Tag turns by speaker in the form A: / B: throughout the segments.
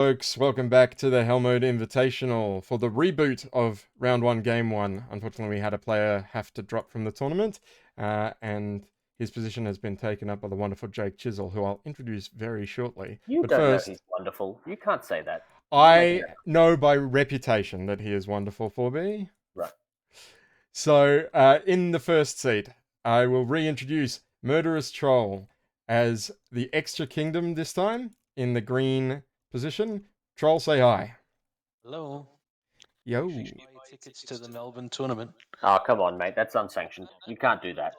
A: Folks, welcome back to the Hell Mode Invitational for the reboot of Round 1, Game 1. Unfortunately, we had a player have to drop from the tournament, and his position has been taken up by the wonderful Jake Chisel, who I'll introduce very shortly.
B: You
A: But
B: don't know
A: first,
B: he's wonderful. You can't say that.
A: I know by reputation that he is wonderful for me.
B: Right.
A: So, in the first seat, I will reintroduce Murderous Troll as the Xxcha Kingdom this time, in the green position. Troll, say hi.
C: Hello.
A: Yo.
C: Buy tickets to the Melbourne tournament.
B: Oh, come on, mate. That's unsanctioned. You can't do that.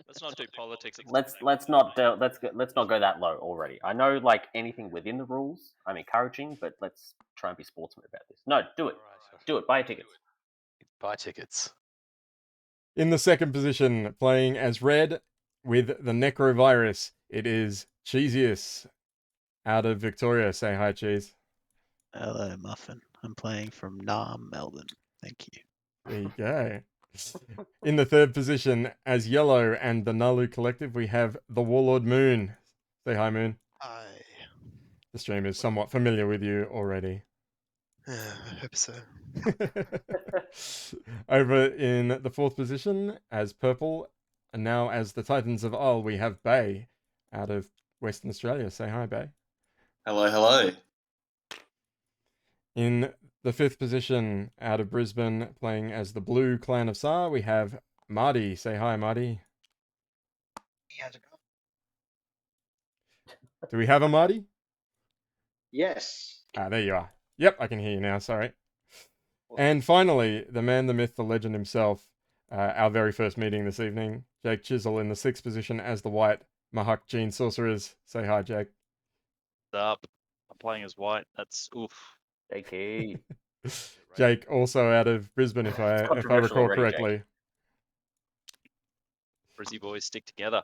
D: Let's not do politics.
B: Let's not go that low already. I know, like, anything within the rules, I'm encouraging, but let's try and be sportsmen about this. No, do it. Do it. Buy your tickets.
C: Buy tickets.
A: In the second position, playing as red with the Necrovirus, it is Cheesius out of Victoria. Say hi, Cheese.
E: Hello, Muffin. I'm playing from Nam, Melbourne. Thank you.
A: There you go. In the third position, as yellow and the Naalu Collective, we have the Warlord Moon. Say hi, Moon.
F: Hi.
A: The stream is somewhat familiar with you already.
F: I hope so.
A: Over in the fourth position, as purple, and now as the Titans of Isle, we have Bay out of Western Australia. Say hi, Bay.
G: Hello, hello.
A: In the fifth position, out of Brisbane, playing as the blue clan of Saar, we have Marty. Say hi, Marty.
H: How's it going?
A: Do we have a Marty?
H: Yes.
A: Ah, there you are. Yep, I can hear you now. Sorry. And finally, the man, the myth, the legend himself, our very first meeting this evening, Jake Chisel in the sixth position as the white Mahact Gene Sorcerers. Say hi, Jake.
D: What's up? I'm playing as white. That's oof.
B: JK.
A: Jake also out of Brisbane, if I recall
B: already,
A: correctly.
D: Brizzy boys stick together.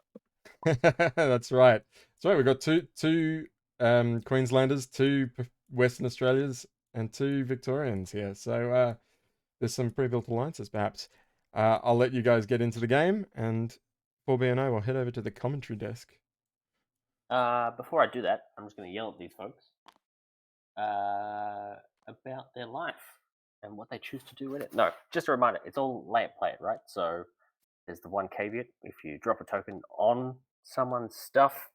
A: That's right. That's right. We've got two Queenslanders, two Western Australians, and two Victorians here. So there's some pre-built alliances, perhaps. I'll let you guys get into the game, and 4B and I will head over to the commentary desk.
B: Before I do that, I'm just going to yell at these folks about their life and what they choose to do with it. No, just a reminder, it's all lay it, play it, right? So there's the one caveat. If you drop a token on someone's stuff,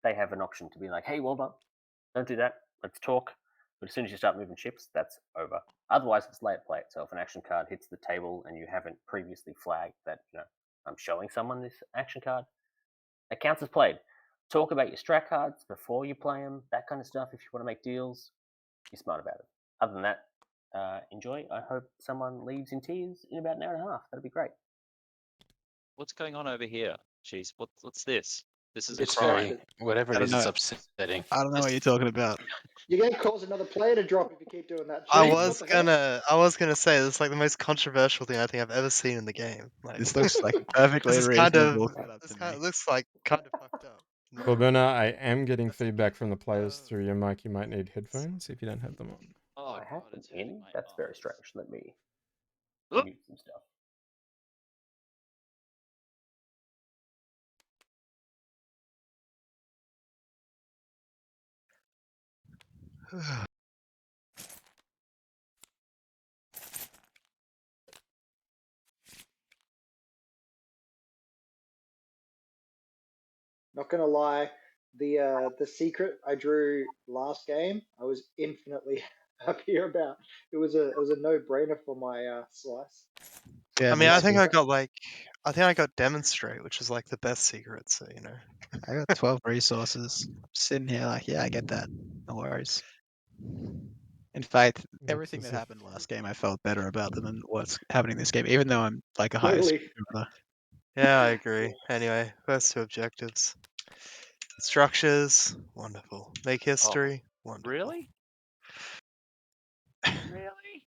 B: they have an option to be like, hey, well done. Don't do that. Let's talk. But as soon as you start moving chips, that's over. Otherwise, it's lay it, play it. So if an action card hits the table and you haven't previously flagged that, I'm showing someone this action card, it counts as played. Talk about your strat cards before you play them, that kind of stuff. If you want to make deals, be smart about it. Other than that, enjoy. I hope someone leaves in tears in about an hour and a half. That'd be great.
D: What's going on over here? Jeez, what's this? This is
C: It's
D: a crime.
C: very, whatever it is,
E: know.
C: it's upsetting.
E: I don't know what you're talking about.
H: You're going to cause another player to drop if you keep doing that.
F: I
H: James,
F: was
H: what the heck?
F: gonna say this is like the most controversial thing I think I've ever seen in the game. Like,
E: This looks like perfectly
F: this is kind of
E: reasonable setup
F: this
E: to
F: kind
E: me.
F: of looks like kind of fucked up.
A: Well, Berna, I am getting feedback from the players through your mic. You might need headphones if you don't have them on.
D: Oh,
B: I have
D: God,
B: them
D: it's hurting
B: in.
D: my
B: That's very
D: arms.
B: strange. Let me
D: Oop.
B: mute some stuff.
H: Not going to lie, the secret I drew last game, I was infinitely happier about. It was a no-brainer for my slice.
E: Yeah,
F: I mean,
E: me
F: I think
E: too.
F: I think I got demonstrate, which is like the best secret. So
E: I got 12 resources. Sitting here like, yeah, I get that. No worries. In fact, everything that happened last game, I felt better about than what's happening this game, even though I'm like a higher
H: Clearly.
E: score.
F: yeah, I agree. Anyway, first two objectives: structures, wonderful. Make history, wonderful.
D: Really? Really?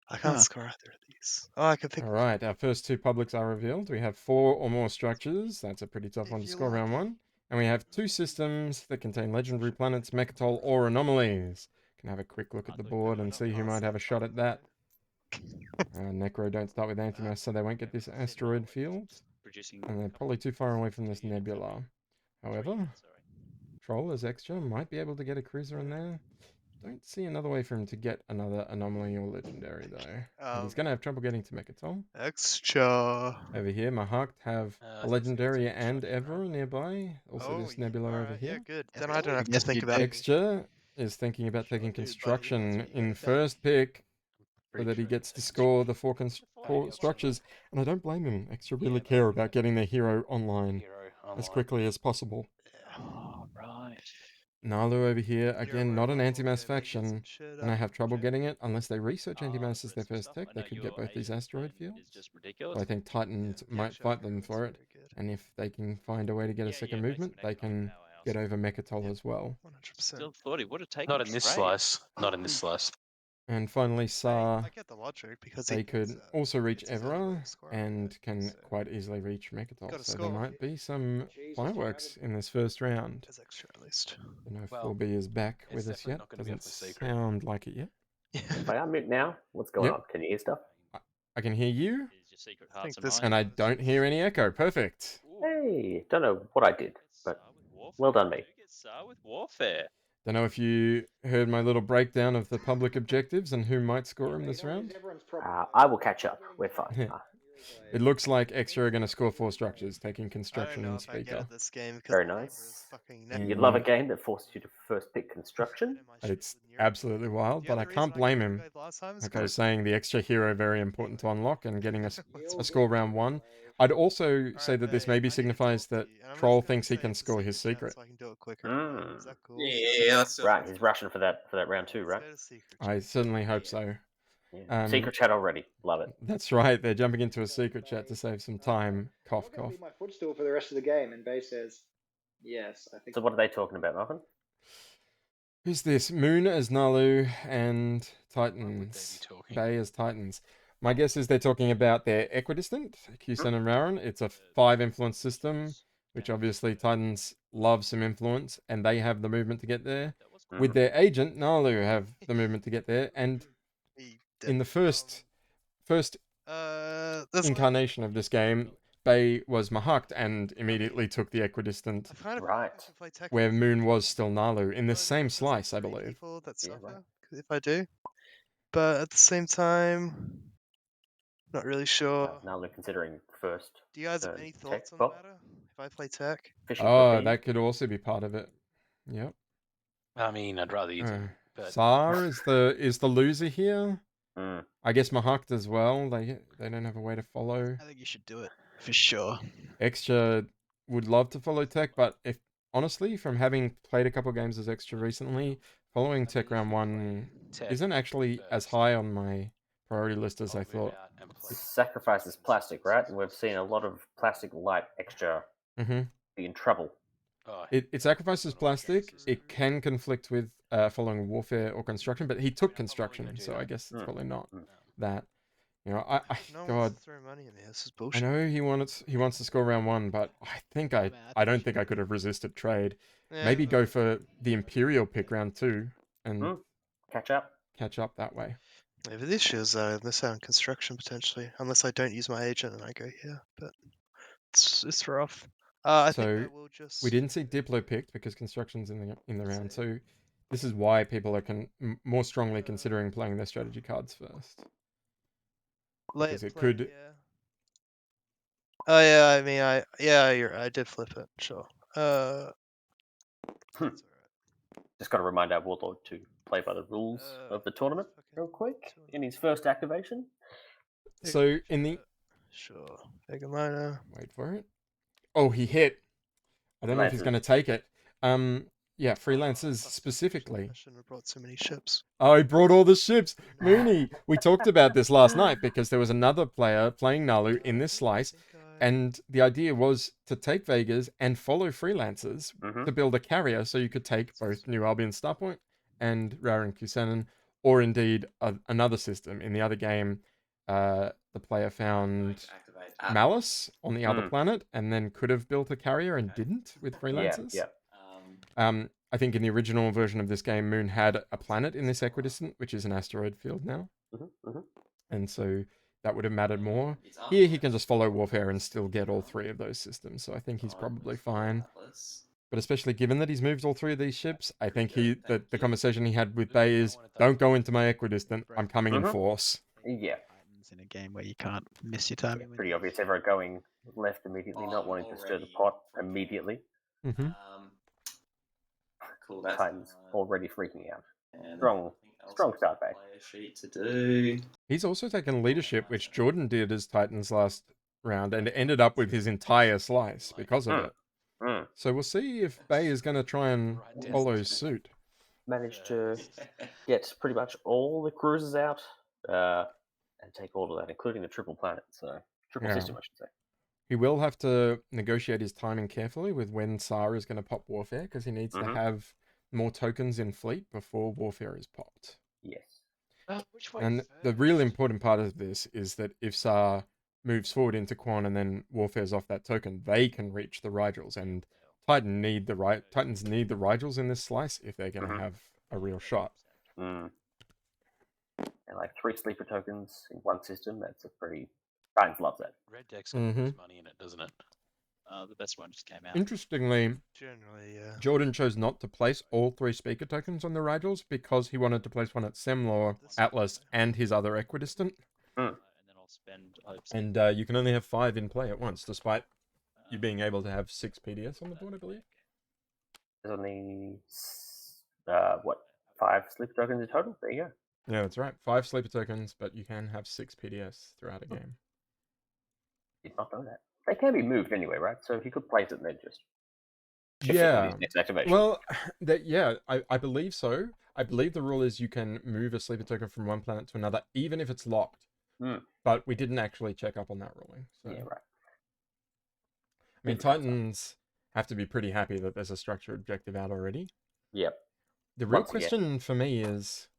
F: I can't score either of these. Oh, I can pick.
A: All right, our first two publics are revealed. We have 4 or more structures. That's a pretty tough one to score round 1. And we have 2 systems that contain legendary planets, Mechatol, or anomalies. Can have a quick look at the board and see who might have a shot at that. Necro don't start with antimass, so they won't get this asteroid field.
D: Producing.
A: And they're probably too far away from this nebula. However, Troll as Xxcha might be able to get a cruiser in there. Don't see another way for him to get another anomaly or legendary though. And he's gonna have trouble getting to Mechatol.
F: Xxcha.
A: Over here, Mahact have
C: I
A: a
C: think it's
A: legendary
C: a
A: and
C: shotgun,
A: Ever
C: right?
A: nearby. Also
F: Oh,
A: this Nebula over
F: alright, yeah,
A: here.
F: good.
H: Yeah,
F: Then I don't
H: really?
F: have to
E: Yes,
F: think
E: you
F: about
E: do.
F: it.
A: Xxcha is thinking about taking
F: Sure do, buddy, that's
A: construction
F: what you
A: in
F: gotta do.
A: first pick so
C: Pretty
A: that he
C: sure
A: gets to
C: it's
A: score the
C: construction.
A: core structures. And I don't blame him. Xxcha really
C: Yeah,
A: care
C: they-
A: about getting their hero online
C: Hero
A: as
C: online.
A: quickly as possible.
D: Oh, right.
A: Naalu over here,
F: You're
A: again,
F: aware
A: not
F: of
A: an
F: our
A: anti-mass
F: Warfare Vegas
A: faction.
F: and shit,
A: And I have trouble
F: Jake?
A: getting it unless they research
D: Ah,
A: anti-mass as
D: for
A: their
D: some
A: first
D: stuff.
A: tech.
D: I
A: They
D: know
A: could
D: your
A: get both these
D: Asian
A: asteroid
D: plan
A: fields.
D: is just
A: So
D: ridiculous.
A: I think Titans
F: Yeah,
A: might
F: sure,
A: fight them
F: that's
A: for it.
F: very good.
A: And if they can find a way to get a second movement,
D: basically
A: they
D: an economic
A: can
D: powerhouse.
A: get over Mechatol
F: Yep.
A: as well.
F: 100%.
D: Still thought he would have taken
C: Not in this
D: trade.
C: slice. Not in this slice.
A: And finally, Saar,
F: I get the logic because
A: they
F: it's,
A: could also reach
F: it's his only way
A: Evra
F: of scoring,
A: and
F: right?
A: can
F: So,
A: quite easily reach Mechatol.
F: gotta
A: So there
F: score.
A: might be some
H: Jesus,
A: fireworks
H: Dragon.
A: in this first round.
F: as extra at least.
A: I don't know if
C: Well,
A: 4B is back
C: it's
A: with us
C: definitely
A: yet.
C: not gonna be
A: Doesn't
C: awfully secret.
A: sound like it yet.
B: If I unmute now, what's going
A: Yep.
B: on? Can you hear stuff?
A: I can hear you,
D: Is your secret
F: I
D: hearts
F: think
D: and
F: this
D: minds?
A: and I
F: one is
A: don't hear
F: just-
A: any echo. Perfect.
D: Ooh,
B: Hey, don't know what I did,
D: get
B: but
D: Saar with warfare.
B: well done, me.
D: Do get Saar with warfare.
A: Don't know if you heard my little breakdown of the public objectives and who might score him this round.
H: Everyone's problem,
B: I
H: though.
B: will catch
H: You're
B: up.
H: getting
B: We're
H: the
B: fine.
H: heroes
A: It looks like Xxcha are going to score 4 structures, taking
F: I don't
A: construction
F: know
A: and
F: if I get
A: speaker.
F: it this game because
B: Very
F: the neighbor
B: nice.
F: is fucking
A: And-
B: You'd love a
A: Mm.
B: game that forces you to first pick construction.
A: It's absolutely wild, but I can't blame him. Like I was saying, the extra hero very important to unlock and getting a score round 1. I'd also say that this maybe signifies that Troll thinks he can score his secret.
F: So I can do it quicker.
B: Mm.
F: Is that cool?
G: Yeah, that's
B: Right, he's rushing for that round 2, right?
A: I certainly hope so.
B: Yeah. Secret chat already. Love it.
A: That's right, they're jumping into a secret chat to save some time. Cough,
H: You're gonna
A: cough.
H: be my footstool for the rest of the game, and Bay says, "Yes, I think."
B: So what are they talking about, Muffin?
A: Who's this? Moon as Naalu and
C: What would they
A: Titans.
C: be talking?
A: Bay as Titans. My guess is they're talking about their equidistant, Qsen and Raren. It's a 5 influence system, which obviously Titans love some influence, and they have the movement to get there.
D: That was
B: Mm.
A: With their agent, Naalu have the movement to get there, and in the first incarnation of this game, Bay was Mahact and immediately took the equidistant,
B: Right.
A: where Moon was still Naalu, in the same slice, I believe.
F: People that
B: Yeah,
F: suffer
B: right.
F: if I do, but at the same time, not really sure.
B: Now they're considering first.
F: Do you guys have
B: turn
F: any
B: tech
F: thoughts on the
B: bot.
F: matter? If I play tech,
B: Fishing
A: Oh,
B: for
A: that could also be part of it. Yep.
C: I mean, I'd rather you didn't. But
A: Saar is the loser here.
B: Mm.
A: I guess Mahact as well. They don't have a way to follow.
E: I think you should do it for sure.
A: Xxcha would love to follow Tech, but if honestly, from having played a couple games as Xxcha recently, following
C: I think
A: Tech round
C: you should
A: 1
C: play Tech
A: isn't actually as
C: first.
A: high on my priority list as
C: I'll
A: I
C: move
A: thought.
C: out and play
B: Sacrifices
C: Titans
B: plastic,
C: first.
B: right? And we've seen a lot of plastic light extra
A: hmm
B: be in trouble.
C: Oh,
A: It sacrifices plastic. It can conflict with following warfare or construction, but he took construction,
C: do
A: so
C: that.
A: I guess it's
B: Mm.
A: probably not
B: Mm.
A: that. You know, I
F: no one
A: God,
F: wants to throw money at me. This is
A: I
F: bullshit.
A: know he wants to score round 1, but I think I don't think I could have resisted trade.
F: Yeah,
A: Maybe
F: but-
A: go for the Imperial pick round 2 and
B: Mm. Catch up.
A: catch up that way.
F: Yeah, but the issue is I miss out on construction potentially, unless I don't use my agent and I go here. But it's rough. I think I
A: So,
F: will just.
A: We didn't see Diplo picked because construction's in the round 2. This is why people are more strongly considering playing their strategy cards first.
F: Lay
A: because it
F: play,
A: could-
F: Yeah. Oh yeah, I mean, I did flip it. Sure.
B: Hmm.
F: That's alright.
B: Just got to remind our warlord to play by the rules of the tournament real quick in his first activation.
A: So in the
F: Sure. Mega Minor.
A: wait for it. Oh, he hit. I don't know if he's
B: Freelancers.
A: going to take it. Yeah, freelancers
F: Plus,
A: specifically.
F: I shouldn't have brought so many ships.
A: Oh, he brought all the ships. Mooney. We talked about this last night because there was another player playing Naalu in this slice, and the idea was to take Vegas and follow freelancers
B: Mhm.
A: to build a carrier, so you could take both New Albion Starpoint and Raren Kusanen, or indeed another system. In the other game, the player found Malice on the other
B: Mm.
A: planet, and then could have built a carrier and didn't with freelancers.
B: Yeah.
A: I think in the original version of this game, Moon had a planet in this equidistant, which is an asteroid field now, and so that would have mattered more. Here, he can just follow warfare and still get all 3 of those systems, so I think he's probably fine. But especially given that he's moved all 3 of these ships, I think the conversation he had with Bay is, don't go into my equidistant, I'm coming in force.
B: Yeah.
E: Titans in a game where you can't miss your timing.
B: Pretty obvious. Everyone going left immediately, not wanting to stir the pot immediately.
A: Mm-hmm.
G: Cool. That's
B: Titans already freaking out.
G: and
B: Strong start back.
G: sheet to do.
A: He's also taken leadership, which Jordan did as Titans last round, and ended up with his entire slice because of it. So we'll see if Bay is going to try and follow suit.
B: Managed to get pretty much all the cruisers out and take all of that, including the triple planet. So triple system, I should say.
A: He will have to negotiate his timing carefully with when Saar is going to pop Warfare, because he needs to have more tokens in fleet before Warfare is popped.
B: Yes.
D: Which way
A: And the real important part of this is that if Saar moves forward into Quan and then Warfare's off that token, they can reach the Rigels, and Titans need the Rigels in this slice if they're going to have a real shot.
B: And like 3 sleeper tokens in one system, that's a pretty... Titans loves that.
C: Red deck's got the most money in it, doesn't it?
D: The best one just came out.
A: Interestingly,
F: Generally, yeah.
A: Jordan chose not to place all 3 speaker tokens on the Rigels because he wanted to place one at Semlor, Atlas, and his other equidistant.
D: And then I'll spend.
A: And you can only have 5 in play at once, despite you being able to have 6 PDS on the board, I believe.
B: There's only 5 sleeper tokens in total. There you go.
A: Yeah, that's right. 5 sleeper tokens, but you can have 6 PDS throughout a game.
B: Did not know that. They can be moved anyway, right? So he could place it and then just shift it
A: Yeah.
B: with his next activation.
A: Well, I believe so. I believe the rule is you can move a sleeper token from one planet to another, even if it's locked. But we didn't actually check up on that ruling. So.
B: Yeah, right.
A: I mean, Titans have to be pretty happy that there's a structured objective out already.
B: Yep.
A: The real question for me is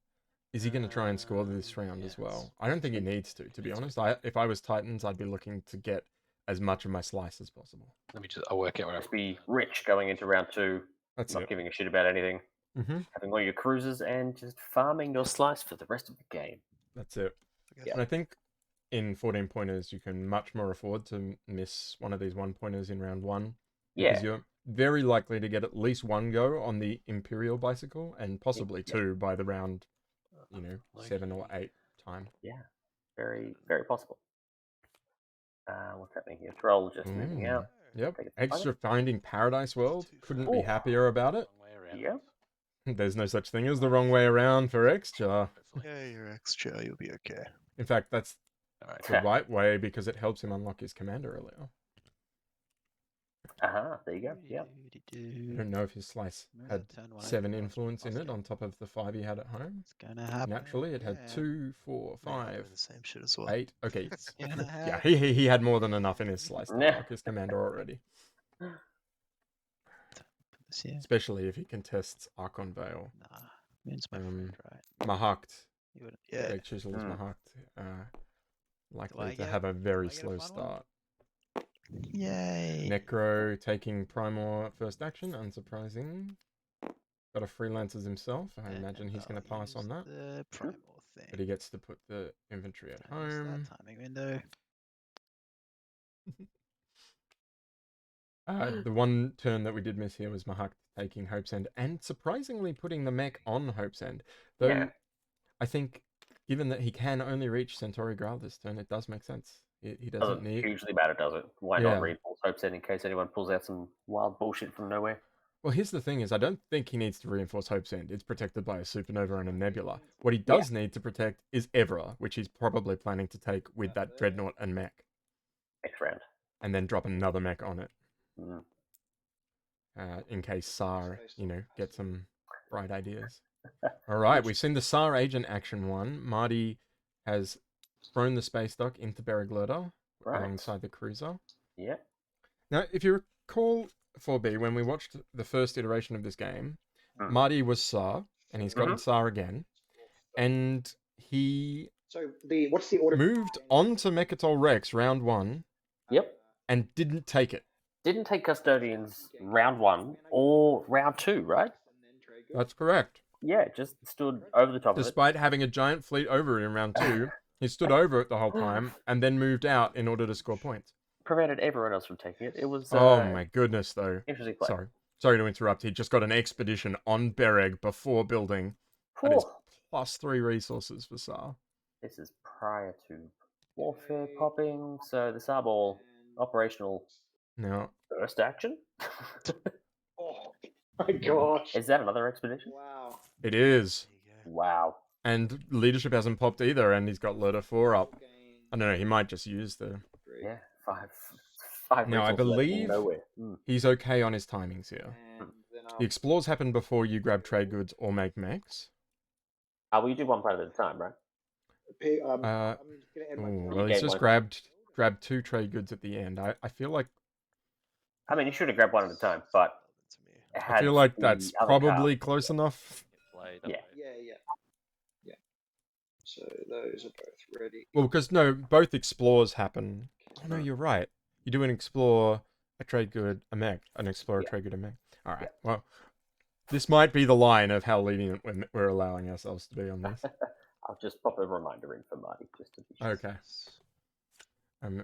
A: he going to try and score this round as well? I don't think he needs to be honest. If I was Titans, I'd be looking to get as much of my slice as possible.
C: I'll work out where
B: Just be rich going into round 2.
A: That's
B: not
A: it.
B: giving a shit about anything. Having all your cruisers and just farming your slice for the rest of the game.
A: That's it.
B: Yeah.
A: And I think in 14 pointers, you can much more afford to miss one of these 1 pointers in round 1. Because you're very likely to get at least 1 go on the Imperial bicycle, and possibly 2 by the round, 7 or 8 time.
B: Yeah, very, very possible. What's happening here? Troll just moving out.
A: Yep. Xxcha finding Paradise World. Couldn't be happier about it.
B: Yep.
A: There's no such thing as the wrong way around for Xxcha.
F: Yeah, you're Xxcha, you'll be okay.
A: In fact, that's the right way because it helps him unlock his commander earlier.
B: There you go. Yeah.
A: I don't know if his slice had 7 influence in it on top of the 5 he had at home.
E: It's gonna happen.
A: Naturally, it had 2, 4, 5,
F: The same shit as well.
A: 8. Okay,
E: gonna
A: yeah, he had more than enough in his slice to unlock his commander already. Especially if he contests Archon Vale.
E: Nah, Moon's my friend, right?
A: Mahact.
E: You wouldn't.
F: Yeah.
A: Big Chisel's Mahact. Likely to
E: get-
A: have a very
E: do I get a
A: slow
E: fun one?
A: start.
E: Yay!
A: Necro taking Primor at first action, unsurprising. Got a freelancers himself. I imagine he's going to pass on that.
E: The primal thing.
A: But he gets to put the inventory at
E: Use
A: home.
E: that timing window.
A: The one turn that we did miss here was Mahact taking Hope's End and surprisingly putting the mech on Hope's End. Though I think, given that he can only reach Centauri Grail this turn, it does make sense. He doesn't need...
B: hugely matter, does it? Why not reinforce Hope's End in case anyone pulls out some wild bullshit from nowhere?
A: Well, here's the thing is, I don't think he needs to reinforce Hope's End. It's protected by a Supernova and a Nebula. What he does need to protect is Evra, which he's probably planning to take with that Dreadnought and mech.
B: Next round.
A: And then drop another mech on it. In case Saar, gets some bright ideas. Alright, we've seen the Saar agent action 1. Marty has thrown the space dock into Beriglerda alongside the cruiser.
B: Yeah.
A: Now, if you recall 4B, when we watched the first iteration of this game, Marty was Saar, and he's gotten Saar again, and he
H: what's the order?
A: Moved on to Mechatol Rex round 1.
B: Yep.
A: And didn't take it.
B: Didn't take Custodians round 1 or round 2, right?
A: That's correct.
B: Yeah, just stood over the top of it.
A: Despite having a giant fleet over it in round 2, he stood over it the whole time and then moved out in order to score points.
B: Prevented everyone else from taking it. It was...
A: oh my goodness, though.
B: Interesting play.
A: Sorry. sorry to interrupt. He just got an expedition on Bereg before building. That is +3 resources for Saar.
B: This is prior to warfare popping, so the Saar ball operational
A: Now,
B: first action.
H: Oh my gosh.
B: Is that another expedition?
H: Wow.
A: it is.
F: There you go.
B: Wow.
A: And leadership hasn't popped either, and he's got Loader 4 up. I don't know, he might just use the...
B: Yeah, five
A: Now, I
B: resources out of
A: believe
B: nowhere.
A: he's okay on his timings here.
H: And then
A: The explores happen before you grab trade goods or make mechs.
B: Well, you do one planet at a time, right?
H: I'm gonna end my
A: Oh,
H: turn.
A: well, he's
B: gain
A: just
B: one.
A: grabbed 2 trade goods at the end. I feel like
B: I mean, you should have grabbed one at a time, but
F: To me.
B: it
A: I feel
B: had
A: like
B: the
A: that's
B: other
A: probably
B: card.
A: close enough.
D: Play that
B: Yeah.
D: way.
H: Yeah. So those are both ready.
A: Well, because no, both explores happen. Oh no,
B: Mm.
A: you're right. You do an explore, a trade good, a mech, an explorer,
B: Yeah.
A: trade good, a mech. All right.
B: Yeah.
A: Well, this might be the line of how lenient we're allowing ourselves to be on this.
B: I'll just pop a reminder in for Marty just to be sure.
A: Okay.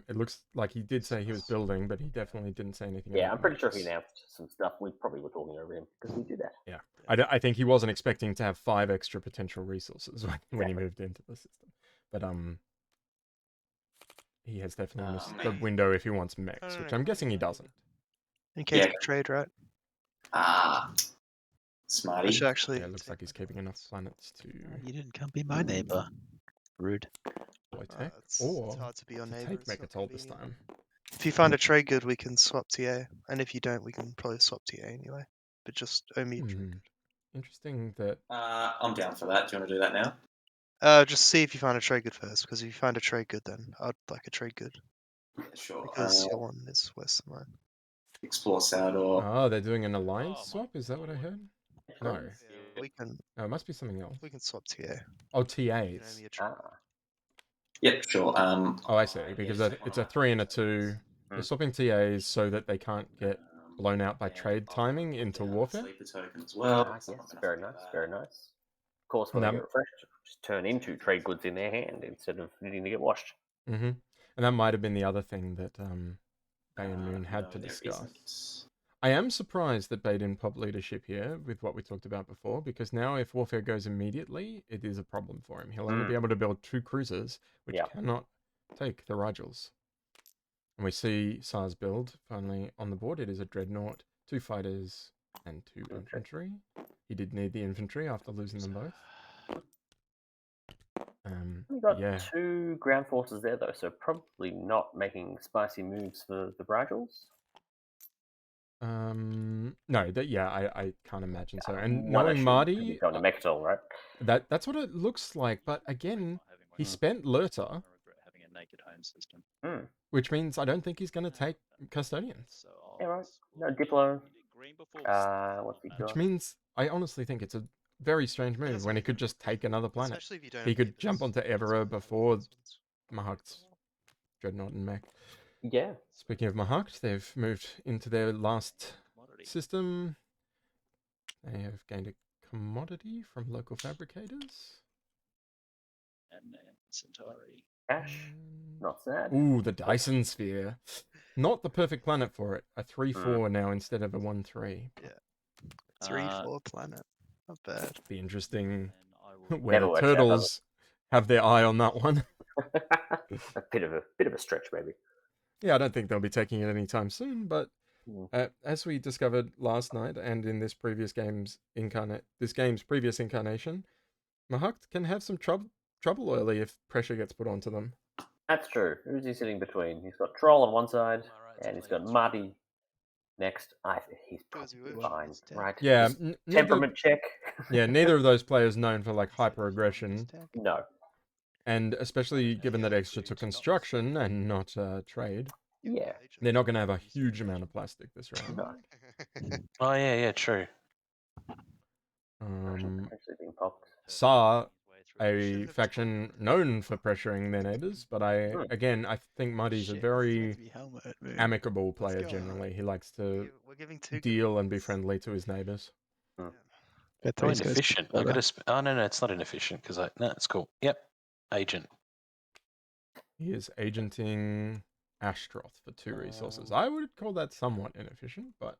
A: It looks like he did say he was building, but he definitely didn't say anything.
B: Yeah,
A: about
B: I'm pretty sure if he
A: mechs.
B: announced some stuff, we probably were talking over him because we do that.
A: Yeah, I think he wasn't expecting to have 5 extra potential resources when he moved into the system, but he has definitely missed the window if he wants mechs, which I'm guessing he doesn't.
F: In case
G: Yeah.
F: of trade, right?
G: Ah,
F: I
G: smarty.
F: should actually.
A: Yeah, it looks like he's keeping enough planets to
E: You didn't come be my neighbor. Rude.
A: deploy tech
F: It's
A: or
F: hard to be your
A: to
F: neighbor.
A: take
F: It's not
A: Mechatol this
F: convenient.
A: time.
F: If you find a trade good, we can swap TA, and if you don't, we can probably swap TA anyway. But just only.
A: Interesting that
G: I'm down for that. Do you want to do that now?
F: Just see if you find a trade good first, because if you find a trade good, then I'd like a trade good
G: Yeah, sure.
F: because your one is worse than mine.
G: Explore Sardakk.
A: oh, they're doing an alliance
D: Oh,
A: swap. Is that what I heard? No,
F: Yeah, we can
A: it must be something else.
F: swap TA.
A: Oh,
F: You can
A: TAs.
F: only a trade.
G: Yep, sure.
A: Oh, I see. Because it's a 3 and a 2. They're swapping TAs so that they can't get blown out by trade timing into warfare.
G: Sleeper token as well.
B: Yes, very nice, very nice. Of course, when
A: And
B: they get refreshed, just turn into trade goods in their hand instead of needing to get washed.
A: Mm-hmm. And that might have been the other thing that Bay and Moon had to discuss. I am surprised that Bay didn't pop leadership here with what we talked about before, because now if warfare goes immediately, it is a problem for him. He'll only be able to build 2 cruisers, which cannot take the Rigels. And we see Saar's build finally on the board. It is a Dreadnought, 2 fighters, and 2 infantry. He did need the infantry after losing them both.
B: We got
A: yeah.
B: 2 ground forces there though, so probably not making spicy moves for the Rigels.
A: No, I can't imagine so. And
B: One
A: knowing
B: issue
A: Marty,
B: could be Mechatol, right?
A: that's what it looks like. But again, he spent Lurter,
D: I regret having a naked home system.
A: which means I don't think he's going to take Custodians.
D: So
B: Yeah, right. No Diplo.
D: green before
B: What's he got?
A: Which means I honestly think it's a very strange move
F: doesn't
A: when he
F: make
A: could just take another planet.
F: Especially if you don't.
A: He could
F: need
A: jump
F: this.
A: onto Evera before Mahact's Dreadnought and Mech.
B: Yeah.
A: Speaking of Mahact, they've moved into their last
D: commodity.
A: system. They have gained a commodity from local fabricators.
D: And Centauri.
B: Cash. Not sad.
A: Ooh, the Dyson Sphere. Not the perfect planet for it. A 3/4 now instead of a 1/3.
F: 3/4 planet. Not bad.
A: Be interesting
D: And I will
A: where
B: Never
A: the
B: works out, does it?
A: turtles have their eye on that one.
B: A bit of a stretch, maybe.
A: Yeah, I don't think they'll be taking it anytime soon, but as we discovered last night and in this game's previous incarnation, Mahact can have some trouble early if pressure gets put onto them.
B: That's true. Who's he sitting between? He's got Troll on one side, and he's got Marty next. I think he's probably fine, right?
A: Yeah,
B: Just temperament check.
A: Yeah, neither of those players known for like hyper aggression,
B: No.
A: and especially given that Xxcha took construction and not trade,
B: Yeah.
A: they're not going to have a huge amount of plastic this round.
B: No.
C: Oh yeah, true.
B: Actually being popped.
A: Saar, a faction known for pressuring their neighbors, but I think Muddy's a very amicable player generally. He likes to deal and be friendly to his neighbors.
C: Oh, inefficient. I got to. Oh no, it's not inefficient because no, it's cool. Yep, agent.
A: He is agenting Ashtroth for 2 resources. I would call that somewhat inefficient, but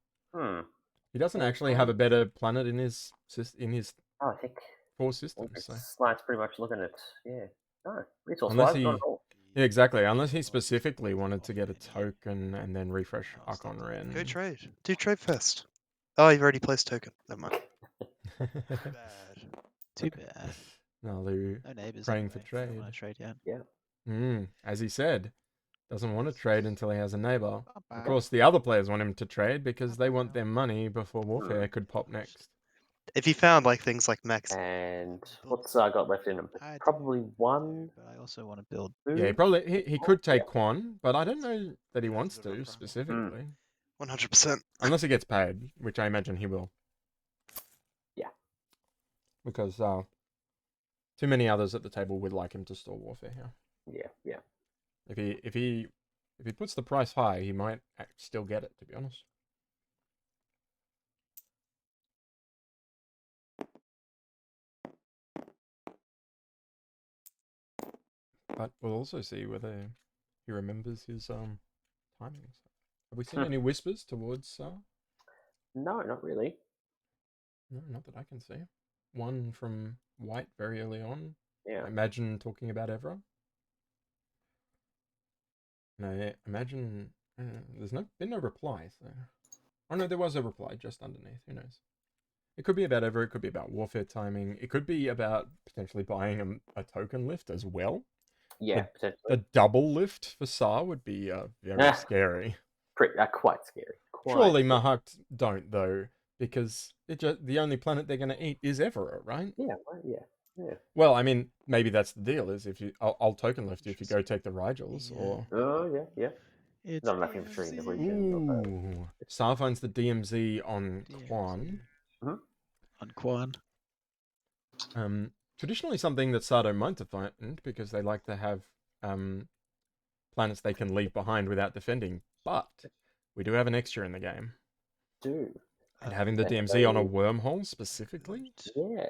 A: He doesn't actually have a better planet in his
B: Oh, I think
A: 4 systems. So.
B: Slide's pretty much looking at no resource
A: Unless
B: wise, not at all.
A: Yeah, exactly. Unless he specifically wanted to get a token and then refresh Archon Ren.
F: Go trade. Do trade first. Oh, you've already placed token. Never mind. Bad.
E: Too bad.
A: Naalu
E: No neighbors.
A: praying
E: anyway.
A: for
E: Don't
A: trade.
E: want to trade yet.
A: As he said, doesn't want to trade until he has a neighbor. Of
E: Bye.
A: course, the other players want him to trade because they want their money before warfare could pop next.
F: If you found like things like max,
B: And what's I got left in him?
E: I do
B: Probably
E: want to,
B: one.
E: but I also want to build.
A: Yeah, he could take Quan, but I don't know that he wants to specifically.
F: 100%.
A: Unless he gets paid, which I imagine he will.
B: Yeah.
A: Because too many others at the table would like him to store warfare here.
B: Yeah.
A: If he puts the price high, he might still get it, to be honest. But we'll also see whether he remembers his timings. Have we seen any whispers towards
B: No, not really.
A: No, not that I can see. One from White very early on.
B: Yeah.
A: I imagine talking about Evra. And I imagine there's been no reply. So. Oh no, there was a reply just underneath. Who knows? It could be about Evra. It could be about warfare timing. It could be about potentially buying a token lift as well.
B: Yeah, potentially.
A: The double lift for Saar would be very scary.
B: Quite scary.
A: Surely Mahact don't though, because the only planet they're going to eat is Evra, right?
B: Yeah, yeah.
A: Well, I mean, maybe that's the deal. Is if I'll token lift you if you go take the Rigels, or
B: Oh yeah.
E: It's
B: Not enough infantry in the region.
A: ooh, Saar finds the DMZ on Quan.
E: On Quan.
A: Traditionally something that Saar don't mind to find because they like to have planets they can leave behind without defending. But we do have an Xxcha in the game. And having the DMZ on a wormhole specifically?
B: Yeah.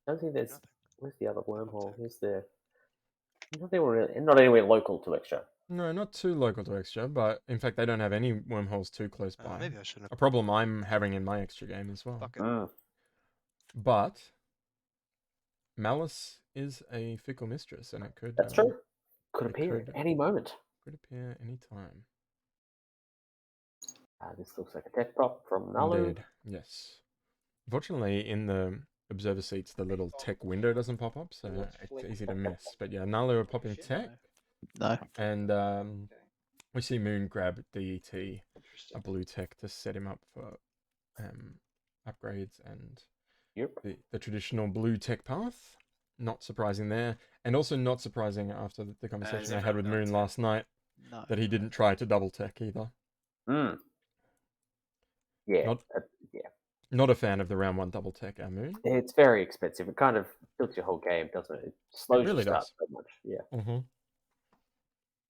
B: I don't think there's... Where's the other wormhole? Where's the... Not anywhere local to Xxcha.
A: No, not too local to Xxcha, but in fact they don't have any wormholes too close by.
F: Maybe I shouldn't have.
A: A problem I'm having in my Xxcha game as well.
F: Fuck it.
A: But Malice is a fickle mistress, and it could...
B: That's true. Could appear at any moment.
A: Could appear any time.
B: This looks like a tech prop from Naalu.
A: Indeed, yes. Unfortunately, in the observer seats, the little tech window doesn't pop up, so it's easy to miss. But yeah, Naalu are popping tech.
E: No.
A: And we see Moon grab DET, a blue tech, to set him up for upgrades and the traditional blue tech path. Not surprising there. And also not surprising after the conversation I had with Moon last night that he didn't try to double tech either.
B: Yeah.
A: Not a fan of the round 1 double tech, Moon.
B: It's very expensive. It kind of tilts your whole game, doesn't it? It slows
A: really
B: your start
A: does.
B: so much. Yeah.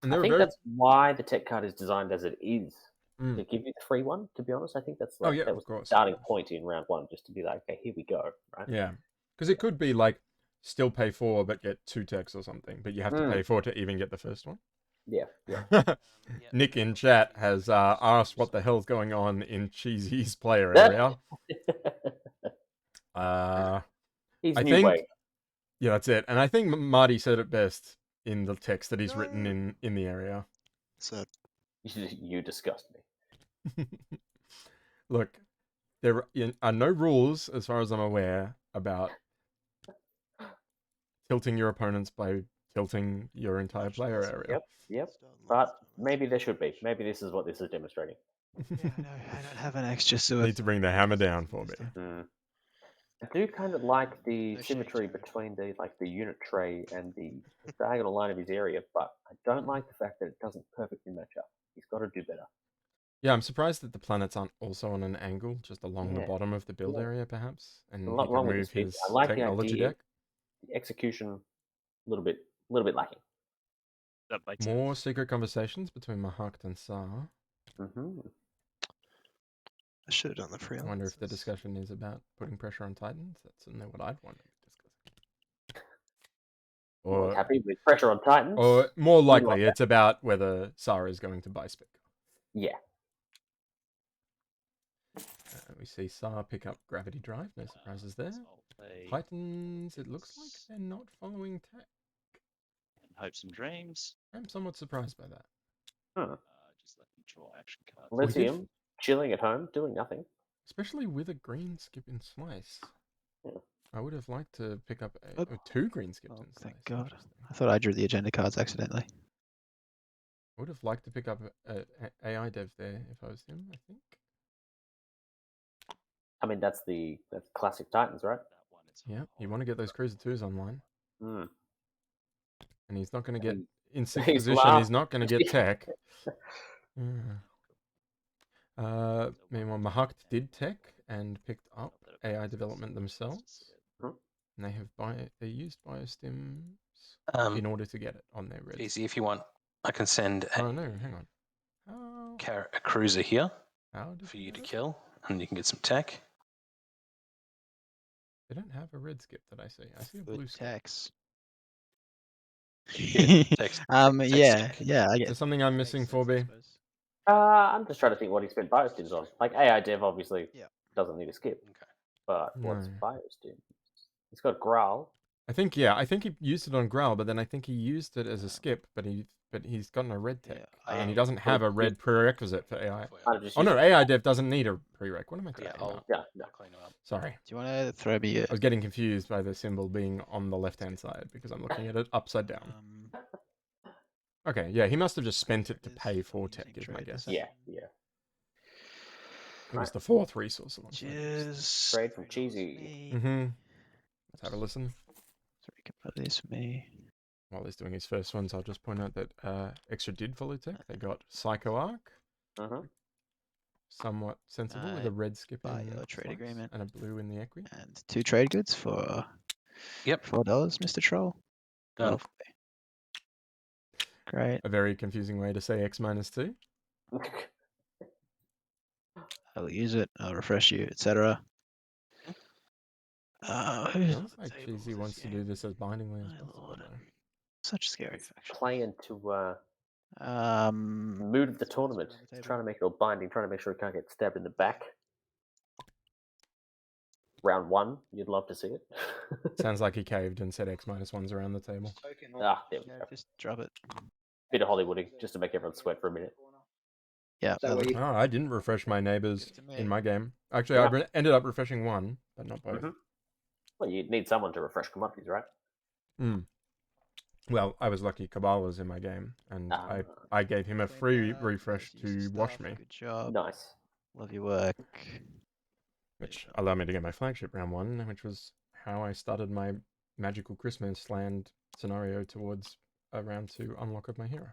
A: And
B: I think that's why the tech card is designed as it is. To give you the free one, to be honest. I think that's that was the starting point in round 1, just to be like, okay, here we go. Right?
A: Yeah. Because it could be like still pay 4 but get 2 techs or something, but you have to pay 4 to even get the first one.
B: Yeah.
A: Nick in chat has asked what the hell's going on in Cheesy's player area.
B: He's
A: I
B: new
A: think,
B: way.
A: yeah, that's it. And I think Marty said it best in the text that he's written in the area.
F: So
B: You disgust me.
A: Look, there are no rules, as far as I'm aware, about tilting your opponents by tilting your entire player area.
B: Yep. But maybe there should be. Maybe this is what this is demonstrating.
E: Yeah, no, I don't have an Xxcha suicide.
A: Need to bring the hammer down for me.
B: I do kind of like the symmetry between the unit tray and the diagonal line of his area, but I don't like the fact that it doesn't perfectly match up. He's got to do better.
A: Yeah, I'm surprised that the planets aren't also on an angle, just along the bottom of the build area, perhaps, and he can move his technology deck.
B: The execution, a little bit lacking.
D: That makes
A: More secret conversations between Mahact and Saar.
F: I should have done the free.
A: I wonder if the discussion is about putting pressure on Titans. That's certainly what I'd want to be discussing.
B: Or happy with pressure on Titans?
A: Or more likely, it's about whether Saar is going to buy spec.
B: Yeah.
A: We see Saar pick up Gravity Drive, no surprises there.
D: I'll play
A: Titans, it looks like they're not following tech.
D: Hopes and Dreams.
A: I'm somewhat surprised by that.
D: Just let me draw action cards.
B: Lithium, chilling at home, doing nothing.
A: Especially with a green skip and slice.
B: Yeah.
A: I would have liked to pick up two green skips and slice.
E: Thank God.
A: Interesting.
E: I thought I drew the agenda cards accidentally.
A: I would have liked to pick up a AI dev there if I was him, I think.
B: I mean, that's classic Titans, right?
D: That one, it's
A: Yeah, you want to get those Cruiser 2s online.
B: Mm.
A: And he's not going to get, in 6th
B: he's
A: position,
B: last.
A: he's not going to get tech. Meanwhile, Mahact did tech and picked up AI development themselves. And they used biostims in order to get it on their red.
C: Easy if you want. I can send
A: Oh no, hang on.
C: a cruiser here
A: How did
C: for
A: he
C: you to
A: have it?
C: kill, and you can get some tech.
A: They don't have a red skip that I see. I see a blue
E: Good
A: skip.
E: text.
C: Yeah, text
E: yeah,
C: tech.
E: yeah. I
A: Is
E: get.
A: there something I'm
E: Makes
A: missing,
E: sense, I
A: 4B?
E: suppose.
B: I'm just trying to think what he spent biostims on. Like AI dev obviously
E: Yeah.
B: doesn't need a skip,
C: Okay.
B: but what's
A: No.
B: biostims? He's got growl.
A: I think he used it on Growl, but then I think he used it as a skip, but he's got no red tech.
E: Yeah,
A: And he doesn't have a red prerequisite for AI.
B: I'd just
A: Oh
B: use
A: no,
B: it.
A: AI dev doesn't need a prereq. What am I talking
C: Yeah,
A: about?
B: Yeah, no.
C: I'll clean it up.
A: Sorry.
E: Do you want to throw me
A: I was getting confused by the symbol being on the left-hand side because I'm looking at it upside down. Okay, yeah, he must have just spent it to pay for tech, is my guess.
B: Yeah.
A: It was the 4th resource alongside.
E: Just
B: Trade from Cheesy.
A: Mm-hmm. Let's have a listen.
E: So we can put this for me.
A: While he's doing his first ones, I'll just point out that Xxcha did follow tech. They got Psycho Arc. Somewhat sensible with a red skip
E: buy
A: in
E: your trade
A: slice
E: agreement.
A: and a blue in the equity.
E: And 2 trade goods for $4, Mr. Troll.
C: Done.
E: Lovely. Great.
A: A very confusing way to say X-2.
E: I'll use it. I'll refresh you, etc.
A: Feels like Cheesy wants to do this as bindingly as possible, though.
E: Such scary faction.
B: Playing to mood of the tournament. He's trying to make it all binding, trying to make sure he can't get stabbed in the back. Round 1, you'd love to see it.
A: Sounds like he caved and said X-1s around the table.
B: There we go.
E: Just drop it.
B: Bit of Hollywooding, just to make everyone sweat for a minute.
E: Yeah.
H: So what you-
A: Oh, I didn't refresh my neighbors
E: Give it to me.
A: in my game. Actually, I ended up refreshing one, but not both.
B: Well, you need someone to refresh commodities, right?
A: Well, I was lucky Cabal was in my game, and I gave him a free refresh to wash me.
E: Good job.
B: Nice.
E: Love your work.
A: Which allowed me to get my flagship round 1, which was how I started my magical Christmas land scenario towards a round 2 unlock of my hero.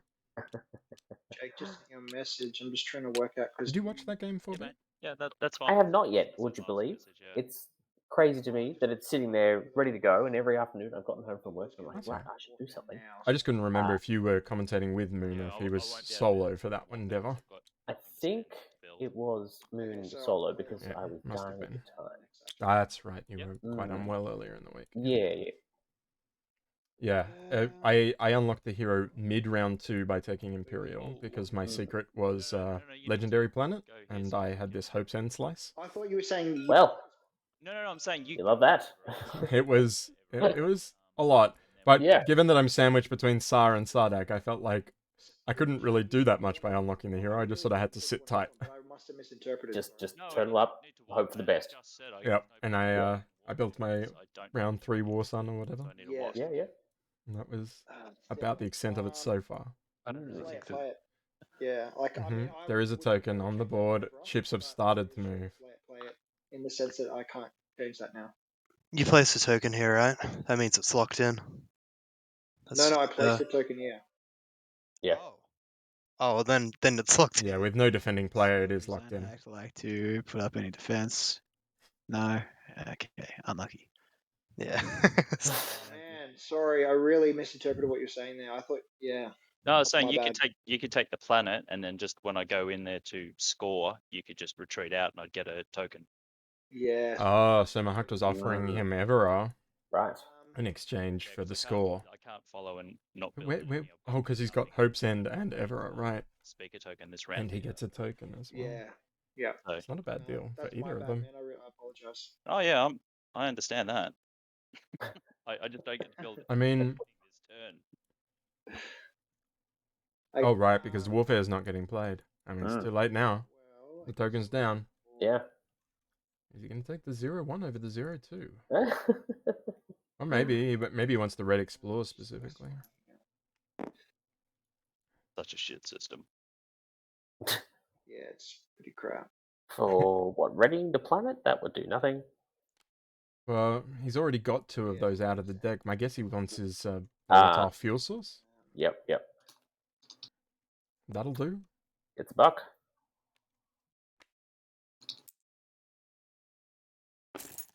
H: Jake, just sent you a message. I'm just trying to work out.
A: Did you watch that game for me?
D: Yeah, that's fine.
B: I have not yet, would you believe? It's crazy to me that it's sitting there ready to go, and every afternoon I've gotten home from work and I'm like, right, I should do something.
A: I just couldn't remember if you were commentating with Moon or if he was solo for that one endeavor.
B: I think it was Moon solo because I was
A: must have
B: dying at the
A: been.
B: time.
A: That's right, you were quite unwell earlier in the week.
B: Yeah.
A: I unlocked the hero mid round 2 by taking Imperial because my secret was Legendary Planet, and I had this Hope's End slice.
H: I thought you were saying.
B: Well.
D: No, I'm saying you
B: love that.
A: it was a lot, but given that I'm sandwiched between Saar and Sardakk, I felt like I couldn't really do that much by unlocking the hero. I just sort of had to sit tight.
H: I must have misinterpreted.
B: Just turtle up, hope for the best.
A: Yep, and I built my round 3 War Sun or whatever.
B: Yeah.
A: And that was about the extent of it so far.
D: I don't really think
H: play it. Yeah, like I mean,
A: there is a token on the board. Chips have started to move.
H: Play it in the sense that I can't change that now.
F: You place a token here, right? That means it's locked in.
H: No, I placed the token here.
B: Yeah.
F: Oh, well, then it's locked in.
A: Yeah, with no defending player, it is locked in.
E: Act like to put up any defense. No. Okay, unlucky.
F: Yeah.
H: Man, sorry, I really misinterpreted what you're saying there. I thought,
D: No, I was saying
H: my
D: you
H: bad.
D: could take the planet, and then just when I go in there to score, you could just retreat out, and I'd get a token.
H: Yeah.
A: Oh, so Mahact was offering him Evera
B: Right.
A: in exchange for the score.
D: I can't follow and not build.
A: Wait. Oh, because he's got Hope's End and Evera, right?
D: Speaker token this round.
A: And he gets a token as well.
H: Yeah. Yeah.
D: So,
A: It's not a bad deal for
H: That's
A: either
H: my
A: of
H: bad,
A: them.
H: man. I apologize.
D: oh yeah, I understand that. I just don't get to build.
A: I mean,
D: this turn.
A: oh right, because Warfare's not getting played. I mean, it's
B: Mm.
A: too late now.
H: Well,
A: The token's down.
B: Yeah.
A: Is he going to take the 0-1 over the 0-2? Or maybe, but maybe he wants the red explore specifically.
D: Such a shit system.
H: Yeah, it's pretty crap.
B: For what? Readying the planet? That would do nothing.
A: Well, he's already got 2 of those out of the deck. My guess he wants his volatile
B: Ah.
A: fuel source.
B: Yep.
A: That'll do.
B: It's a buck.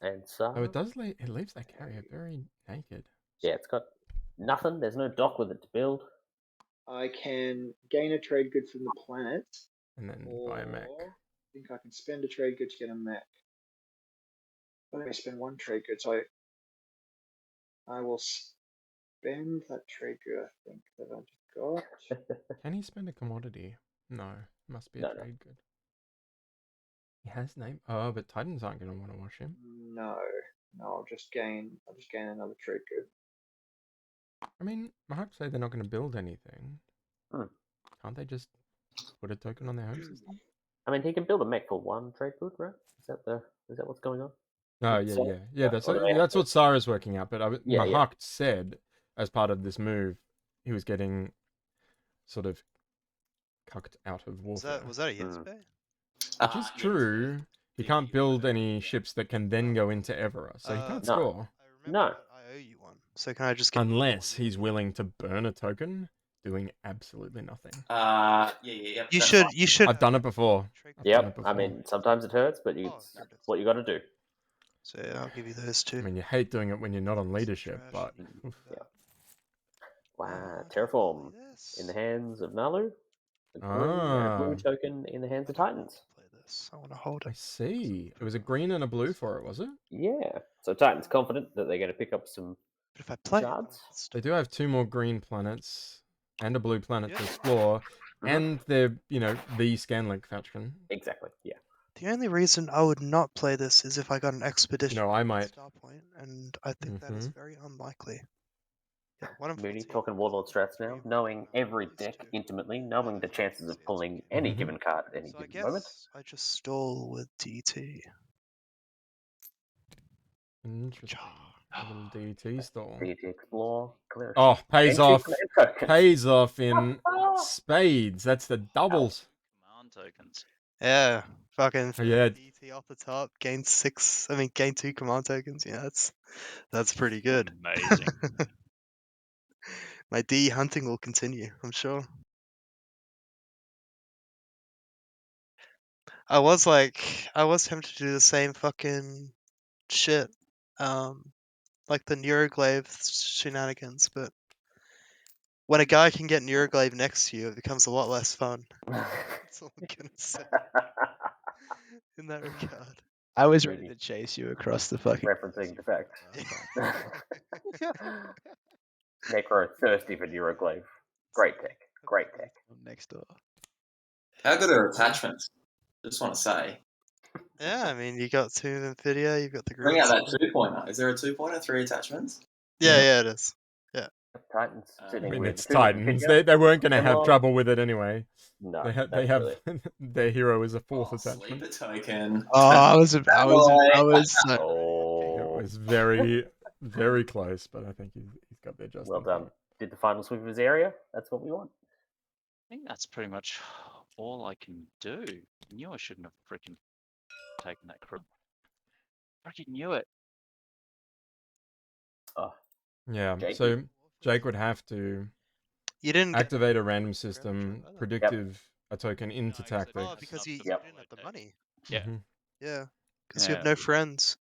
B: And so.
A: Oh, it does. It leaves that carrier very naked.
B: Yeah, it's got nothing. There's no dock with it to build.
H: I can gain a trade good from the planet,
A: And then
H: or
A: buy a mech.
H: I think I can spend a trade good to get a mech. I only spend 1 trade good, so I will spend that trade good. I think that I just got.
A: Can he spend a commodity? No, must be a
B: No.
A: trade good. He has name. Oh, but Titans aren't going to want to wash him.
H: No, I'll just gain another trade good.
A: I mean, Mahact say they're not going to build anything. Can't they just put a token on their home system?
B: I mean, he can build a mech for 1 trade good, right? Is that what's going on?
A: Oh, yeah. That's what Saar is working out. But Mahact said, as part of this move, he was getting sort of cucked out of warfare.
F: Was that a yes bay?
A: Which is true. He can't build any ships that can then go into Evera, so he can't
B: No.
A: score.
F: I remember I owe you one. So can I just get
A: Unless he's willing to burn a token, doing absolutely nothing.
G: Yeah.
F: You
G: that's
F: should.
A: I've done it before.
B: Yep. I mean, sometimes it hurts, but
F: Oh,
B: it's
F: there it is.
B: what you got to do.
F: So yeah, I'll give you those 2.
A: I mean, you hate doing it when you're not on leadership,
F: Trash.
A: but oof.
B: Yeah. Wow.
F: Oh,
B: Terraform
F: this.
B: in the hands of Naalu. A green and a blue token in the hands of Titans.
F: Play this. I want to hold
A: I
F: it.
A: see. It was a green and a blue for it, was it?
B: Yeah. So Titans confident that they're going to pick up some
F: But if I play
B: shards.
A: They do have 2 more green planets and a blue planet to explore, and they're, the Scanlink faction.
B: Exactly. Yeah.
F: The only reason I would not play this is if I got an expedition
A: I might.
F: star point, and I think that is very unlikely. Yeah, 1 in
B: Mooney
F: 14.
B: talking Warlord strats now, knowing every
F: These
B: deck
F: 2.
B: intimately, knowing the chances of pulling
F: execute.
B: any given card at any
F: So I
B: given moment.
F: guess I just stall with DT.
A: Interesting. A little DT stall.
B: DT Explore. Clear
A: Oh, pays
B: and 2
A: off.
B: command tokens.
A: Pays off in spades. That's the doubles.
D: Command tokens.
F: Yeah, fucking
A: Yeah.
F: DT off the top, gain 2 command tokens. Yeah, that's pretty good.
D: Amazing.
F: My D hunting will continue, I'm sure. I was tempted to do the same fucking shit, like the Neuroglaive shenanigans, but when a guy can get Neuroglaive next to you, it becomes a lot less fun. That's all I'm gonna say. In that regard.
E: I was ready to chase you across the fucking.
B: Referencing the fact. Necro thirsty for Neuroglaive. Great tech. Great tech.
E: Next door.
G: How good are attachments? Just want to say.
F: Yeah, I mean, you got 2 Nvidia, you've got the
G: Bring out that
F: green.
G: 2-pointer. Is there a 2-pointer? 3 attachments?
F: Yeah, it is. Yeah.
B: Titans
A: I
B: sitting
A: mean,
B: with
A: it's
B: 2
A: Titans.
B: Nvidia.
A: They weren't going to have
B: Well,
A: trouble with it anyway.
B: No,
A: They have
B: absolutely.
A: their hero is a 4th attachment.
G: Sleeper token.
E: Oh, I was.
A: It
B: Oh,
A: was very, very close, but I think he's got there just
B: well
A: in
B: done.
A: time.
B: Did the final sweep of his area. That's what we want.
D: I think that's pretty much all I can do. I knew I shouldn't have freaking taken that crew. Freaking knew it.
B: Oh,
A: Yeah,
B: Jake.
A: so Jake would have to
F: You didn't
A: activate a random system, predictive a token into tactics.
F: Oh, because you
B: Yep.
F: didn't have the money.
D: Yeah.
A: Mhm.
F: Yeah, because you have no friends.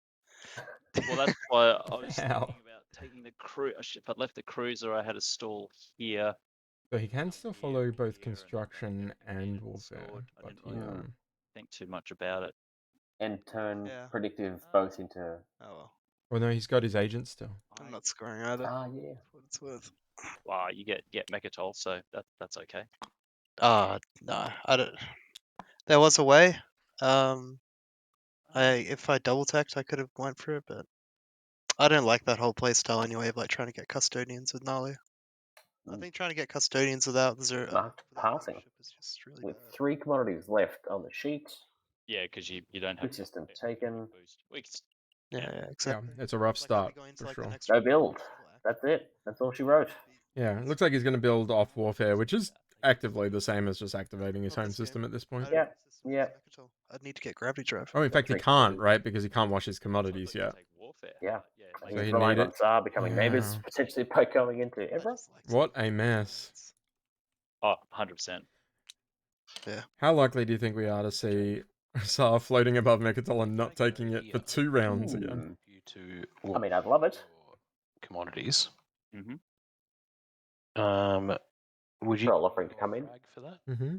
D: Well, that's why I was
A: How?
D: thinking about taking the cruise. If I'd left the cruiser, I had a stall here.
A: So he can still
D: here,
A: follow
D: here,
A: both
D: and
A: construction
D: then
A: and
D: it
A: warfare,
D: scored. I
A: but
D: didn't
A: he,
D: really think too much about it.
B: And turn
F: Yeah.
B: predictive both into.
F: Oh well,
A: well, no, he's got his agent still.
F: I'm not scoring either.
B: Ah, yeah.
F: That's what it's worth.
D: Wow, you get Mechatol, so that's okay.
F: No, I don't. There was a way. If I double tacked, I could have went for it, but I don't like that whole playstyle anyway of like trying to get custodians with Naalu. I think trying to get custodians without zero
B: Mahact passing
F: ownership is just really
B: with
F: bad.
B: 3 commodities left on the sheet.
D: Yeah, because you don't have
B: Good system taken.
D: boost.
F: Yeah, exactly.
A: it's a rough
F: Like, I'll be
A: start
F: going to,
A: for
F: like,
A: sure.
F: the next
B: No
F: round,
B: build.
F: still active.
B: That's it. That's all she wrote.
A: Yeah, it looks like he's going to build off warfare, which is actively the same as just activating his
F: Not
A: home
F: this game.
A: system at this point.
F: I
B: Yeah,
F: don't use this with
B: yeah.
F: Mechitol. I'd need to get gravity drive.
A: Oh, in fact, he
B: Three
A: can't,
B: commodities.
A: right? Because he can't wash his commodities yet.
B: Yeah.
D: like,
A: So
B: He's
A: he
B: relying
A: need
B: on
A: it.
B: Saar becoming neighbours,
A: Yeah.
B: potentially by going into
F: I
B: Evra.
F: just like
A: What
F: taking
A: a mess.
D: Oh, 100%.
A: How likely do you think we are to see Saar floating above Mechitol and not taking it for 2 rounds again?
C: You to
B: I mean, I'd love it.
C: your commodities.
D: Mm-hmm.
C: Would you
B: Troll offering to come in.
C: frag for that?
A: Mm-hmm.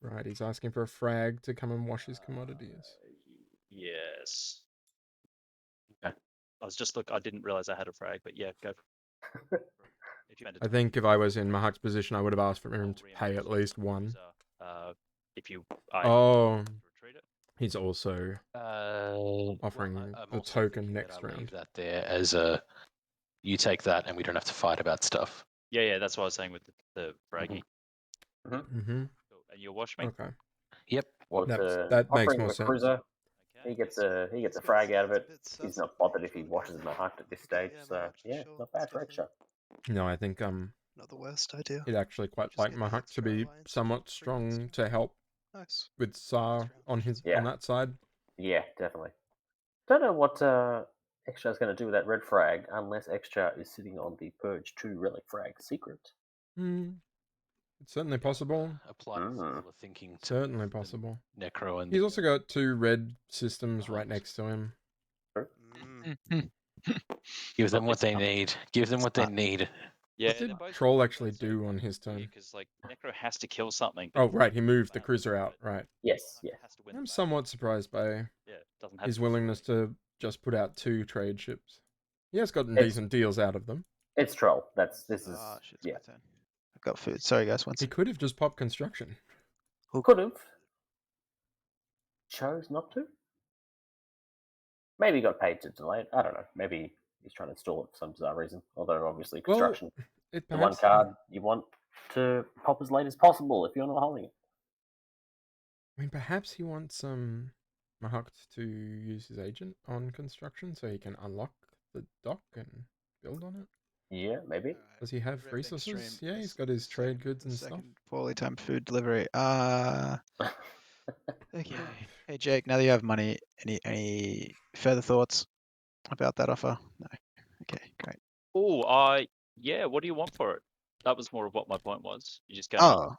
A: Right, he's asking for a frag to come and wash his commodities.
D: Yes.
C: Okay.
D: I didn't realize I had a frag, but yeah, go for it.
A: I think if I was in Mahact's position, I would have asked for him to pay at least 1.
D: If you
A: Oh,
D: retreat it.
A: he's also offering the
C: also
A: token
C: thinking that
A: next
C: I leave
A: round.
C: that there as a, you take that and we don't have to fight about stuff.
D: Yeah, that's what I was saying with the fraggy.
A: Mm-hmm.
D: Cool. And you'll wash me.
A: Okay.
C: Yep.
B: Well,
A: That makes
B: offering
A: more
B: him a
A: sense.
B: cruiser.
D: Okay.
B: He gets a frag out of it. He's not bothered if he washes Mahact at this stage. So yeah, not bad for Xxcha.
A: No, I think
F: Not the worst idea.
A: he'd actually quite
F: Just
A: like
F: get the
A: Mahact to
F: extra
A: be
F: alliance
A: somewhat
F: for
A: strong
F: freedoms.
A: to help
F: Nice.
A: with Saar on his
B: Yeah.
A: on that side.
B: Yeah, definitely. Don't know what Xxcha is going to do with that red frag unless Xxcha is sitting on the Purge 2 relic frag secret.
A: It's certainly possible.
C: Apply the thinking to
A: Certainly possible.
C: Necro and
A: He's also got 2 red systems right next to him.
C: give them what they need. Give them what they need.
D: Yeah,
A: What did
D: they're both
A: Troll actually do on his turn?
D: because like Necro has to kill something.
A: Oh, right, he moved the cruiser out, right.
B: Yes, yes.
A: I'm somewhat surprised by
D: Doesn't have
A: his willingness to just put out 2 trade ships. He has gotten
B: It's-
A: decent deals out of them.
B: It's Troll. This is
E: Oh, shit, it's
B: yeah.
E: my turn. I've got food. Sorry, guys. One
A: He
E: sec.
A: could have just popped construction.
B: Who could have chose not to? Maybe he got paid to delay it. I don't know. Maybe he's trying to stall it for some bizarre reason. Although obviously construction, the one card you want to pop as late as possible if you're not holding it.
A: I mean, perhaps he wants Mahact to use his agent on construction so he can unlock the dock and build on it.
B: Yeah, maybe.
A: Does he have resources? Yeah, he's got his trade goods and stuff.
E: Poorly timed food delivery. Okay. Hey Jake, now that you have money, any further thoughts about that offer? No. Okay, great.
D: Oh, yeah. What do you want for it? That was more of what my point was. You just go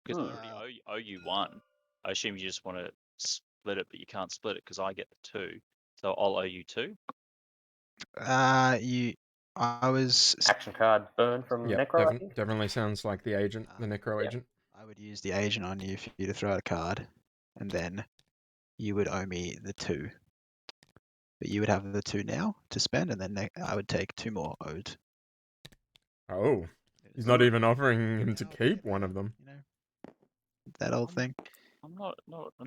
D: because I already owe you 1. I assume you just want to split it, but you can't split it because I get the 2. So I'll owe you 2.
E: I was
B: Action card burn from Necro. I think.
A: Definitely sounds like the agent, the Necro agent.
E: I would use the agent on you for you to throw out a card, and then you would owe me the 2. But you would have the 2 now to spend, and then I would take 2 more owed.
A: Oh, he's not even offering him to keep one of them.
E: You know, that old thing.
D: I'm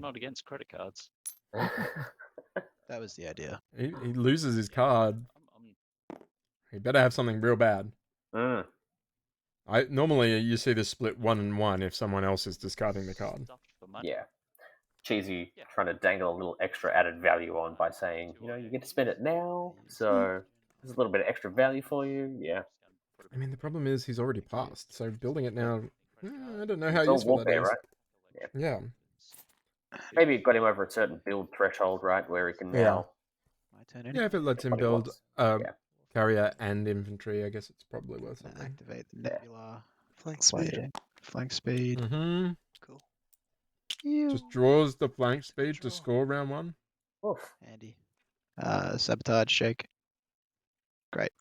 D: not against credit cards.
E: That was the idea.
A: He loses his card. He better have something real bad. Normally you see this split 1 and 1 if someone else is discarding the card.
B: Yeah. Cheesy trying to dangle a little extra added value on by saying, you get to spend it now, so there's a little bit of extra value for you. Yeah.
A: I mean, the problem is he's already passed, so building it now, I don't know how
B: It's all
A: useful that
B: warfare,
A: is.
B: right?
A: Yeah.
B: Maybe it got him over a certain build threshold, right, where he can now.
E: My turn.
A: Yeah, if it lets him
B: what he
A: build
B: wants.
A: carrier and infantry, I guess it's probably worth something.
E: Activate the nebula.
F: Flank speed.
E: Flank speed.
A: Mm-hmm.
F: Cool.
A: Just draws the flank speed to score round 1.
B: Oof.
E: Handy. Sabotage, shake. Great.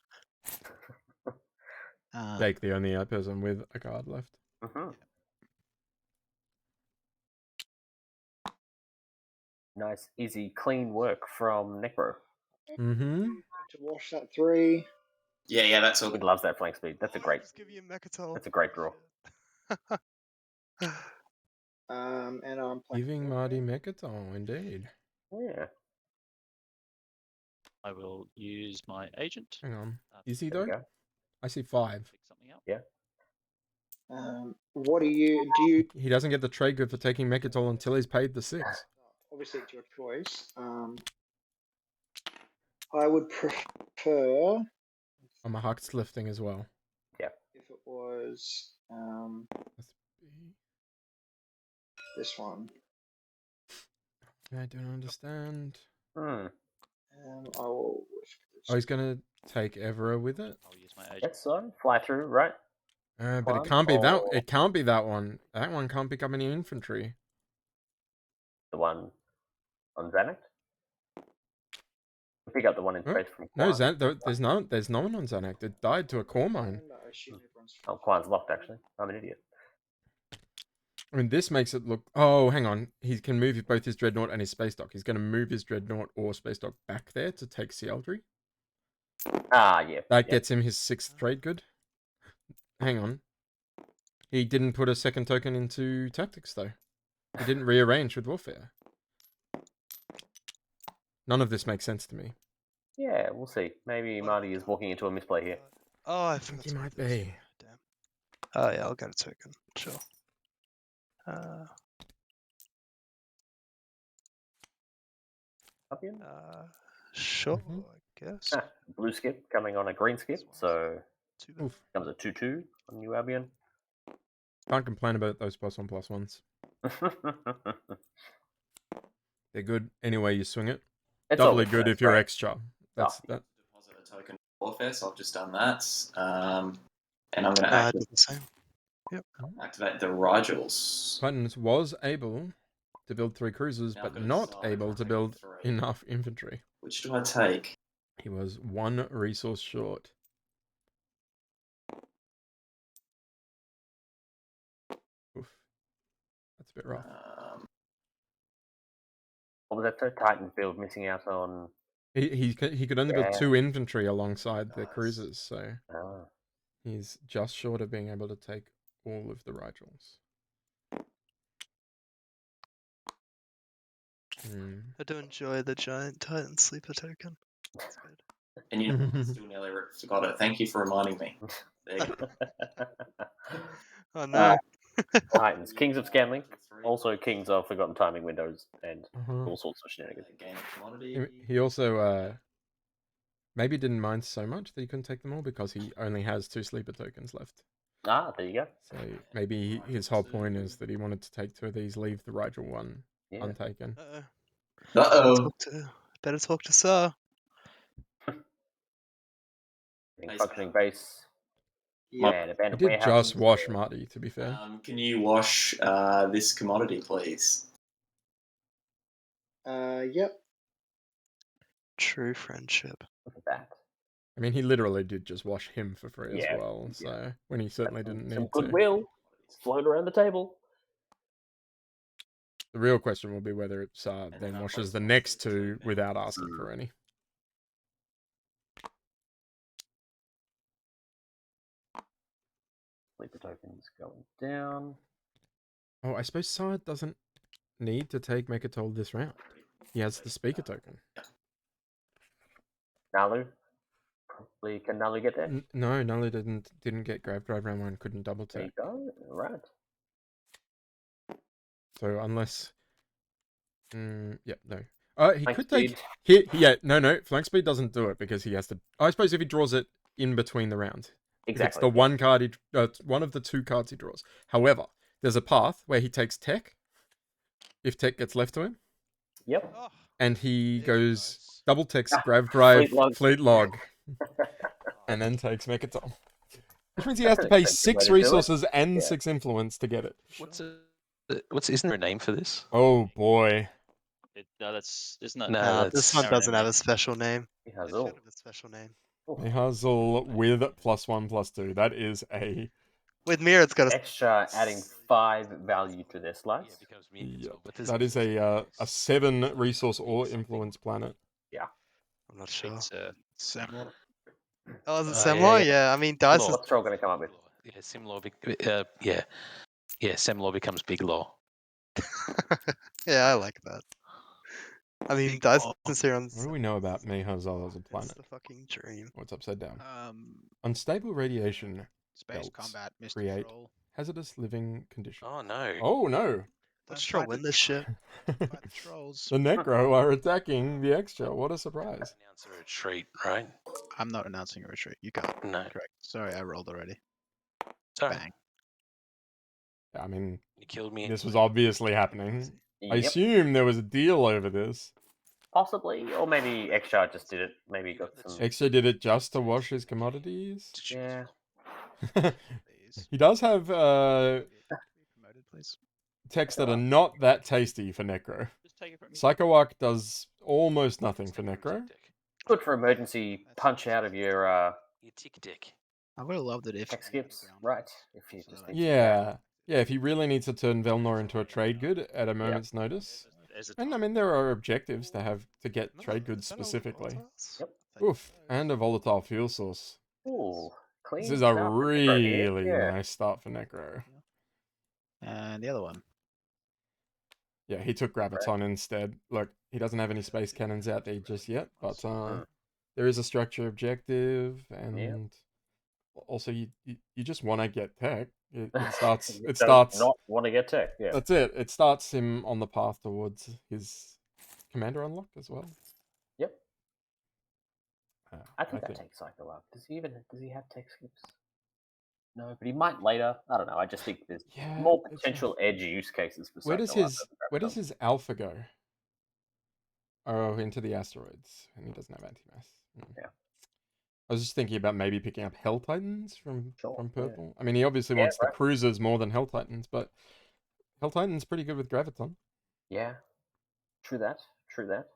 A: Jake, the only person with a card left.
B: Nice, easy, clean work from Necro.
A: Mm-hmm.
H: To wash that 3.
G: Yeah, that's all
B: He
G: good.
B: loves that flank speed. That's a great.
F: Just give you a Mechitol.
B: That's a great draw.
H: And I'm playing.
A: Giving Marty Mechatol, indeed.
B: Yeah.
D: I will use my agent.
A: Hang on. Is he
B: There we
A: though?
B: go.
A: I see 5.
D: Pick something up.
B: Yeah.
H: What do you?
A: He doesn't get the trade good for taking Mechatol until he's paid the 6.
H: Obviously, it's your choice. I would prefer.
A: Mahact's lifting as well.
B: Yeah.
H: If it was this one.
A: I don't understand.
B: Hmm.
H: I will.
A: Oh, he's gonna take Evera with it.
D: I'll use my agent.
B: Guess so. Fly through, right?
A: But it
B: Climb
A: can't be that.
B: or-
A: It can't be that one. That one can't pick up any infantry.
B: The one on Xanax. Pick up the one in
A: Oh,
B: space from
A: No,
B: Quan.
A: there's no one on Xanact. It died to a core mine.
B: Oh, Quan's locked actually. I'm an idiot.
A: I mean, this makes it look. Oh, hang on. He can move both his dreadnought and his space dock. He's going to move his dreadnought or space dock back there to take Sealdry.
B: Ah, yeah.
A: That
B: yeah.
A: gets him his 6th trade good. Hang on. He didn't put a second token into tactics though. He didn't rearrange with warfare. None of this makes sense to me.
B: Yeah, we'll see. Maybe Marty is walking into a misplay here.
F: Oh, I
A: I
F: forgot
A: think he
F: to
A: might
F: put this.
A: be.
F: Damn. Oh yeah, I'll get a token. Sure.
B: Fabian?
F: Sure.
A: Mhm.
F: I guess.
B: Blue skip coming on a green skip, so
F: Too bad.
A: Oof.
B: comes a 2/2 on New Albion.
A: Can't complain about those +1/+1s. They're good any way you swing it.
B: It's
A: Doubly
B: always
A: good
B: nice,
A: if you're
B: right?
A: Xxcha.
B: Oh,
A: That.
G: Deposit a token warfare, so I've just done that. And I'm going to
F: I did the same.
G: activate the Rigels.
A: Titans was able to build 3 cruisers,
G: Now
A: but
G: I've got to
A: not
G: decide if
A: able
G: I'm
A: to
G: taking
A: build
G: 3.
A: enough infantry.
G: Which do I take?
A: He was 1 resource short. Oof. That's a bit rough.
B: what was that? So Titans build missing out on.
A: He could only build
B: Yeah.
A: 2 infantry alongside the
G: Nice.
A: cruisers, so
B: Ah.
A: he's just short of being able to take all of the Rigels.
F: I do enjoy the giant Titan sleeper token. That's good.
G: And you know, I still nearly forgot it. Thank you for reminding me. There you go.
F: Oh no.
B: Titans, Kings of Scanlink, also Kings of Forgotten Timing Windows, and all sorts of shenanigans.
G: Gain a commodity.
A: He also maybe didn't mind so much that he couldn't take them all because he only has 2 sleeper tokens left.
B: Ah, there you go.
A: So maybe his whole point is that he wanted to take 2 of these, leave the Rigel one
B: Yeah.
A: untaken.
G: Uh-oh.
F: Better talk to Saar.
B: Functioning base.
H: Yeah.
B: And
A: He
B: abandoned
A: did
B: warehouses.
A: just wash Marty, to be fair.
G: Can you wash this commodity, please?
H: Yep.
F: True friendship.
B: Look at that.
A: I mean, he literally did just wash him for free
B: Yeah,
A: as well, so when he certainly didn't
B: Some
A: need to.
B: goodwill. Float around the table.
A: The real question will be whether it then washes the next 2 without asking for any.
B: Sleeper tokens going down.
A: Oh, I suppose Saar doesn't need to take Mechatol this round. He has the speaker token.
B: Naalu. Probably can Naalu get there?
A: No, Naalu didn't get Grave Drive round 1, couldn't double
B: There you
A: tap.
B: go. Right.
A: So unless, no. He
B: Flank
A: could take
B: speed.
A: no. Flank speed doesn't do it because he has to. I suppose if he draws it in between the rounds,
B: Exactly.
A: it's the one card one of the 2 cards he draws. However, there's a path where he takes tech. If tech gets left to him,
B: Yep.
A: and he
F: There you
A: goes double text,
B: Ah,
A: Grave Drive,
B: fleet log.
A: and then takes Mechatol. Which means he has to pay 6 resources and 6 influence to get it.
C: Isn't there a name for this?
A: Oh boy.
D: No, isn't that?
C: No,
F: This one doesn't have a special name.
B: He
F: It
B: has
F: should
B: all.
F: have a special name.
A: A Hazel with +1/+2. That is a.
F: With Mir, it's got a.
B: Xxcha adding 5 value to their slice.
A: Yep. That is a 7 resource or influence planet.
B: Yeah.
F: I'm not sure.
D: It's
E: Semlor.
F: Oh, is it
C: yeah,
F: Semlor?
C: yeah.
F: Yeah, I mean, Dice is.
B: What's Troll going to come up with?
C: Yeah, Semlor. Semlor becomes Big Law.
F: Yeah, I like that. I mean,
E: Big
F: Dice
E: ball.
F: Sinceron's
A: What do we know about Mehazal as a
F: it's
A: planet?
F: the fucking dream.
A: What's upside down?
E: Um,
A: Unstable radiation
E: space
A: belts
E: combat, Mr.
A: create
E: Troll.
A: hazardous living conditions.
C: Oh no.
A: Oh no!
F: Let's
E: Don't
F: try
E: fight
F: win
E: the-
F: this shit.
E: Fight the trolls.
A: The Necro are attacking the Xxcha. What a surprise!
C: Announce a retreat, right?
E: I'm not announcing a retreat. You can't.
C: No.
E: Correct. Sorry, I rolled already.
C: Sorry.
E: Bang.
A: I mean,
C: You killed me.
A: this was obviously happening. I
B: Yep.
A: assume there was a deal over this.
B: Possibly, or maybe Xxcha just did it. Maybe he got some.
A: Xxcha did it just to wash his commodities.
B: Yeah.
E: Please.
A: He does have
E: Be promoted, please.
A: techs that are not that tasty for Necro.
D: Just take it from me.
A: Psychowalk does almost nothing for Necro.
B: Good for emergency punch out of your
C: You tick dick.
E: I would have loved it if
B: tech
E: you
B: skips,
E: ground
B: right?
E: force,
B: If you
E: so
B: just
E: that I
B: need to
A: Yeah. Yeah, if he really needs to turn Velnor into a trade good at a moment's notice.
D: There's a
A: And I
D: time.
A: mean, there are objectives to get
F: No,
A: trade goods
F: is that all
A: specifically.
F: volatiles?
B: Yep.
E: Thank you
A: Oof,
E: for those.
A: and a volatile fuel source.
B: Ooh, clean.
A: This is a
B: start for Necro here.
A: really
B: Yeah.
A: nice start for Necro.
E: And the other one.
A: Yeah, he took Graviton instead. Look, he doesn't have any space cannons out there just yet, but there is a structure objective, and also you just want to get tech. It starts.
B: You
A: It
B: don't
A: starts.
B: Not want to get tech. Yeah.
A: That's it. It starts him on the path towards his commander unlock as well.
B: Yep.
A: Uh,
B: I think that takes Psycho up. Does he have tech skips? No, but he might later. I don't know. I just think there's more
A: it's a-
B: potential edge use cases for
A: Where
B: Psycho
A: does
B: Up
A: his
B: over
A: where does
B: Graviton.
A: his alpha go? Oh, into the asteroids, and he doesn't have anti-mass.
B: Yeah.
A: I was just thinking about maybe picking up Hell Titans from
B: Sure, yeah.
A: purple. I mean, he obviously
B: Yeah,
A: wants the
B: right.
A: cruisers more than Hell Titans, but Hell Titan's pretty good with Graviton.
B: Yeah. True that. True that.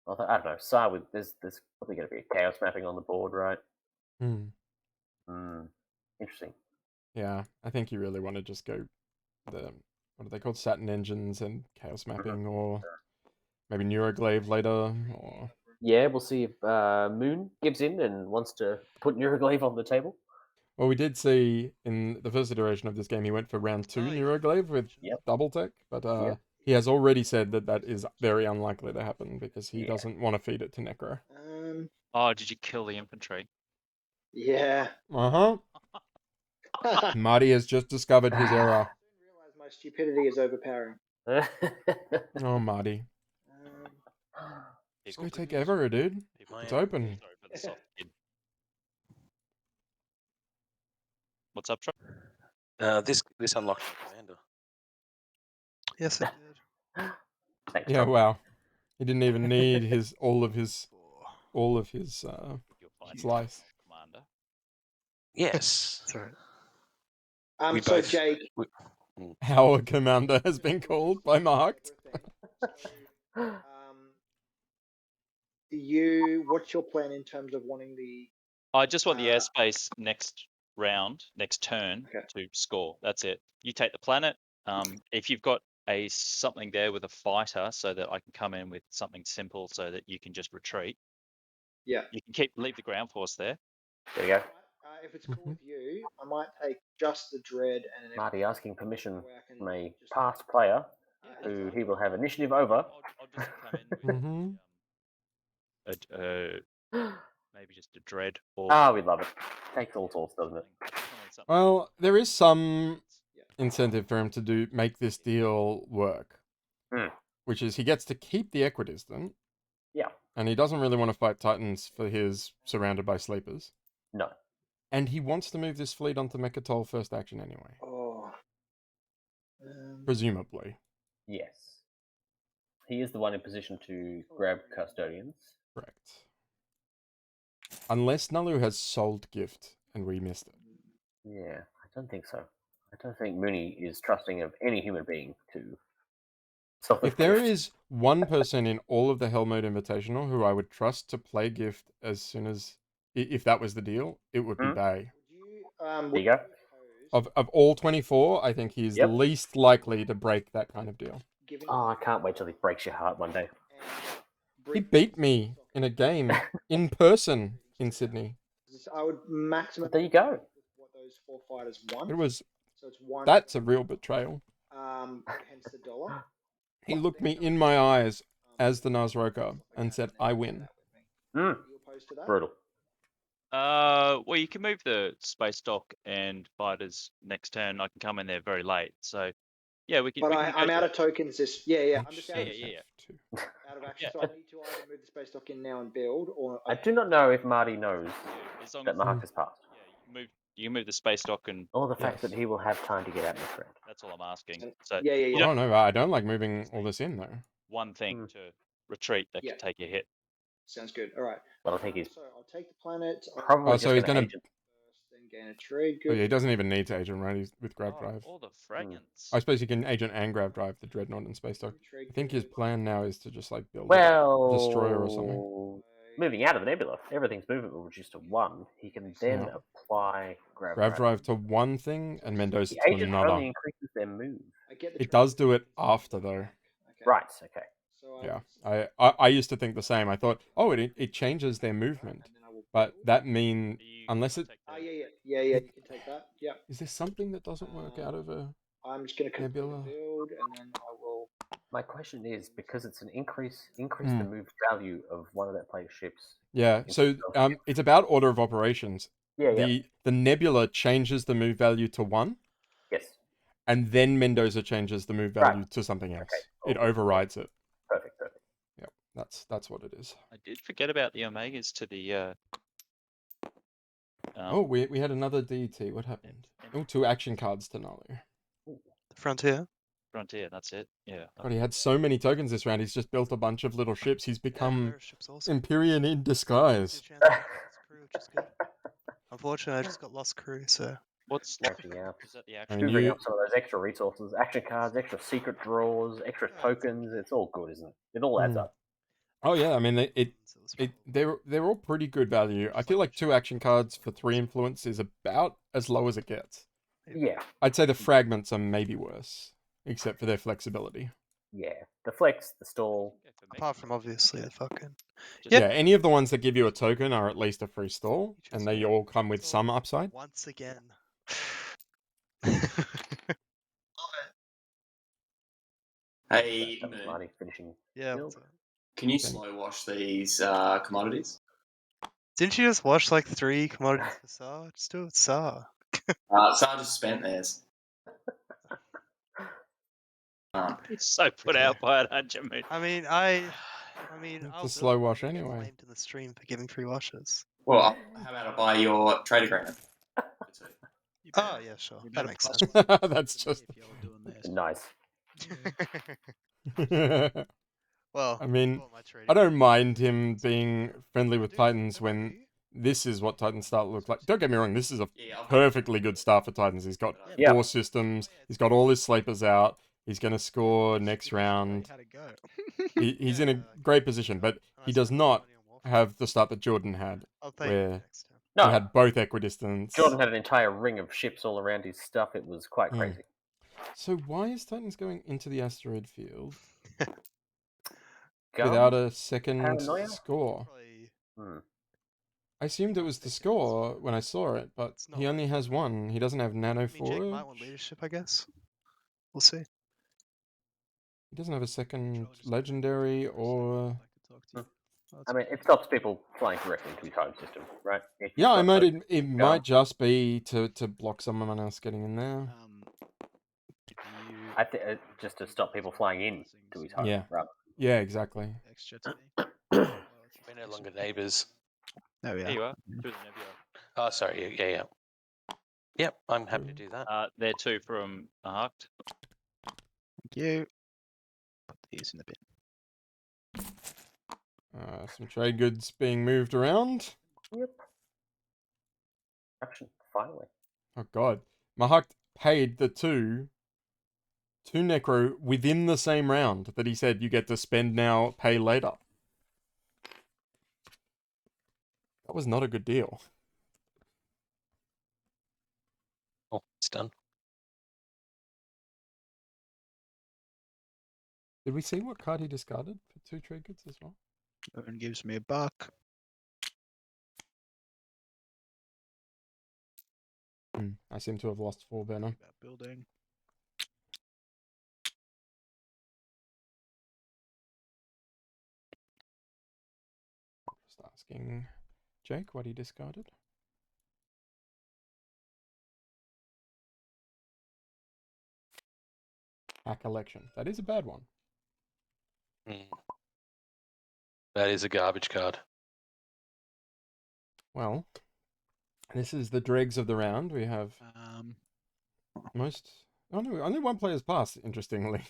B: Although, I don't know. Saar with there's probably going to be a chaos mapping on the board, right?
A: Hmm.
B: Interesting.
A: Yeah, I think you really want to just go the what are they called? Saturn engines and chaos mapping, or maybe Neuroglaive later, or
B: Yeah, we'll see if Moon gives in and wants to put Neuroglaive on the table.
A: well, we did see in the first iteration of this game he went for round 2 Neuroglaive with
B: Yep.
A: double tech, but
B: Yep.
A: he has already said that is very unlikely to happen because he
B: Yeah.
A: doesn't want to feed it to Necro.
D: Oh, did you kill the infantry?
H: Yeah.
A: Uh-huh. Marty has just discovered his error.
H: I realize my stupidity is overpowering.
A: Oh, Marty. Just go take Evera, dude. It's open.
D: Sorry for the soft kid. What's up, Troy?
C: This unlocked my commander.
F: Yes, it did.
B: Thanks,
A: Yeah,
B: Tom.
A: wow. He didn't even need all of his
D: You'll find
A: slice.
D: commander.
C: Yes.
F: That's right.
C: We
H: So
C: both-
H: Jake,
A: Our commander has been called by Mahact.
H: what's your plan in terms of wanting the?
D: I just want the airspace next round, next turn
H: Okay.
D: to score. That's it. You take the planet. If you've got something there with a fighter, so that I can come in with something simple, so that you can just retreat.
H: Yeah.
D: You can leave the ground force there.
B: There you go.
H: If it's cool with you, I might take just the dread and an.
B: Marty asking permission
H: That way I can
B: from a
H: just-
B: past player
D: Yeah,
B: who
D: that's
B: he
D: fine.
B: will have initiative over.
D: I'll just come in with maybe just a dread or.
B: We love it. Takes all sorts, doesn't it?
D: Something.
A: Well, there is some incentive for him to make this deal work. Which is he gets to keep the equidistant.
B: Yeah.
A: And he doesn't really want to fight Titans for his surrounded by sleepers.
B: No.
A: And he wants to move this fleet onto Mechatol first action anyway.
H: Oh.
A: Presumably.
B: Yes. He is the one in position to grab custodians.
A: Correct. Unless Naalu has sold gift and we missed it.
B: Yeah, I don't think so. I don't think Mooney is trusting of any human being to sell the
A: If there
B: gift.
A: is one person in all of the Hell Mode Invitational who I would trust to play gift as soon as, if that was the deal, it would be Bay.
B: There you go.
A: Of all 24, I think he's
B: Yep.
A: least likely to break that kind of deal.
B: Oh, I can't wait till he breaks your heart one day.
A: He beat me in a game in person in Sydney.
H: I would maximum.
B: There you go.
H: What those 4 fighters want.
A: It was.
H: So it's one.
A: That's a real betrayal.
H: Hence the dollar.
A: He looked me in my eyes as the Nazroka and said, "I win."
B: Mm,
H: Are you opposed to that?
B: brutal.
D: Well, you can move the space dock and fighters next turn. I can come in there very late, so yeah, we can.
H: But
D: we can
H: I'm
D: go
H: out
D: to
H: of tokens this. Yeah. I'm just out of,
A: HCF2.
H: out of action,
D: Yeah.
H: so I need to either move the space dock in now and build, or
B: I do not know if Marty knows
D: As long
B: that
D: as
B: Mahact has passed.
D: yeah, you can move the space dock, and
B: Or the fact
A: Yes.
B: that he will have time to get out next round.
D: that's all I'm asking. So
H: Yeah.
D: you
A: I
D: don't
A: don't know. I don't like moving all this in though.
D: one thing
B: Mm.
D: to retreat that
H: Yeah.
D: could take a hit.
H: Sounds good. All right.
B: But I think he's
H: So I'll take the planet.
B: probably
A: Oh,
B: just
A: so he's
B: going to
A: gonna.
B: agent.
H: First, then gain a trade
A: Oh
H: good.
A: yeah, he doesn't even need to agent, right? He's with Grav Drive.
D: All the fragments.
A: I suppose you can agent and Grav Drive the Dreadnought and Space Dock. I think his plan now is to just like build a destroyer or something.
B: Well, moving out of the nebula, everything's movement will reduce to 1. He can then
A: Yeah.
B: apply Grav
A: Grav
B: Drive.
A: Drive to one thing and Mendoza
B: The
A: to
B: agent
A: another.
B: only increases their move.
H: I get the
A: It
H: trade
A: does do
H: good.
A: it after though.
H: Okay.
B: Right, okay.
H: So
A: Yeah, I used to think the same. I thought, oh, it changes their movement,
H: and then I will
A: but
H: build.
A: that mean unless it
H: Yeah. You can take that. Yeah.
A: is there something that doesn't work out of a
H: I'm just going to complete
A: Nebula?
H: a build, and then I will.
B: My question is, because it's an increase the
A: Hmm.
B: move value of one of that player's ships.
A: Yeah, so it's about order of operations.
B: Yeah.
A: The Nebula changes the move value to 1,
B: Yes.
A: and then Mendoza changes the move
B: Right.
A: value to something else.
B: Okay,
A: It
B: cool.
A: overrides it.
B: Perfect.
A: Yep, that's what it is.
D: I did forget about the Omegas to the.
A: Oh, we had another DT. What happened? Oh, 2 action cards to Naalu.
F: Frontier.
D: Frontier. That's it. Yeah.
A: God, he had so many tokens this round. He's just built a bunch of little ships. He's become
F: Ships also.
A: Empyrean in disguise.
F: Chance to get lost crew, which is good. Unfortunately, I just got lost crew, so.
D: What's
B: Catching up.
D: is that the
A: I
D: actual?
A: mean,
B: Hoovering up some of those extra resources, action cards, extra secret draws, extra
F: Yeah,
B: tokens. It's all good, isn't it? It all adds up.
A: Oh yeah, I mean they're all pretty good value. I feel like 2 action cards for 3 influence is about as low as it gets.
B: Yeah.
A: I'd say the fragments are maybe worse, except for their flexibility.
B: Yeah. The flex, the stall.
F: Apart from obviously the fucking.
A: Yeah, any of the ones that give you a token are at least a free stall, and they
F: Just
A: all come with some upside.
F: Once again.
G: Hey,
B: That was
G: Moon,
B: Marty finishing.
F: Yeah.
B: build.
G: can you slow wash these commodities?
F: Didn't you just watch like 3 commodities for Saar? Just do it, Saar.
G: Saar just spent theirs.
D: It's so put out by it, aren't you, mate?
F: I mean,
A: It's
F: I'll
A: a
F: build
A: slow
F: it,
A: wash
F: but I'll get
A: anyway.
F: flamed in the stream for giving free washes.
G: Well, how about I buy your trade agreement?
F: Oh yeah, sure.
E: You
F: That
E: better
F: makes
E: pass
F: sense.
E: one on
A: That's
E: to
A: just.
E: me if you're doing this.
B: Nice.
F: Well,
A: I mean,
F: well, my trading
A: I don't
F: agreement
A: mind
F: is-
A: him being friendly with Titans when this is what Titans start look like. Don't get me wrong, this is a
G: Yeah,
A: perfectly good start for Titans. He's got
B: Yeah.
A: 4 systems. He's got all his Slapers out. He's going to score next round.
E: How'd it go?
A: He's in a great position, but he does not have the start that Jordan had,
F: I'll thank you
A: where
F: next time.
A: he
B: No,
A: had both equidistance.
B: Jordan had an entire ring of ships all around his stuff. It was quite
A: Hmm.
B: crazy.
A: So why is Titans going into the asteroid field
B: Gum?
A: without a second
B: Paranoia?
A: score?
F: Probably
B: Hmm.
A: I assumed it was to score when I saw it, but
F: It's not
A: he only has 1. He doesn't have Nano
F: I mean, Jake
A: Forge.
F: might want leadership, I guess. We'll see.
A: He doesn't have a second
E: Joel just
A: legendary
E: texted me for a
A: or.
E: second, I could talk to you. Oh,
B: I
E: that's
B: mean, it stops people flying directly into his home system, right? If
A: Yeah, I
B: you've
A: might.
B: got
A: It
B: Gum.
A: might just be to block someone else getting in there.
E: Did you
B: I think just to stop people flying in to his home.
A: Yeah.
B: Rather.
A: Yeah, exactly.
E: Xxcha to me?
C: We're no longer neighbours.
E: There we
D: There
E: are.
D: you are. Through the nebula.
C: Oh, sorry. Yeah. Yep, I'm happy to do that.
D: They're 2 from Mahact.
E: Thank you. Put these in the bin.
A: Some trade goods being moved around.
B: Yep. Action, finally.
A: Oh god, Mahact paid the 2 Necro within the same round that he said you get to spend now, pay later. That was not a good deal.
C: Oh, it's done.
A: Did we see what card he discarded for 2 trade goods as well?
E: Owen gives me a buck.
A: I seem to have lost 4 Venom.
E: About building.
A: asking Jake what he discarded. Hack Election. That is a bad one.
C: That is a garbage card.
A: Well, this is the dregs of the round. We have only one player's passed, interestingly.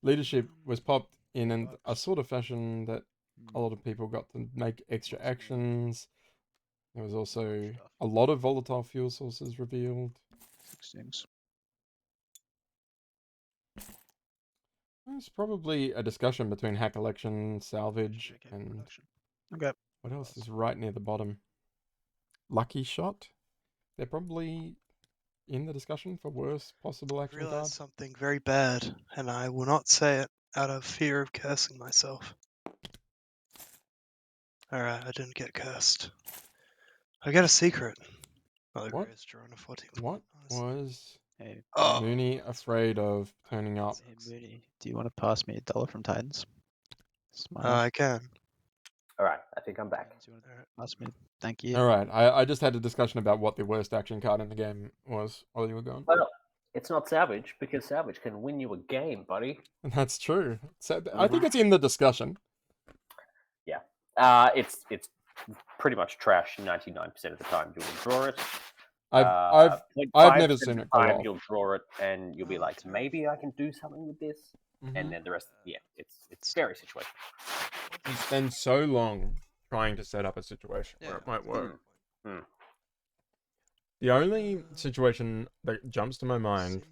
A: Leadership was popped in a sort of fashion that a lot of people got to make extra actions. There was also a lot of volatile fuel sources revealed.
E: 6 things.
A: There's probably a discussion between Hack Election, Salvage, and
E: Okay.
A: what else is right near the bottom? Lucky Shot? They're probably in the discussion for worst possible
F: I
A: action
F: realized
A: card.
F: something very bad, and I will not say it out of fear of cursing myself. Alright, I didn't get cursed. I got a secret. Oh,
A: What? What was
F: Oh.
A: Mooney afraid of turning up?
E: Hey, Mooney, do you want to pass me $1 from Titans?
F: I can.
B: Alright, I think I'm back.
E: Do you want to pass me? Thank you.
A: All right, I just had a discussion about what the worst action card in the game was while you were gone.
B: Well, it's not Salvage, because Salvage can win you a game, buddy.
A: That's true. So I think it's in the discussion.
B: Yeah. It's pretty much trash 99% of the time. You'll draw it.
A: I've
B: 0.5%
A: never
B: of
A: seen
B: the
A: it go
B: time
A: off.
B: You'll draw it, and you'll be like, maybe I can do something with this.
A: Mm-hmm.
B: And then the rest, it's very situational.
A: You spend so long trying to set up a situation where it might work. The only situation that jumps to my mind,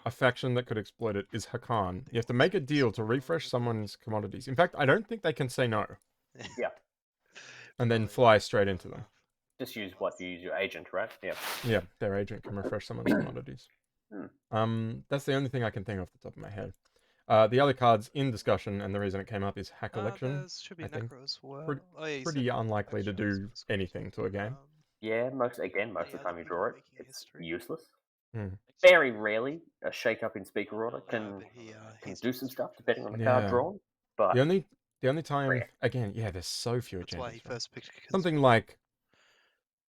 A: a faction that could exploit it, is Hakan. You have to make a deal to refresh someone's commodities. In fact, I don't think they can say no.
B: Yeah.
A: And then fly straight into them.
B: Just use your agent, right? Yeah.
A: Yeah, their agent can refresh someone's commodities. That's the only thing I can think off the top of my head. The other cards in discussion, and the reason it came up, is Hack Election. I think pretty unlikely to do anything to a game.
B: Yeah, most of the time you draw it, it's useless.
A: Hmm.
B: Very rarely a shake-up in Speaker Order can do some stuff, depending on the card drawn. But
A: the only time,
B: rare.
A: again, there's so few
F: That's why he
A: agendas.
F: first picked
A: Something like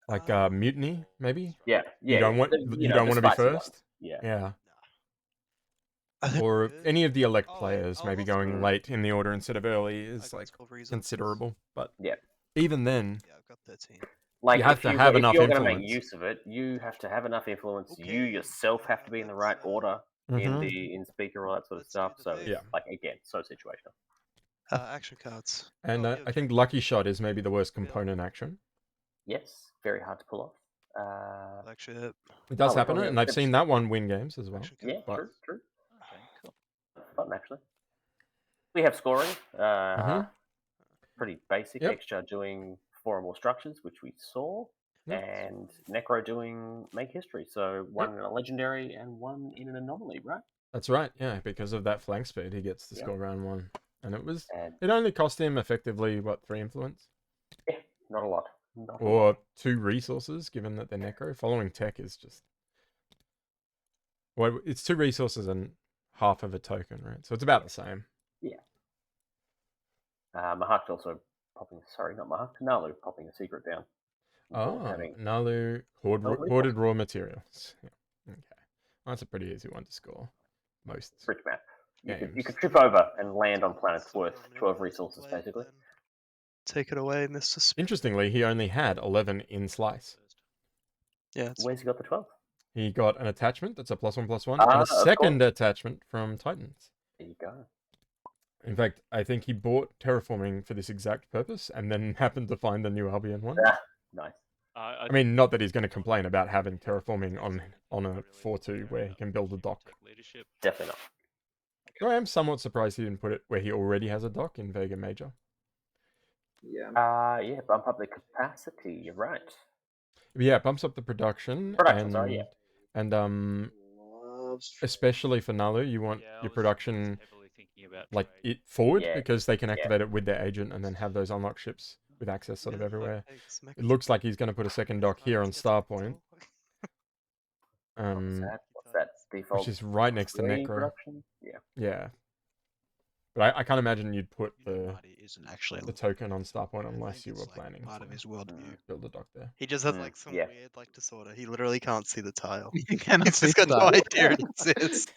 A: Mutiny, maybe?
B: Yeah.
A: You don't want to be first?
B: Ones.
A: Yeah. Or any of the elect players maybe going late in the order instead of early is like considerable. But even then,
F: I've got 13.
B: Like
A: you have to have enough
B: if you're
A: influence.
B: going to make use of it, you have to have enough influence. You yourself have to be in the right order in Speaker, all that sort of stuff. So like again, so situational.
F: Action cards.
A: And I think Lucky Shot is maybe the worst component action.
B: Yes, very hard to pull off.
F: Flagship.
A: It does happen, and I've seen that one win games as well.
B: Yeah,
A: but...
B: true.
D: Okay, cool.
B: Fun, actually. We have scoring. Pretty basic. Xxcha doing 4 or more structures, which we saw, and Necro doing make history. So 1 in a legendary and 1 in an anomaly, right?
A: That's right. Yeah, because of that flank speed, he gets to score round 1, and it only cost him effectively 3 influence.
B: Yeah, not a lot.
A: Or 2 resources, given that they're Necro. Following tech is just... Well, it's 2 resources and half of a token, right? So it's about the same.
B: Yeah. Mahact also popping... Sorry, not Mahact. Naalu popping a secret down.
A: Naalu hoarded raw materials. Yeah. Okay. Well, that's a pretty easy one to score. Most
B: rich map.
A: games.
B: You could trip over and land on planets worth 12 resources, basically.
F: Take it away, Mr.
A: Interestingly, he only had 11 in Slice.
F: Yeah.
B: Where's he got the 12?
A: He got an attachment that's a +1/+1, and a second attachment from Titans.
B: There you go.
A: In fact, I think he bought terraforming for this exact purpose, and then happened to find the New Albion one.
B: Yeah, nice.
A: I mean, not that he's going to complain about having terraforming on a 4/2 where he can build a dock.
B: Definitely not.
A: So I am somewhat surprised he didn't put it where he already has a dock in Vega Major.
H: Yeah.
B: Bump up the capacity. You're right.
A: Yeah, it bumps up the production. And especially for Naalu, you want your production forward because they can activate it with their agent and then have those unlock ships with access sort of everywhere. It looks like he's going to put a second dock here on Starpoint.
B: What's that? Default
A: which is right next to Necro.
B: production? Yeah.
A: But I can't imagine you'd put the
E: Marty isn't actually
A: the token on Star Point
E: I
A: unless
E: think
A: you
E: it's,
A: were
E: like,
A: planning
E: part of
A: to
E: his worldview.
A: build a dock there.
F: He just has like some
B: yeah.
F: weird like disorder. He literally can't see the tile.
E: You cannot
F: He's
E: see
F: just got
E: the
F: no
E: tile.
F: idea it exists.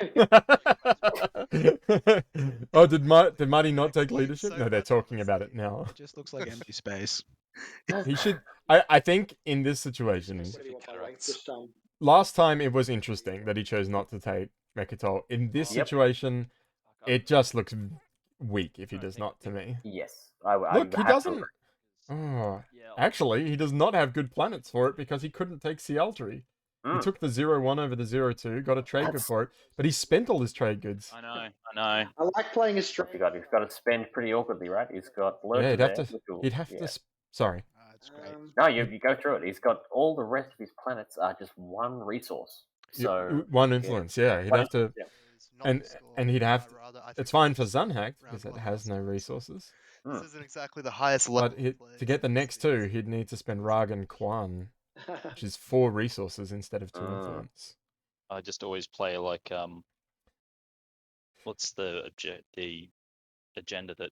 A: Oh, did Marty not
F: Like,
A: take
F: he's
A: leadership?
F: so
A: No, they're
F: bad to
A: talking about it
F: see.
A: now.
E: It just looks like empty space.
A: He should. I think in this situation,
H: What do you want my length this time?
A: last time it was interesting that he chose not to take Mechatol. In this
B: Yep.
A: situation, it just looks weak if he does not to me.
B: Yes. I
A: Look, he
B: have
A: doesn't.
B: to.
A: Oh,
D: Yeah.
A: actually, he does not have good planets for it because he couldn't take Cialtry. He
B: Mm.
A: took the 0-1 over the 0-2, got a trade good
B: That's-
A: for it, but he spent all his trade goods.
D: I know.
H: I like playing a
B: What
H: straight.
B: you got? He's got to spend pretty awkwardly, right? He's got
A: Yeah,
B: Lurker
A: he'd
B: there.
A: have to.
B: which will-
A: He'd have
B: yeah.
A: to. Sorry.
E: It's great.
B: No, you go through it. He's got all the rest of his planets are just one resource. So
A: One influence. Yeah, he'd
B: One
A: have to.
B: yeah.
A: And he'd have.
F: I
A: It's
F: think
A: fine
F: this
A: for
F: is
A: Zunhack
F: round
A: because it
F: one
A: has no
F: last
A: resources.
F: This
B: Mm.
F: isn't exactly the highest level.
A: But to get the next two, he'd need to spend Rag and Quan, which is 4 resources instead of 2 influence.
D: I just always play like what's the agenda that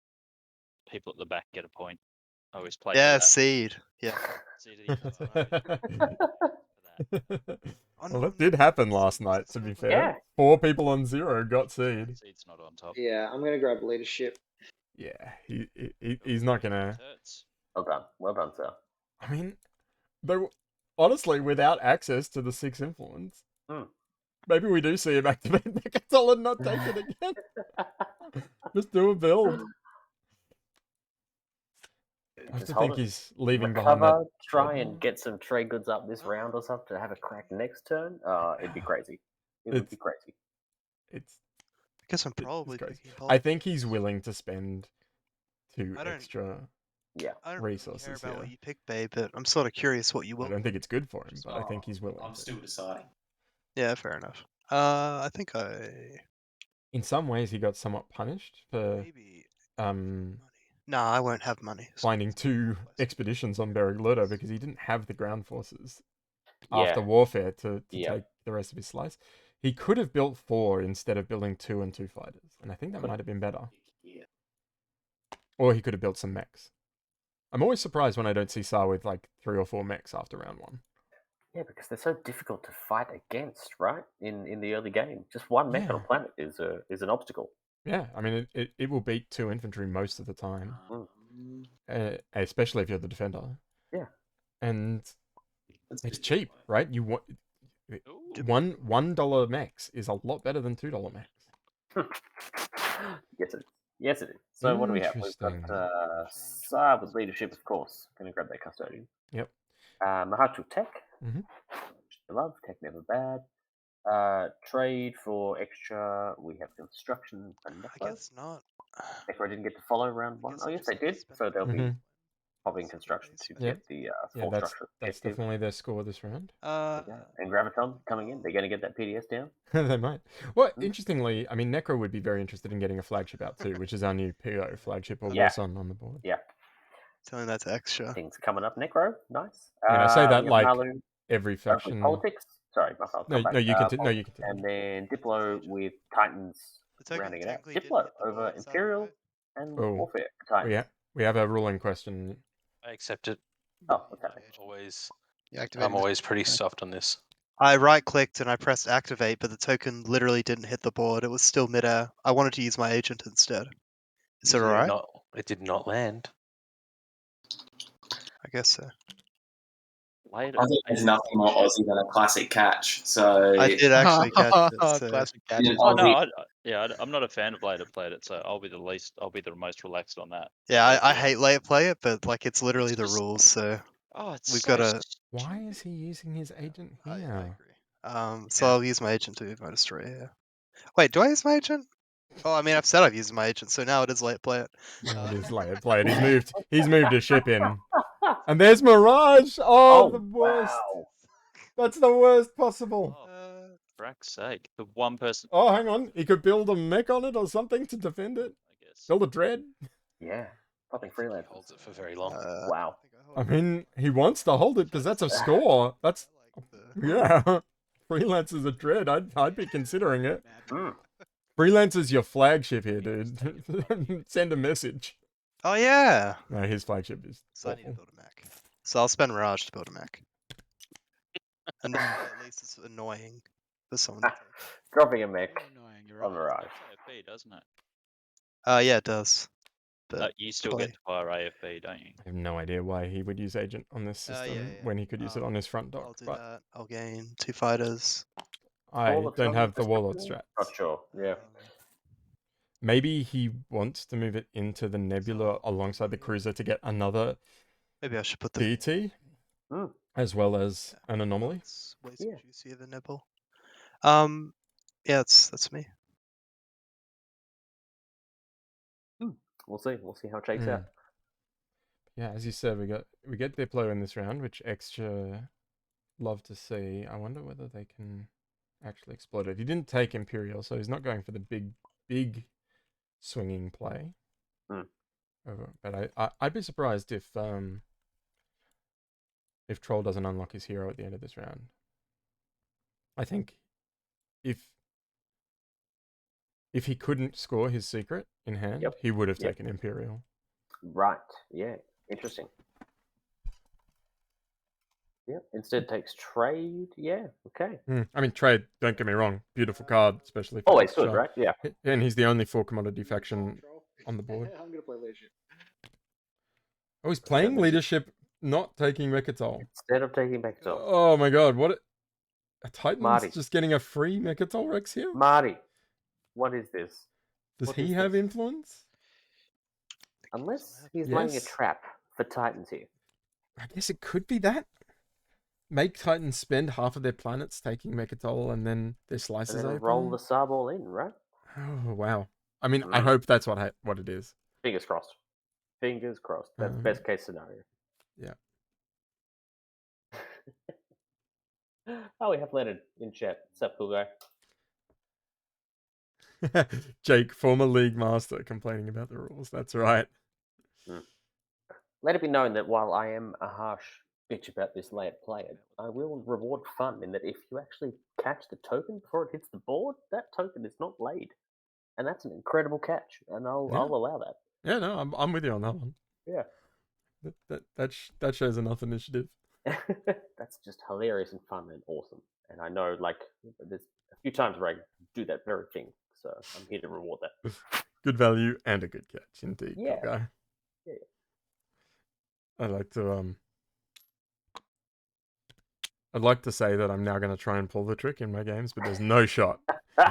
D: people at the back get a point? I always play.
F: Yeah,
D: for that.
F: seed. Yeah.
A: Well, that did happen last night, to be fair.
B: Yeah.
A: 4 people on 0 got seed.
D: Seed's not on top.
H: Yeah, I'm gonna grab leadership.
A: Yeah, he's not gonna.
D: Hurts.
B: Well done, sir.
A: I mean, though, honestly, without access to the 6 influence, maybe we do see him activate Mechatol and not take it again. Just do a build. I have to think he's leaving behind that.
B: Recover, try and
A: treadmill.
B: get some trade goods up this round or something to have a crack next turn. It'd be crazy. It would be crazy.
A: It's.
F: I guess I'm
A: it's
F: probably
A: crazy.
F: picking
A: I think he's willing to spend 2
F: I don't-
A: extra.
B: Yeah.
F: I don't
A: resources
F: really care about
A: here.
F: what you pick, babe, but I'm sort of curious what you
A: I
F: will.
A: don't think it's good for him, but I think he's willing.
G: I'm
A: to.
G: still deciding.
F: Yeah, fair enough. I think
A: In some ways, he got somewhat punished for
F: maybe
A: um
F: money. Nah, I won't have money. so
A: finding
F: it's
A: 2
F: close.
A: expeditions on Berigludo because he didn't have the ground forces
B: Yeah.
A: after warfare to
B: Yeah.
A: take the rest of his slice. He could have built 4 instead of building 2 and 2 fighters, and I think that might have been better.
G: Yeah.
A: Or he could have built some mechs. I'm always surprised when I don't see Saar with like 3 or 4 mechs after round 1.
B: Yeah, because they're so difficult to fight against, right? In the early game, just one mech on a
A: Yeah.
B: planet is an obstacle.
A: Yeah, I mean it will beat 2 infantry most of the time,
G: Um,
A: especially if you're the defender.
B: Yeah.
A: And
G: that's
A: it's
G: good.
A: cheap, right? You want
D: Ooh.
A: $1 max is a lot better than $2 max.
B: Yes, it is. Yes, it is. So what do we have? We've
A: Interesting.
B: got Saar with leadership, of course. Going to grab that custodian.
A: Yep.
B: Mahact with tech.
A: Mhm.
B: Which I love. Tech never bad. Trade for Xxcha. We have construction and
F: I guess not.
B: Necro didn't get to follow round 1.
F: guess
B: Oh,
F: I
B: yes,
F: just
B: they
F: have to
B: did.
F: spend
B: So they'll be
A: Mhm.
B: popping construction to
A: Yep.
B: get the
A: Yeah,
B: full
A: that's
B: structure. objective.
A: definitely their score this round.
B: And Graviton coming in. They're going to get that PDS down.
A: They might. Well, interestingly, I mean, Necro would be very interested in getting a flagship out too, which is our new PO flagship or
B: Yeah.
A: Warsun on the board.
B: Yeah.
F: Telling that to extra.
B: Things coming up. Necro. Nice.
A: I mean, I say that
B: we have
A: like
B: Naalu,
A: every faction.
B: politics. Sorry, my fault.
A: No,
B: Come back.
A: no, you continue. No, you continue.
B: And then Diplo with Titans
F: The token
B: rounding it out.
F: technically didn't
B: Diplo
F: hit the
B: over
F: ball, is that
B: Imperial
F: right?
B: and
A: Oh,
B: Warfare for Titans.
A: We have a ruling question.
C: I accept it.
B: Oh, okay.
C: Always.
E: You activate
C: I'm
E: this-
C: always pretty
E: okay.
C: soft on this.
F: I right clicked and I pressed activate, but the token literally didn't hit the board. It was still midair. I wanted to use my agent instead. Is it
C: Did
F: alright?
C: It did not land.
F: I guess so.
D: Later.
G: I think there's nothing more Aussie than a classic catch. So
F: I did actually catch it. So.
E: Classic catch.
G: Yeah.
D: Oh no,
G: Aussie-
D: I'm not a fan of later played it, so I'll be the most relaxed on that.
F: Yeah,
D: Go
F: I
D: for it.
F: hate late play it, but like it's literally the
D: Just-
F: rules. So
D: Oh, it's
F: We've
D: so
F: gotta-
A: Why is he using his agent
F: I
A: here?
F: agree. So I'll use my agent to move my destroyer. Yeah. Wait, do I use my agent? Oh, I mean, I've said I've used my agent, so now it is late play it.
A: No, it is late played. He's moved his ship in. And there's Mirage! Oh, the worst.
B: Wow.
A: That's the worst possible.
D: Oh, for frack's sake, the one person.
A: Oh, hang on. He could build a mech on it or something to defend it.
D: I guess.
A: Build a dread.
B: Yeah. Popping
C: He
B: freelance.
C: holds it for very long.
B: Wow.
A: I mean, he wants to hold it because that's a score. That's yeah. Freelance is a dread. I'd be considering it.
B: Mm.
A: Freelancer's your flagship here, dude. Send a message.
F: Oh yeah.
A: No, his flagship is
F: So I need to
A: awful.
F: build a mech. So I'll spend Mirage to build a mech. And then at least it's annoying for someone. To
B: Dropping a mech
E: Very annoying, you're
B: on
E: right.
B: Mirage.
D: AFB, doesn't it?
F: Yeah, it does. But
D: You still
F: play.
D: get to fire AFB, don't you?
A: I have no idea why he would use agent on this system
F: Yeah.
A: when he could use it on his front dock.
F: I'll do
A: but
F: that. I'll gain 2 fighters.
A: I
B: All the
A: don't
B: time
A: have the
B: this
A: warlord
B: happening?
A: strats.
B: Not sure. Yeah.
A: Maybe he wants to move it into the nebula alongside the cruiser to get another
F: Maybe I should put the
A: DT,
B: Mm.
A: as well as an anomaly.
F: It's way too
B: Yeah.
F: juicy of a nibble. Yeah, that's me.
B: We'll see. We'll see how it shakes
A: Mm.
B: out.
A: Yeah, as you said, we get Diplo in this round, which Xxcha love to see. I wonder whether they can actually exploit it. He didn't take Imperial, so he's not going for the big swinging play.
B: Mm.
A: But I'd be surprised if Troll doesn't unlock his hero at the end of this round. I think if he couldn't score his secret in hand,
B: Yep.
A: he would have
B: Yep.
A: taken Imperial.
B: Right. Yeah. Interesting. Yep. Instead takes trade. Yeah. Okay.
A: I mean, trade, don't get me wrong, beautiful card, especially for
B: Always good,
A: Xxcha.
B: right? Yeah.
A: And he's the only 4 commodity faction
H: Troll.
A: on the board.
H: I'm gonna play leadership.
A: Oh, he's playing leadership, not taking Mechatol.
B: Instead of taking Mechatol.
A: Oh my god, what a Titan's
B: Marty.
A: just getting a free Mechatol Rex here?
B: Marty, what is this?
A: Does
B: what
A: he
B: is
A: have
B: this?
A: influence?
B: Unless he's laying a
A: Yes.
B: trap for Titans here.
A: I guess it could be that. Make Titans spend half of their planets taking Mechatol and then their
B: And
A: slices
B: then
A: open.
B: roll the Saar ball in, right?
A: Oh, wow. I mean, I hope that's what it is.
B: Fingers crossed. Fingers crossed. That's best case scenario.
A: Yeah.
B: Oh, we have Leonard in chat. What's up, cool guy?
A: Jake, former league master, complaining about the rules. That's right.
B: Let it be known that while I am a harsh bitch about this lay it play it, I will reward fun in that if you actually catch the token before it hits the board, that token is not laid. And that's an incredible catch, and I'll allow that.
A: Yeah, no, I'm with you on that one.
B: Yeah.
A: That shows enough initiative.
B: That's just hilarious and fun and awesome. And I know, like, there's a few times where I do that very thing, so I'm here to reward that.
A: Good value and a good catch, indeed.
B: Yeah.
A: Good guy.
B: Yeah.
A: I'd like to say that I'm now going to try and pull the trick in my games, but there's no shot.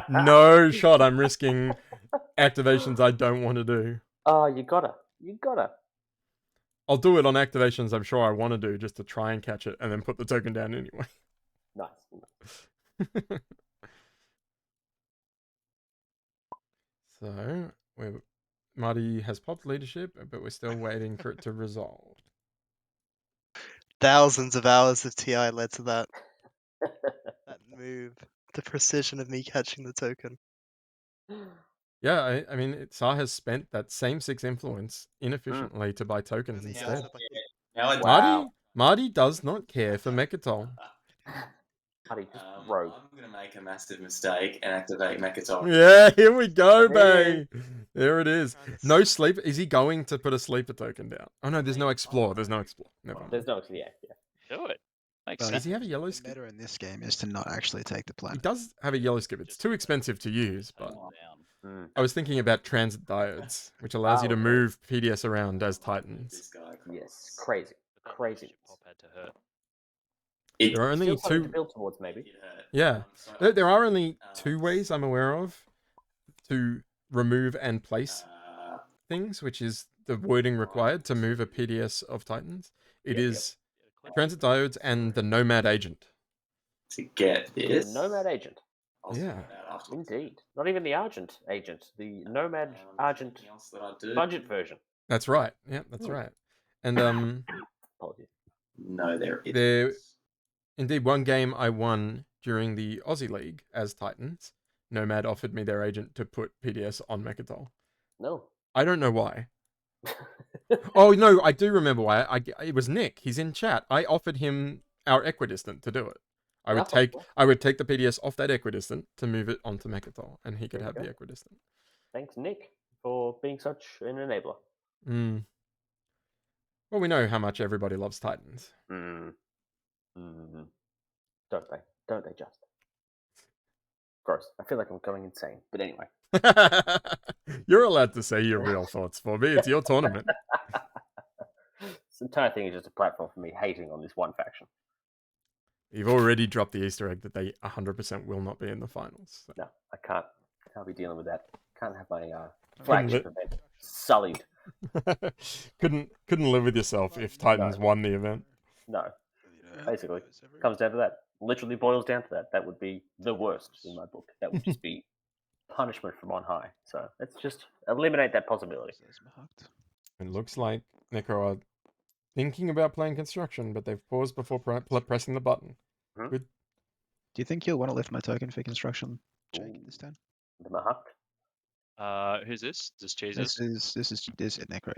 A: No shot. I'm risking activations I don't want to do.
B: Oh, you gotta.
A: I'll do it on activations I'm sure I want to do just to try and catch it and then put the token down anyway.
B: Nice.
A: So, Marty has popped leadership, but we're still waiting for it to resolve.
F: Thousands of hours of TI led to that move. The precision of me catching the token.
A: Yeah, I mean, Saar has spent that same 6 influence inefficiently to buy tokens instead. Marty does not care for Mechatol.
B: Marty, just rogue.
G: I'm going to make a massive mistake and activate Mechatol.
A: Yeah, here we go, babe. There it is. No sleep. Is he going to put a sleeper token down? Oh, no, there's no explore. There's no explore. Never mind.
B: There's no, yeah.
D: Do it. Makes
A: Does
D: sense.
A: he have a yellow
E: The
A: skip?
E: meta in this game is to not actually take the
A: He
E: planet.
A: does have a yellow skip. It's too expensive to use, but
D: Down.
A: I was thinking about transit diodes, which allows you to move PDS around as Titans.
B: Yes, crazy. Crazy.
D: Pop had to hurt.
A: There are only
B: Still something to
A: 2.
B: build towards, maybe.
A: Yeah, there are only 2 ways I'm aware of to remove and place things, which is the wording required to move a PDS of Titans. It is transit diodes and the Nomad agent.
G: To get this.
B: The Nomad agent.
A: Yeah.
B: Indeed. Not even the Argent agent. The Nomad Argent budget version.
A: That's right. Yeah, that's right. And
B: Apologies.
G: No, there isn't.
A: there, indeed, one game I won during the Aussie League as Titans. Nomad offered me their agent to put PDS on Mechatol.
B: No.
A: I don't know why. Oh no, I do remember why. It was Nick. He's in chat. I offered him our equidistant to do it. I would take the PDS off that Equidistant to move it onto Mechatol, and he could have the Equidistant.
B: Thanks, Nick, for being such an enabler.
A: Well, we know how much everybody loves Titans.
B: Don't they? Don't they just? Gross. I feel like I'm going insane. But anyway.
A: You're allowed to say your real thoughts for me. It's your tournament.
B: This entire thing is just a platform for me hating on this one faction.
A: You've already dropped the Easter egg that they 100% will not be in the finals. So.
B: No, I can't be dealing with that. Can't have my flagship event sullied.
A: couldn't live with yourself if Titans won the event.
B: No. Basically, comes down to that. Literally boils down to that. That would be the worst in my book. That would just be punishment from on high. So let's just eliminate that possibility.
A: It looks like Necro are thinking about playing construction, but they've paused before pressing the button. Good.
E: Do you think you'll want to lift my token for construction, Jake, this turn?
B: The Mahact?
D: Who's this? This Jesus?
E: This is Necro,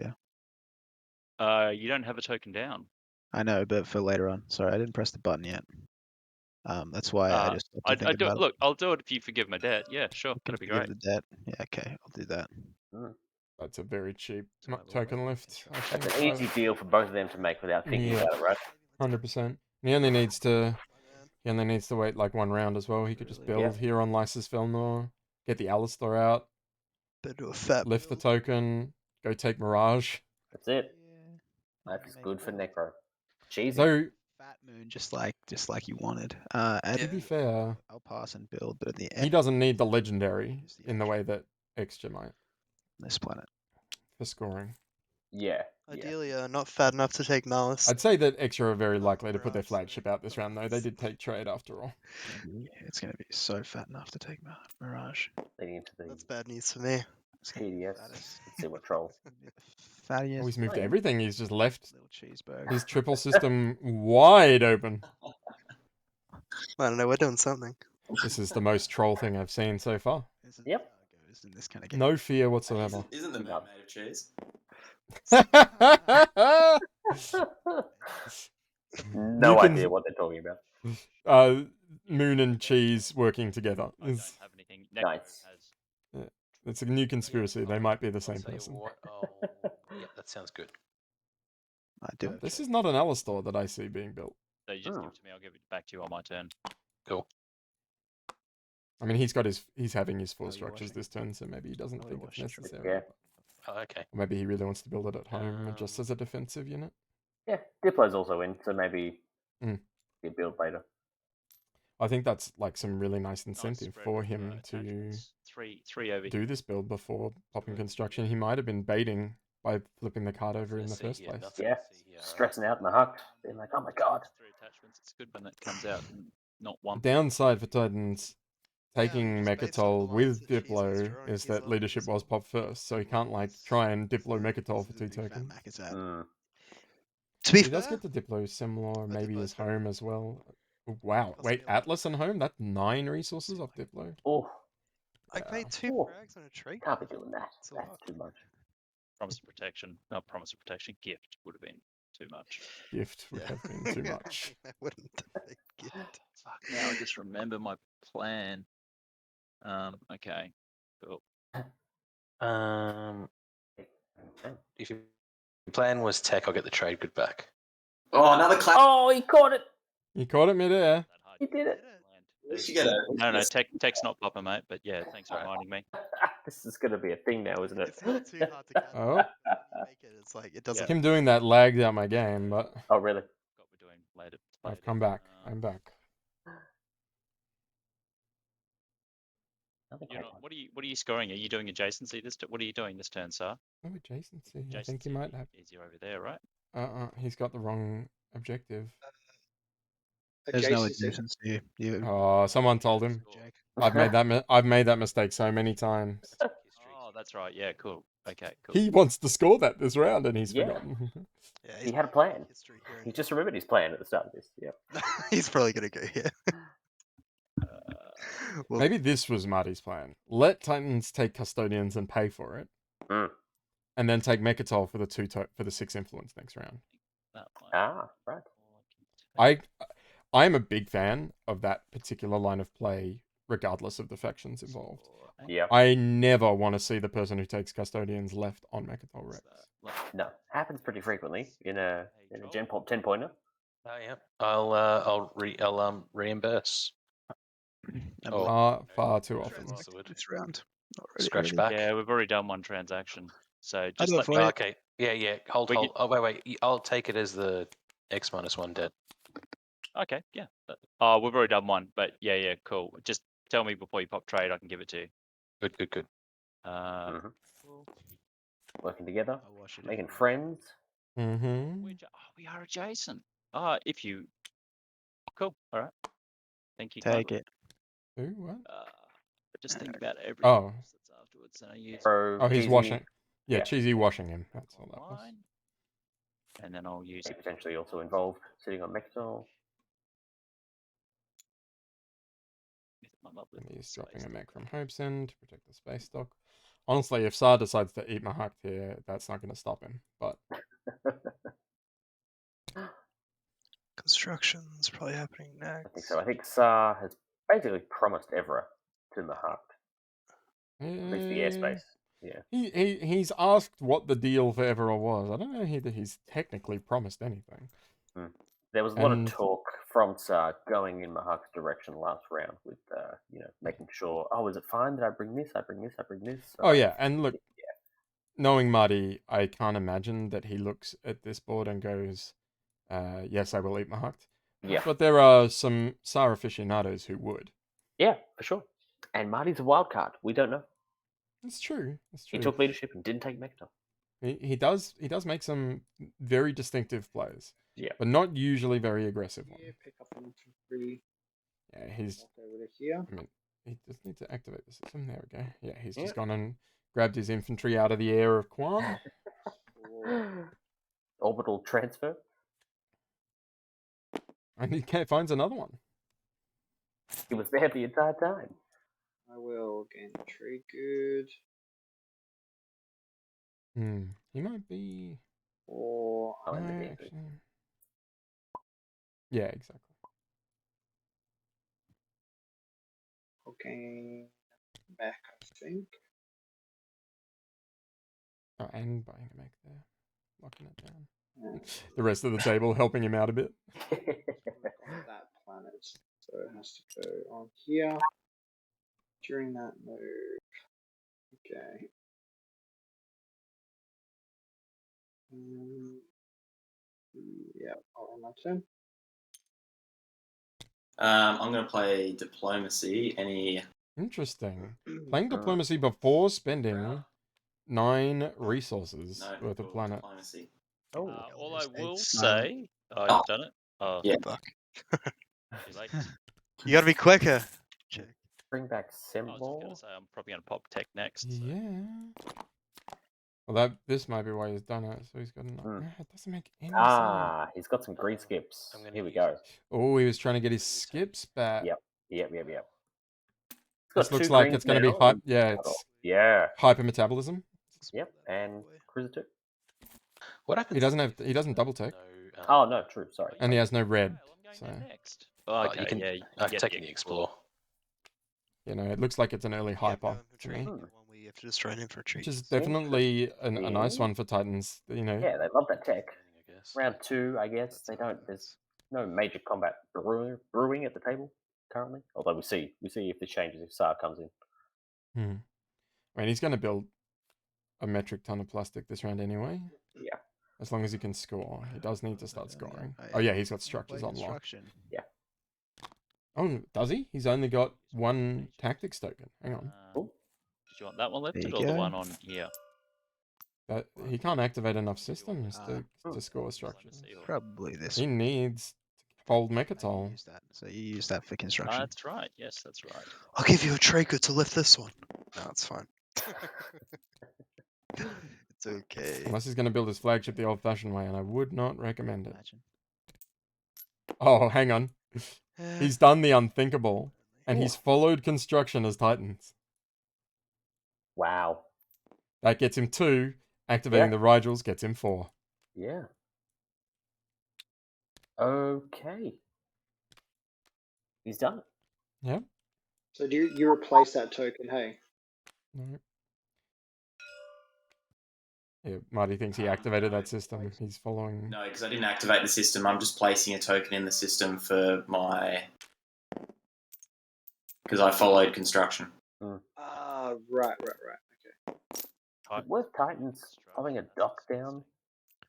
D: yeah. You don't have a token down.
E: I know, but for later on. Sorry, I didn't press the button yet. That's why I just
D: I do. Look, I'll do it if you forgive my debt. Yeah, sure, that'd be great.
E: The debt. Yeah, okay, I'll do that.
A: That's a very cheap token lift.
B: That's an easy deal for both of them to make without thinking about it, right?
A: 100%. He only needs to wait like one round as well. He could just build here on Lysis Velnor, get the Alistar out, lift the token, go take Mirage.
B: That's it. That's good for Necro. Cheesy.
A: So
E: Fat Moon, just like you wanted.
A: To be fair,
E: I'll pass and build, but at the end,
A: he doesn't need the legendary in the way that Xxcha might.
E: This planet
A: for scoring.
B: Yeah.
F: Ideally, not fat enough to take Malice.
A: I'd say that Xxcha are very likely to put their flagship out this round, though. They did take trade after all.
E: Yeah, it's going to be so fat enough to take Mirage.
B: Leading into the
F: That's bad news for me.
B: PDS. Let's see what troll.
E: Fattiest.
A: Oh, he's moved everything. He's just left
E: Little cheeseburger.
A: his triple system wide open.
F: I don't know. We're doing something.
A: This is the most troll thing I've seen so far.
B: Yep.
E: In this kind of game.
A: No fear whatsoever.
G: Isn't the map made of cheese?
B: No idea what they're talking about.
A: Moon and cheese working together.
D: I don't have anything.
B: Nice.
A: It's a new conspiracy. They might be the same person.
C: Yeah, that sounds good.
E: I do.
A: This is not an Alistar that I see being built.
D: So you just give it to me. I'll give it back to you on my turn.
C: Cool.
A: I mean, he's having his 4 structures this turn, so maybe he doesn't think it's necessary.
B: Yeah.
C: Oh, okay.
A: Or maybe he really wants to build it at home just as a defensive unit.
B: Yeah, Diplo's also in, so maybe get build later.
A: I think that's like some really nice incentive for him to
D: three over
A: do this build before popping construction. He might have been baiting by flipping the card over in the first place.
B: Yeah, stressing out in the Mahact, being like, oh my god.
D: 3 attachments. It's good when that comes out, and not one.
A: Downside for Titans taking Mechatol with Diplo is that leadership was popped first, so he can't like try and Diplo Mechatol for 2 tokens.
F: To be
A: He does get the Diplo similar, maybe his home as well. Wow, wait, Atlas and home? That's 9 resources off Diplo.
B: Oh,
F: I paid 2 frags on a trade.
B: Can't be doing that. That's too much.
D: Promise of protection. Not promise of protection. Gift would have been too much.
A: Gift would have been too much.
F: I wouldn't have a gift.
D: Fuck, now I just remember my plan. Okay. Cool.
C: If your plan was tech, I'll get the trade good back.
G: Oh, another clap.
B: Oh, he caught it.
A: He caught it midair.
B: He did it.
D: No, tech's not proper, mate. But yeah, thanks for reminding me.
B: This is going to be a thing now, isn't it?
F: It's not too hard to get.
A: Oh.
F: Make it. It's like it doesn't.
A: Him doing that lagged out my game, but
B: Oh, really?
D: What we're doing later.
A: I've come back. I'm back.
D: What are you scoring? Are you doing adjacency this? What are you doing this turn, Saar?
A: Oh, adjacency. I think he might have.
D: Easier over there, right?
A: He's got the wrong objective.
E: There's no adjacency.
A: Oh, someone told him. I've made that mistake so many times.
D: Oh, that's right. Yeah, cool. Okay, cool.
A: He wants to score that this round, and he's forgotten.
F: Yeah,
B: he had a plan. He just remembered his plan at the start of this. Yeah.
F: He's probably gonna go here.
E: Well,
A: Maybe this was Marty's plan. Let Titans take Custodians and pay for it, and then take Mechatol for the 6 influence next round.
B: Ah, right.
A: I am a big fan of that particular line of play, regardless of the factions involved.
B: Yeah.
A: I never want to see the person who takes Custodians left on Mechatol Rex.
B: No, happens pretty frequently in a Gen Pop 10 pointer.
C: Oh yeah. I'll reimburse.
A: Far too often.
E: This round. Not really,
C: Scratch
E: really.
C: back.
D: Yeah, we've already done one transaction. So
E: I'll
D: just
E: do it
D: let
E: for
D: me.
E: you.
C: Okay. Yeah. Hold.
D: We
C: Oh wait. I'll take it as the X-1 dead.
D: Okay, yeah. Oh, we've already done one, but yeah, cool. Just tell me before you pop trade, I can give it to you.
C: Good.
B: Working together,
E: I'll watch it
B: making
E: if you
B: friends.
A: Mm-hmm.
D: We are adjacent. If you. Cool. All right. Thank you.
E: take
D: kindly.
E: it.
A: Who? What?
D: But just think about everything
A: Oh.
D: else that's afterwards. And I use
A: Oh, he's
B: Cheesy,
A: washing. Yeah,
B: yeah.
A: Cheesy washing him. That's all that was.
D: online, and then I'll use
B: He potentially also involved sitting on Mechatol.
A: And he's dropping a mech from Hobson to protect the space stock. Honestly, if Saar decides to eat Mahact here, that's not going to stop him. But
F: Construction's probably happening next.
B: I think so. I think Saar has basically promised Evra to Mahact. At least the airspace. Yeah.
A: He's asked what the deal for Everall was. I don't know that he's technically promised anything.
B: There was a lot of talk from Saar going in Mahact's direction last round with, making sure, is it fine that I bring this, I bring this, I bring this?
A: Oh, yeah, and look, knowing Marty, I can't imagine that he looks at this board and goes, yes, I will eat Mahact.
B: Yeah.
A: But there are some Saar aficionados who would.
B: Yeah, for sure. And Marty's a wild card. We don't know.
A: That's true.
B: He took leadership and didn't take Mechatol.
A: He does make some very distinctive plays.
B: Yeah.
A: But not usually very aggressive ones.
H: Yeah, pick up an infantry.
A: Yeah, he's...
H: Walk over to here.
A: I mean, he just needs to activate the system. There we go. Yeah, he's just gone and grabbed his infantry out of the air of Quan.
B: Orbital transfer.
A: And he finds another one.
B: He was there the entire time.
H: I will gain the trade good.
A: He might be...
H: Or
B: I'll end the
A: No,
B: game.
A: actually... Yeah, exactly.
H: okay, back, I think.
A: Oh, and buying a mech there. Locking it down.
H: And
A: The rest of the table helping him out a bit.
H: that planet. So it has to go on here. During that move. Okay. Yeah, I'll run my turn.
G: I'm going to play Diplomacy. Any...
A: Interesting. Playing Diplomacy before spending 9 resources worth of planet.
G: Diplomacy.
D: all I will say... Oh, you've done it? Oh,
G: yeah.
F: Fuck.
D: Too late.
F: You gotta be quicker. Check.
B: Bring back
D: I was
B: symbol.
D: going to say I'm probably going to pop tech next. So.
A: Yeah. Well, this might be why he's done it. So he's got enough. It doesn't make any sense.
B: He's got some green skips. Here we
C: use
B: go.
A: Oh, he was trying to get his skips back.
B: Yep.
A: This looks like it's going to be hype. Yeah, it's hyper metabolism.
B: Yep, and Cruiser 2.
C: What happens?
A: He doesn't double tech.
B: Oh no, true. Sorry.
A: And he has no red.
D: I'm
A: So
D: going next. Oh, okay,
C: you can,
D: yeah.
C: I can take the Explore.
A: you know, it looks like it's an early hyper to me.
F: One where you have to destroy an infantry.
A: Which is definitely a nice one for Titans. You know.
B: Yeah, they love that tech. Round 2, I guess. They don't. There's no major combat brewing at the table currently. Although we see if this changes if Saar comes in.
A: I mean, he's going to build a metric ton of plastic this round anyway.
B: Yeah.
A: As long as he can score. He does need to start scoring. Oh yeah, he's got structures on lock.
B: Yeah.
A: Oh, does he? He's only got 1 tactics token. Hang on.
B: Cool.
D: Did you want that one lifted
E: There
D: or
E: you
D: the
E: go.
D: one on here?
A: He can't activate enough systems to score structures.
E: Probably this
A: He
E: one.
A: needs to hold
E: I
A: Mechatol.
E: use that. So you use that for construction.
D: That's right. Yes, that's right.
F: I'll give you a trade good to lift this one. No, it's fine. It's okay.
A: Unless he's going to build his flagship the old-fashioned way, and I would not recommend it.
E: Imagine.
A: Oh, hang on. He's done the unthinkable, and he's followed construction as Titans.
B: Wow.
A: That gets him 2. Activating the Rigels gets him 4.
B: Yeah. Okay. He's done it.
A: Yeah.
H: So do you replace that token? Hey.
A: No. Yeah, Marty thinks he activated that system. He's following.
G: No, because I didn't activate the system. I'm just placing a token in the system for my. Because I followed construction.
H: Ah, right. Okay.
B: Is it worth Titans having a dock down?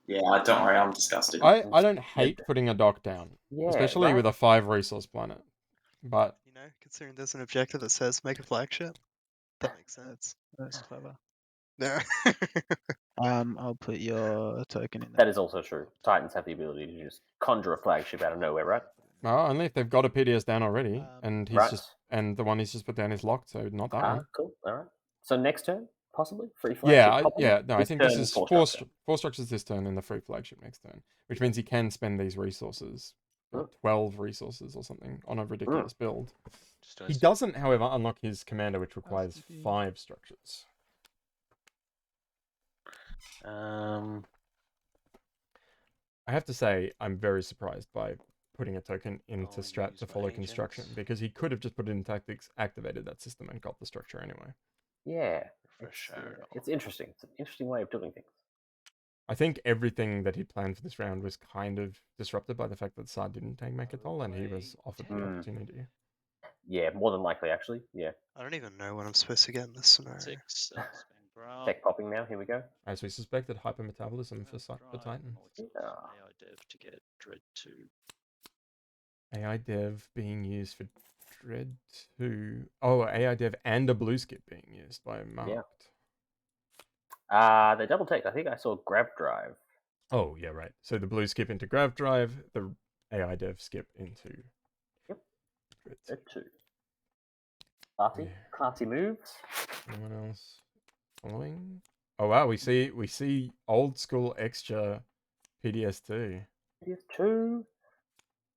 G: Yeah, don't worry, I'm disgusted.
A: I don't hate putting a dock down,
B: Yeah,
A: especially
B: right?
A: with a 5 resource planet. But
F: You know, considering there's an objective that says make a flagship, that makes sense.
E: That's clever.
F: No.
E: I'll put your token in
B: That
E: there.
B: is also true. Titans have the ability to just conjure a flagship out of nowhere, right?
A: well, only if they've got a PDS down already, and he's
B: Right.
A: the one he's just put down is locked, so not that one.
B: Cool. All right. So next turn, possibly free
A: Yeah,
B: flagship. Popping?
A: no, I think this is
B: four
A: four
B: structure.
A: structures this turn and the free flagship next turn, which means he can spend these resources, like 12 resources or something, on a ridiculous build. He doesn't, however, unlock his commander, which requires 5 structures. I have to say, I'm very surprised by putting a token into strat to follow construction, because he could have just put it in tactics, activated that system, and got the structure anyway.
B: Yeah,
C: For sure.
B: It's interesting. It's an interesting way of doing things.
A: I think everything that he planned for this round was kind of disrupted by the fact that Saar didn't take Mechatol, and he was offered the opportunity.
B: Yeah, more than likely, actually. Yeah.
F: I don't even know what I'm supposed to get in this scenario.
D: 6,
B: Tech popping now. Here we go.
A: As we suspected, hypermetabolism for Titan.
D: AI dev to get Dread 2.
A: AI dev being used for Dread 2. Oh, AI dev and a blue skip being used by Mahact.
B: Yeah. They double take. I think I saw Grav Drive.
A: Oh, yeah, right. So the blue skip into Grav Drive, the AI dev skip into
B: Dread 2. Classy moves.
A: Anyone else following? Oh wow, we see old school Xxcha PDS2.
B: PDS2.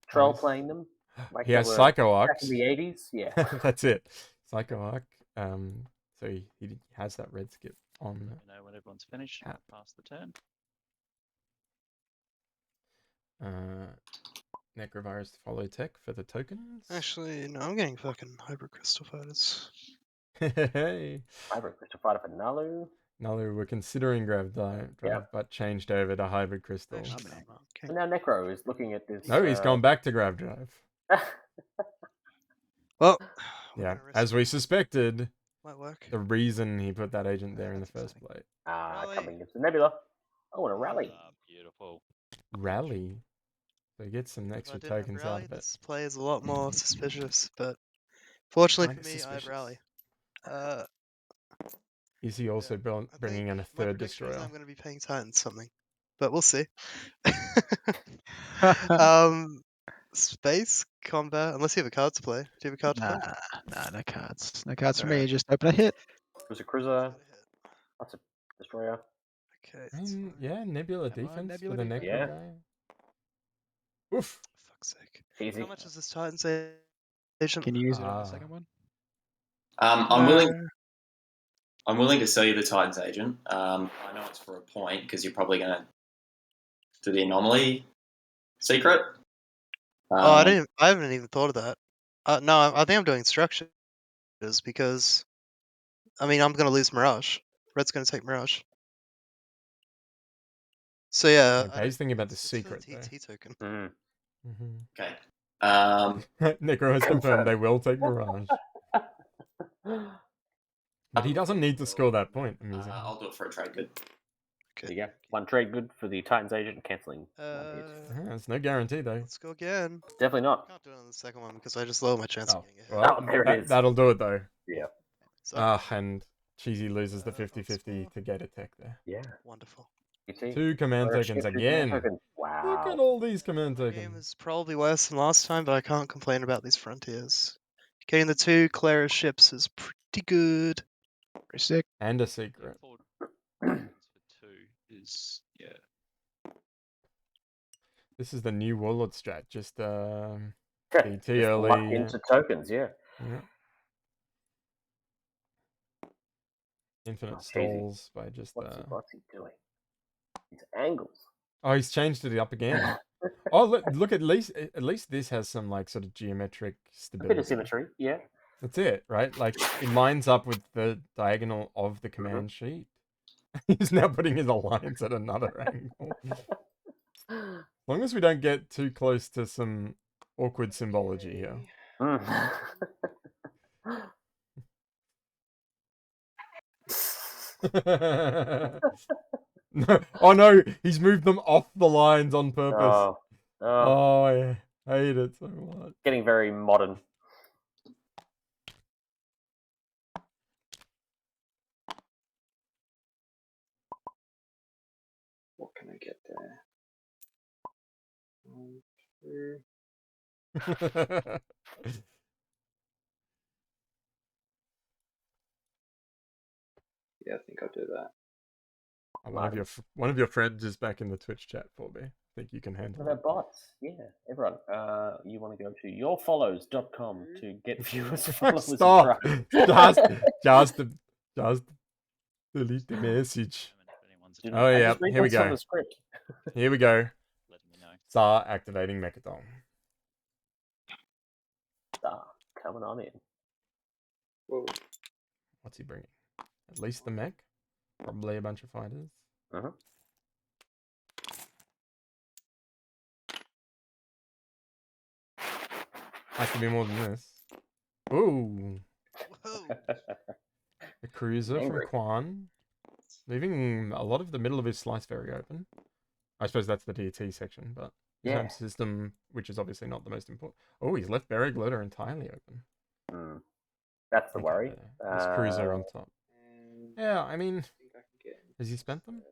B: Troll
A: Nice.
B: playing them. Like
A: He
B: they
A: has
B: were
A: Psycho
B: back
A: Arcs.
B: in the 80s. Yeah.
A: That's it. Psycho Arc. So he has that red skip on.
D: Let me know when everyone's finished. Pass the turn.
A: Necrovirus to follow tech for the tokens.
F: Actually, no, I'm getting fucking Hybrid Crystal Fighters.
A: Hey.
B: Hybrid Crystal Fighter for Naalu.
A: Naalu were considering Grav Drive, but changed over to Hybrid Crystal.
F: Actually, no, okay.
B: So now Necro is looking at this.
A: No, he's gone back to Grav Drive.
F: Well,
A: yeah, as we suspected,
F: might work.
A: the reason he put that agent there in the first place.
B: Coming into Nebula. Oh, and a rally.
D: Beautiful.
A: Rally. So he gets some extra tokens out of it.
F: This play is a lot more suspicious, but fortunately for me, I have rally.
A: Is he also bringing in a third destroyer?
F: I'm going to be paying Titans something, but we'll see. Space combat, unless you have a card to play. Do you have a card to play?
E: Nah, no cards. No cards for me. Just open a hit.
B: Cruiser. That's a destroyer.
F: Okay.
A: Yeah, Nebula defense
E: Nebula
A: for the Necro guy. Oof.
F: Fuck's sake.
B: Easy.
F: How much is this Titans agent?
E: Can you use it on the second one?
G: I'm willing to sell you the Titans agent. I know it's for a point because you're probably going to do the anomaly secret.
F: I haven't even thought of that. No, I think I'm doing structures because, I mean, I'm going to lose Mirage. Red's going to take Mirage. So yeah.
A: He's thinking about the secret
F: though. TT token.
G: Okay.
A: Necro has confirmed they will take Mirage. But he doesn't need to score that point.
G: I'll do it for a trade good.
B: Okay. There you go. One trade good for the Titans agent cancelling.
A: There's no guarantee though.
F: Let's go again.
B: Definitely not.
F: I can't do it on the second one because I just lower my chance of getting it.
A: Well,
B: there it is.
A: That'll do it though.
B: Yeah.
A: And Cheesy loses the 50-50 to get a tech there.
B: Yeah.
F: Wonderful.
A: 2 command tokens again.
B: Wow.
A: Look at all these command
F: The
A: tokens.
F: game is probably worse than last time, but I can't complain about these frontiers. Getting the 2 Clara ships is pretty good.
E: Pretty sick.
A: And a secret.
D: For 2 is
A: This is the new Warlord strat. Just DT
B: Just
A: early.
B: lock into tokens, yeah.
A: Infinite stalls by just
B: What's he doing? These angles.
A: Oh, he's changed it up again. Oh, look! At least this has some like sort of geometric
B: A
A: stability.
B: bit of symmetry, yeah.
A: That's it, right? Like it lines up with the diagonal of the command sheet. He's now putting his alliance at another angle. As long as we don't get too close to some awkward symbology here.
B: Mm.
A: No. Oh no, he's moved them off the lines on purpose.
B: Oh,
A: Oh, I hate it so much.
B: getting very modern.
H: What can I get there? 1, 2. Yeah, I think I'll do that.
A: One of your friends is back in the Twitch chat for me. I think you can handle
B: What
A: it.
B: about bots? Yeah, everyone. You want to go to yourfollows.com to get viewers, followers,
A: Stop!
B: and
A: Just delete the message. Oh yeah, here we go. Here we go.
D: Letting me know.
A: Saar activating Mechatol.
B: Coming on in.
H: Whoa.
A: What's he bringing? At least the mech. Probably a bunch of fighters. Has to be more than this. Ooh. A cruiser from Quan. Leaving a lot of the middle of his slice very open. I suppose that's the DT section, but his home system, which is obviously not the most important. Oh, he's left Buried Glitter entirely open.
B: That's the worry.
A: This cruiser on top. Yeah, I mean, has he spent them?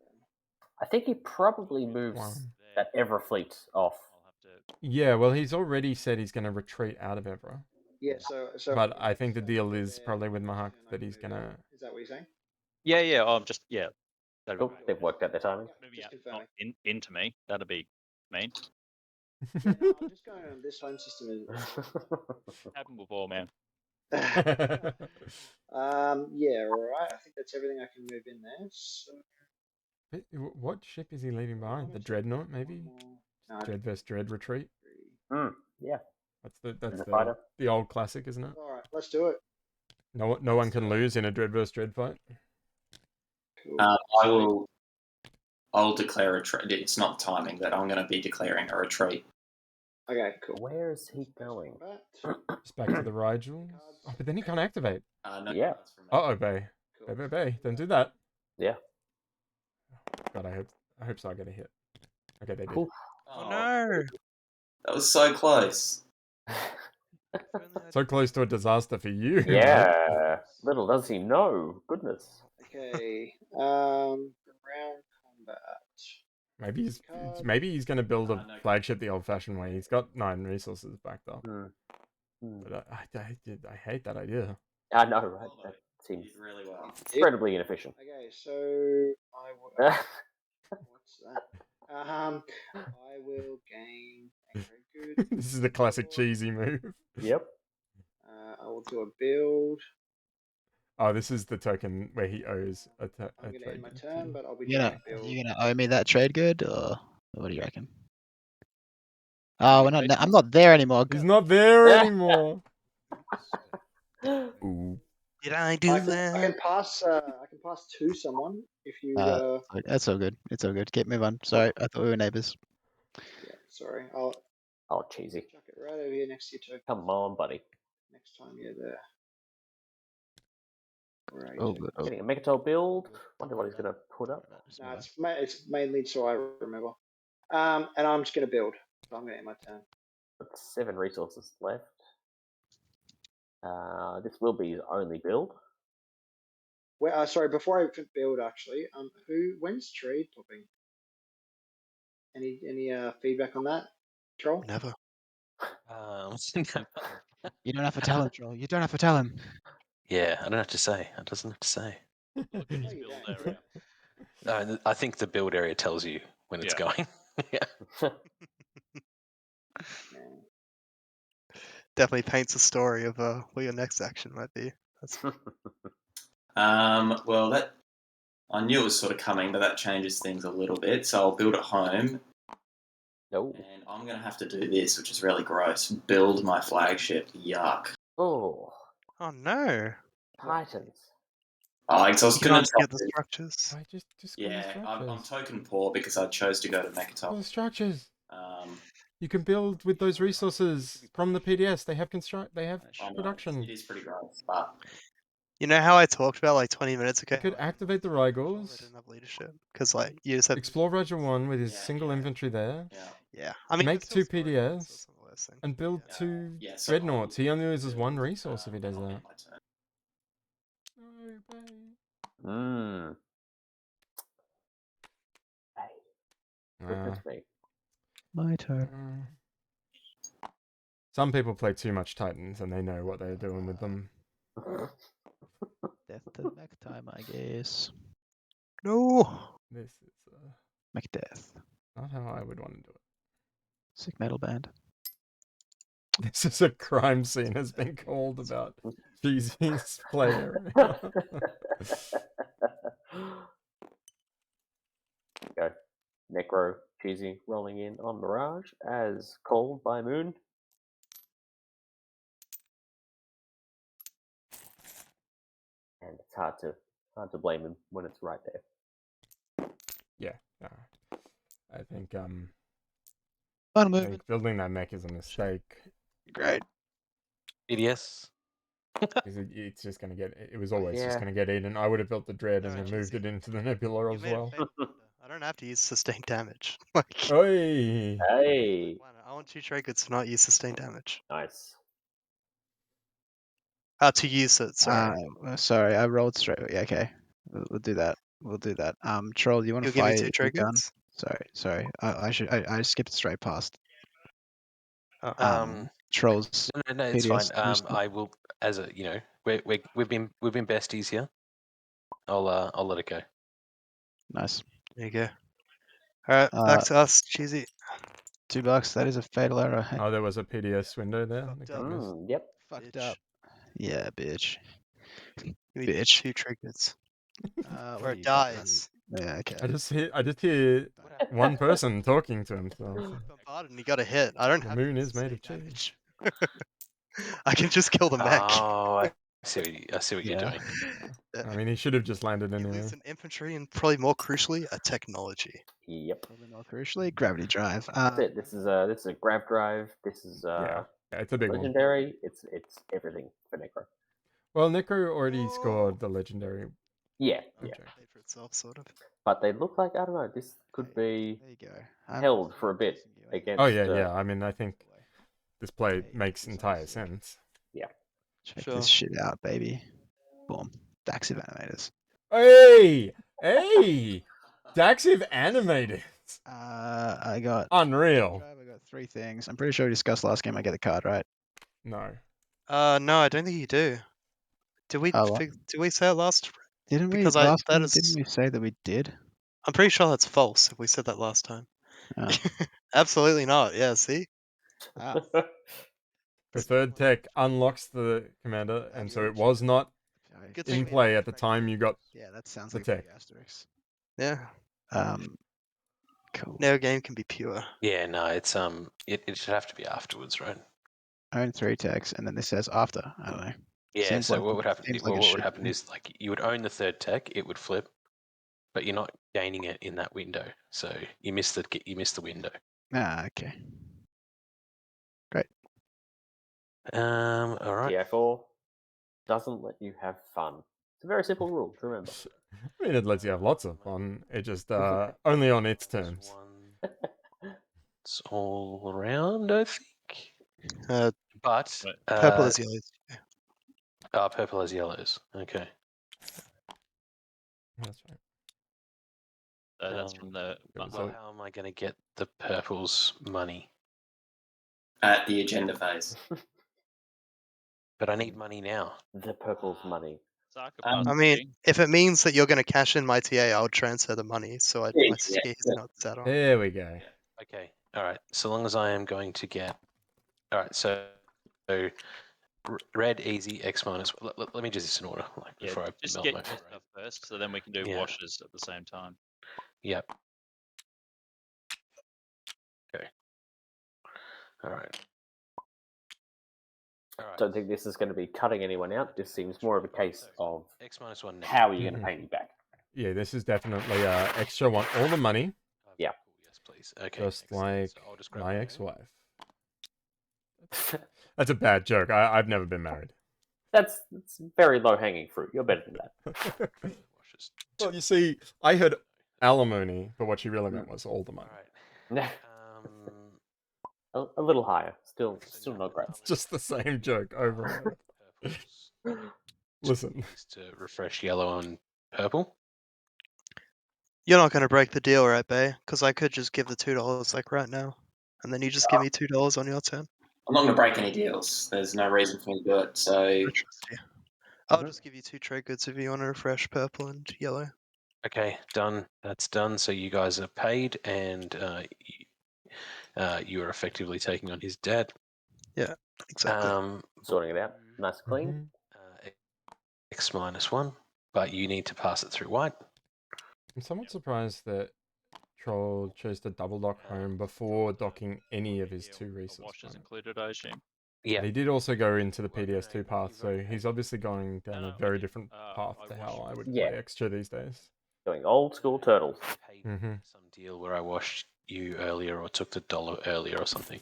B: I think he probably moves that Evra fleet off.
A: Yeah, well, he's already said he's going to retreat out of Evra.
H: Yeah, so
A: but I think the deal is probably with Mahact that he's going to...
H: Is that what you're saying?
D: Yeah. I'm just
B: Cool. They've worked out their timing.
D: Just into me. That'd be mean.
H: Yeah, no, I'm just going on this home system.
D: Happened before, man.
H: Yeah, alright. I think that's everything I can move in there. So...
A: What ship is he leaving behind? The Dreadnought, maybe?
H: No,
A: Dread vs. Dread retreat?
B: Yeah.
A: That's the old classic, isn't it?
H: Alright, let's do it.
A: No one can lose in a Dread vs. Dread fight.
H: Cool.
G: I'll declare a retreat. It's not timing, but I'm going to be declaring a retreat.
H: Okay, cool.
B: Where is he going?
A: Just back to the Rigel. Oh, but then he can't activate.
B: No, yeah.
A: Uh-oh, Bay. Bay. Don't do that.
B: Yeah.
A: God, I hope Saar get a hit. Okay, they did.
F: Oh no!
G: That was so close.
A: So close to a disaster for you.
B: Yeah.
A: Right?
B: Little does he know. Goodness.
H: Okay. Round combat.
A: Maybe he's going to build a flagship the old-fashioned way. He's got 9 resources backed up. But I hate that idea.
B: I know, right? That seems
G: really well.
B: Incredibly inefficient.
H: Okay, so I will. What's that? I will gain a very good.
A: This is the classic cheesy move.
B: Yep.
H: I will do a build.
A: Oh, this is the token where he owes a trade.
H: I'm gonna end my turn, but I'll be
E: You
H: doing a build.
E: gonna owe me that trade good, or what do you reckon? Oh, I'm not there anymore.
A: He's not there anymore. Ooh.
F: Did I do that?
H: I can pass to someone if you.
E: That's all good. It's all good. Keep moving on. Sorry, I thought we were neighbors.
H: Yeah, sorry. I'll
B: cheesy.
H: chuck it right over here next to you too.
B: Come on, buddy.
H: Next time you're there. Right.
E: Oh, good.
B: Getting a Mechatol build. Wonder what he's going to put up.
H: No, it's mainly so I remember. And I'm just going to build. So I'm going to end my turn.
B: Got 7 resources left. This will be his only build.
H: Well, sorry, before I build, actually, when's trade popping? Any feedback on that, Troll?
F: Never.
E: You don't have to tell him, Troll. You don't have to tell him.
C: Yeah, I don't have to say. It doesn't have to say.
D: Look at his
H: No, you
D: build
H: don't.
D: area.
C: No, I think the build area tells you when it's going. Yeah.
F: Definitely paints a story of what your next action might be.
G: Well, that I knew it was sort of coming, but that changes things a little bit. So I'll build at home.
B: Oh.
G: And I'm going to have to do this, which is really gross. Build my flagship. Yuck.
B: Oh.
F: Oh no.
B: Titans.
G: Oh, I was
F: You
G: going
F: can't
G: to
F: get the structures.
A: Why just score the
G: Yeah,
A: structures?
G: I'm token poor because I chose to go to
A: Score
G: Mechatol.
A: the structures.
G: Um,
A: You can build with those resources from the PDS. They have They have
G: I know,
A: production.
G: it is pretty gross, but
F: You know how I talked about like 20 minutes ago?
A: You could
F: how I
A: activate the
F: they
A: Rygors.
F: didn't have leadership because like you just have
A: Explore Roger 1 with his
G: Yeah,
A: single
G: yeah.
A: infantry there.
G: yeah.
F: yeah. I mean,
A: Make
F: it's still
A: 2
F: scoring points,
A: PDS
F: that's not the worst thing.
A: and build
F: Yeah.
A: 2
G: Yeah, so
A: Dreadnoughts. He only loses
G: build,
A: 1 resource if he does
G: and I'll
A: that.
G: end my turn.
B: Mmm. Hey. Goodness me.
E: My turn.
A: Some people play too much Titans and they know what they're doing with them.
E: Death to mech time, I guess.
F: No.
A: This is
E: Mech death.
A: not how I would want to do it.
E: Sick metal band.
A: This is a crime scene has been called about Cheesy's play area.
B: Go. Necro Cheesy rolling in on Mirage as called by Moon. And it's hard to blame him when it's right there.
A: Yeah. I think
E: Fun
A: I
E: movement.
A: think building that mech is a mistake.
E: Great.
C: PDS.
A: Because it's just gonna get. It was always just
B: Yeah.
A: gonna get eaten. I would have built the dread and
F: No,
A: then moved
F: Cheesy.
A: it into the nebula
F: You
A: as
F: made a
A: well.
F: fatal blunder. I don't have to use sustained damage. Like,
A: Oi!
B: Hey.
F: I want 2 trade goods to not use sustained damage.
B: Nice.
F: To use it. Sorry.
E: Sorry, I rolled straight. Yeah, okay. We'll do that. We'll do that. Troll, you want to
F: You'll give me
E: fire
F: 2
E: your
F: trade
E: gun?
F: goods.
E: Sorry. I skipped straight past.
C: Um,
E: Trolls.
C: no, it's fine.
E: PDS,
C: I will, as a we've been besties here. I'll let it go.
E: Nice.
F: There you go. Alright, back to us, Cheesy.
E: $2. That is a fatal error.
A: Oh, there was a PDS window there.
F: Fucked
A: that
F: up.
A: got missed.
B: Yep.
E: Fucked
F: Bitch.
E: up. Yeah, bitch.
F: Give me
E: Bitch.
F: 2 trade goods.
E: What
F: Or
E: are
F: it
E: you
F: dies.
E: Yeah, okay.
A: I just hear one person talking to himself.
F: Bombarded and he got a hit. I don't
A: The
F: have
A: moon
F: to
A: is made of
F: sustain
A: cheese.
F: damage. I can just kill the mech.
C: Oh, I see what you're doing.
A: I mean, he should have just landed
F: You
A: anyway.
F: lose an infantry and probably more crucially, a technology.
B: Yep.
E: Probably more crucially, gravity drive.
B: That's it. This is a grab drive. This is
A: Yeah, it's a big one.
B: legendary. It's everything for Necro.
A: Well, Necro already
F: Oh.
A: scored the legendary.
B: Yeah.
A: object.
F: Paid for itself, sort of.
B: But they look like, I don't know, this could
E: Okay,
B: be
E: there you go.
B: held for a bit against.
A: Oh yeah. I mean, I think this play makes entire sense.
E: Check
F: Sure.
E: this shit out, baby. Boom. Daxiv animators.
A: Hey, Daxiv animated.
E: I got
A: Unreal.
E: I got 3 things. I'm pretty sure we discussed last game. I get the card right.
A: No.
F: No, I don't think you do. Did we
E: Oh, what?
F: did we say it last?
E: Didn't we
F: Because
E: last
F: that
E: game?
F: is-
E: Didn't we say that we did?
F: I'm pretty sure that's false. If we said that last time.
E: Oh.
F: Absolutely not. Yeah. See.
E: Ah.
A: Preferred tech unlocks the commander, and so it was not
F: Good
A: in
F: thing-
A: play at the time you got.
E: Yeah, that sounds
A: the
E: like
A: tech.
E: a big asterisk.
F: Yeah.
E: Cool.
F: No game can be pure.
C: Yeah, no, it's it should have to be afterwards, right?
E: Own 3 techs, and then this says after. I don't know.
C: Yeah.
E: Seems
C: So
E: like-
C: what would happen?
E: seems
C: Well,
E: like a
C: what would
E: shit
C: happen
E: game.
C: is like you would own the 3rd tech, it would flip, but you're not gaining it in that window, so you miss the window.
E: Ah, okay.
C: All right.
B: DI4 doesn't let you have fun. It's a very simple rule to remember.
A: I mean, it lets you have lots of fun. It just only on its terms.
C: It's all around, I think. But
F: Purple is yellow.
C: purple has yellows. Okay.
A: That's right.
D: That's from the.
A: Good,
C: Well,
A: so-
C: how am I going to get the purple's money?
G: At the agenda phase.
C: But I need money now.
B: The purple's money.
F: I mean, if it means that you're going to cash in my TA, I'll transfer the money. So my
G: Yeah,
F: TA is not set on.
A: There we go.
C: Okay. All right. So long as I am going to get. All right. So red easy X minus. Let me just this in order, like
D: Yeah,
C: before I
D: just
C: melt
D: get
C: my
D: your
C: brain.
D: stuff first, so then we can do
C: Yeah.
D: washes at the same time.
C: Yep. Okay. All right. All right.
B: Don't think this is going to be cutting anyone out. This seems more of a case of
C: X-1 net.
B: how are you going to pay me back?
A: Yeah, this is definitely Xxcha want all the money,
B: Yeah.
C: Yes, please. Okay.
A: just
C: excellent.
A: like
C: So I'll just grab
A: my
C: my
A: ex-wife. That's a bad joke. I've never been married.
B: That's very low hanging fruit. You're better than that.
C: washes.
A: Well, you see, I heard alimony, but what she really meant was all the money.
C: All right.
B: A little higher. Still not great.
A: It's just the same joke over and over. Listen.
C: To refresh yellow and purple.
F: You're not going to break the deal, right, Bay? Because I could just give the $2 like right now, and then you just give me $2 on your turn.
G: I'm not going to break any deals. There's no reason for me to do it. So
F: I trust you. I'll just give you 2 trade goods if you want to refresh purple and yellow.
C: Okay, done. That's done. So you guys are paid, and you are effectively taking on his debt.
F: Yeah, exactly.
B: Sorting it out. Nice and clean.
C: X-1, but you need to pass it through white.
A: I'm somewhat surprised that Troll chose to double dock home before docking any of his 2 resource
D: Wash is
A: planets.
D: included, I assume.
C: Yeah.
A: And he did also go into the PDS2 path, so he's obviously going down a very different path to how I would play Xxcha these days.
B: Going old school turtles.
C: Some deal where I washed you earlier or took the dollar earlier or something.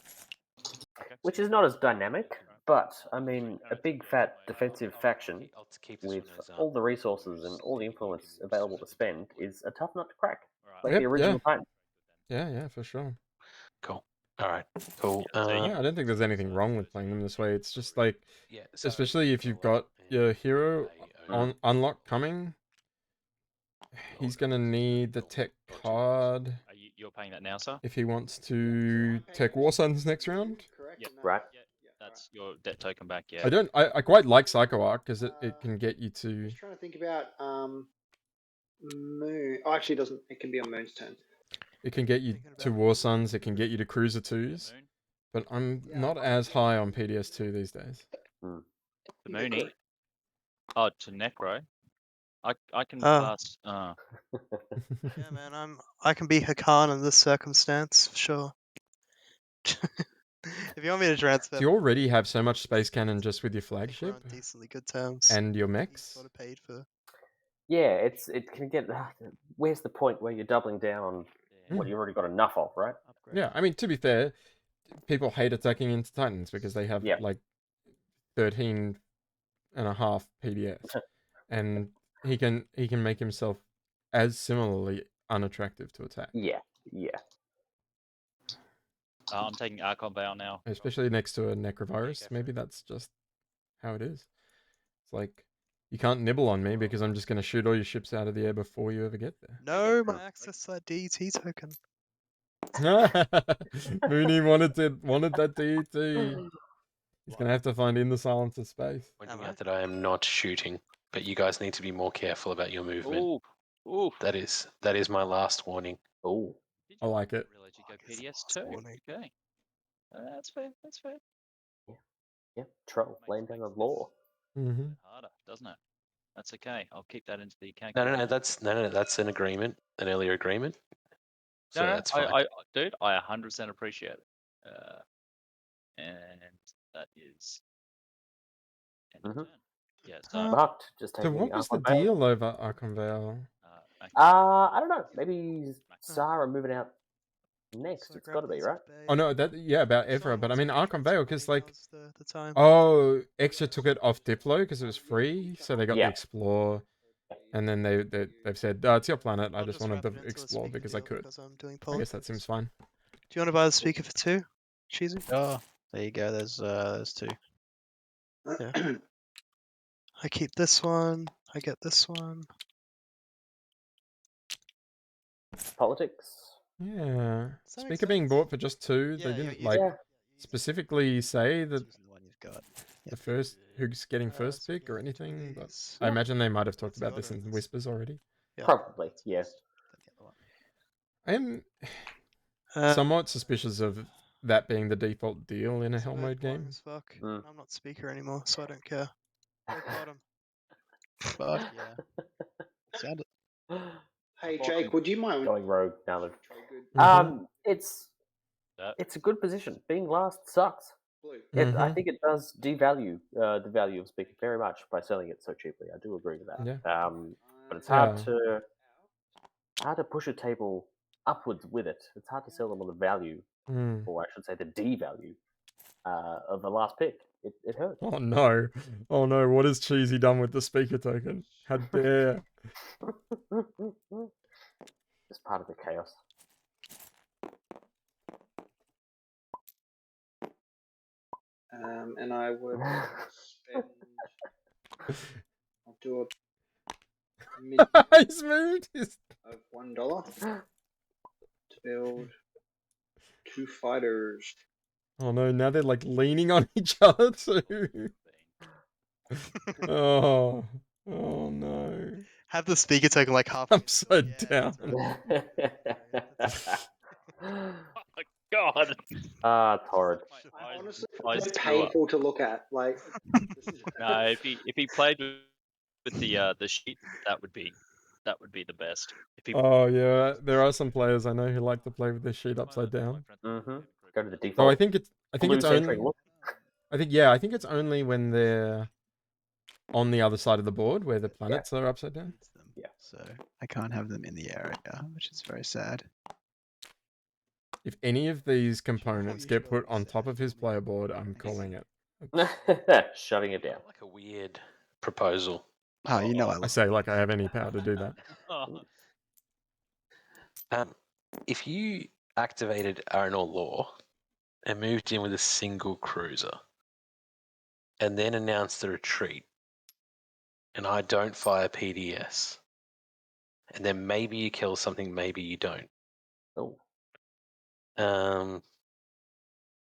B: Which is not as dynamic, but I mean, a big fat defensive faction with all the resources and all the influence available to spend is a tough nut to crack. Like the original Titan.
A: Yeah, for sure.
C: Cool. All right, cool.
A: I don't think there's anything wrong with playing them this way. It's just like, especially if you've got your hero on unlock coming, he's gonna need the tech card.
D: You're paying that now, sir?
A: If he wants to tech War Suns next round.
D: Yep.
B: Right.
D: That's your debt token back, yeah.
A: I quite like Psycho Arc because it can get you to.
H: I'm just trying to think about Moon. Oh, actually, it doesn't. It can be on Moon's turn.
A: It can get you to War Suns. It can get you to Cruiser 2s. But I'm not as high on PDS2 these days.
D: The Mooney. Oh, to Necro. I can pass.
F: Yeah, man, I can be Hakan in this circumstance, for sure. If you want me to transfer,
A: Do you already have so much space cannon just with your flagship?
F: on decently good terms.
A: And your mechs?
F: Sort of paid for.
B: Yeah, it can get. Where's the point where you're doubling down on what you've already got enough of, right?
A: Yeah, I mean, to be fair, people hate attacking into Titans because they have like 13 and a half PDS. And he can make himself as similarly unattractive to attack.
B: Yeah.
D: I'm taking Archon Veil now.
A: Especially next to a Necrovirus. Maybe that's just how it is. It's like, you can't nibble on me because I'm just going to shoot all your ships out of the air before you ever get there.
F: No, my access to that DET token.
A: Mooney wanted that DET. He's going to have to find in the silence of space.
C: Pointing out that I am not shooting, but you guys need to be more careful about your movement.
D: Ooh.
C: That is my last warning.
B: Oh,
A: I like it.
D: I realize you go PDS2. Okay. That's fair.
B: Yeah. Troll, laying down the law.
D: Harder, doesn't it? That's okay. I'll keep that into the account.
C: No. That's an agreement, an earlier agreement. So that's fine.
D: Dude, I 100% appreciate it. And that is. Yeah. So.
B: Mahact, just
A: So
B: taking.
A: what was the
B: Archon Veil.
A: deal over Archon Veil?
B: I don't know. Maybe Saar are moving out next. It's got to be, right?
A: Oh no, about Evra, but I mean Archon Veil because like,
F: the time.
A: Xxcha took it off Diplo because it was free, so they got the Explore, and then they've said it's your planet. I just wanted to explore because I could. I guess that seems fine.
F: Do you want to buy the speaker for 2? Cheesy.
E: Oh, there you go. There's 2.
F: Yeah. I keep this one. I get this one.
B: Politics.
A: Yeah. Speaker being bought for just 2. They didn't specifically say that the first who's getting first pick or anything, but I imagine they might have talked about this in whispers already.
B: Probably, yes.
A: I am somewhat suspicious of that being the default deal in a Hell mode game.
F: I'm not speaker anymore, so I don't care. Bottom.
E: Fuck yeah. Sounded.
H: Hey Jake, would you mind
B: going rogue, Naalu?
H: Trade good.
B: It's
D: that.
B: It's a good position. Being last sucks.
H: Blue.
B: I think it does devalue the value of Speaker very much by selling it so cheaply. I do agree with that.
A: Yeah.
B: But it's
A: Yeah.
B: hard to push a table upwards with it. It's hard to sell them on the value,
A: Mm.
B: or I should say the devalue of the last pick. It hurts.
A: Oh no. Oh no, what has Cheesy done with the speaker token? How dare.
B: It's part of the chaos.
H: And I would spend. I'll do a mid
A: He's moved. He's...
H: of $1 to build 2 fighters.
A: Oh no, now they're like leaning on each other too. Oh. Oh no.
E: Have the speaker token like half.
A: Upside down.
D: God.
B: Torrid.
H: Honestly,
D: I
H: it's
D: screw up.
H: painful to look at. Like, this is
D: No, if he played with the sheet, that would be the best. If he,
A: Oh yeah, there are some players I know who like to play with their sheet upside down.
B: Mm-hmm. Go to the
A: So
B: default.
A: I think it's
B: blue
A: only
B: centering look.
A: I think it's only when they're on the other side of the board where the planets are upside down.
B: Yeah.
E: So I can't have them in the area, which is very sad.
A: If any of these components get put on top of his player board, I'm calling it.
B: Shutting it down.
C: Like a weird proposal.
E: Oh, you know I
A: I
E: love
A: say like I have any power to do that.
C: If you activated Arenal Law and moved in with a single cruiser and then announced the retreat, and I don't fire PDS, and then maybe you kill something, maybe you don't.
B: Oh.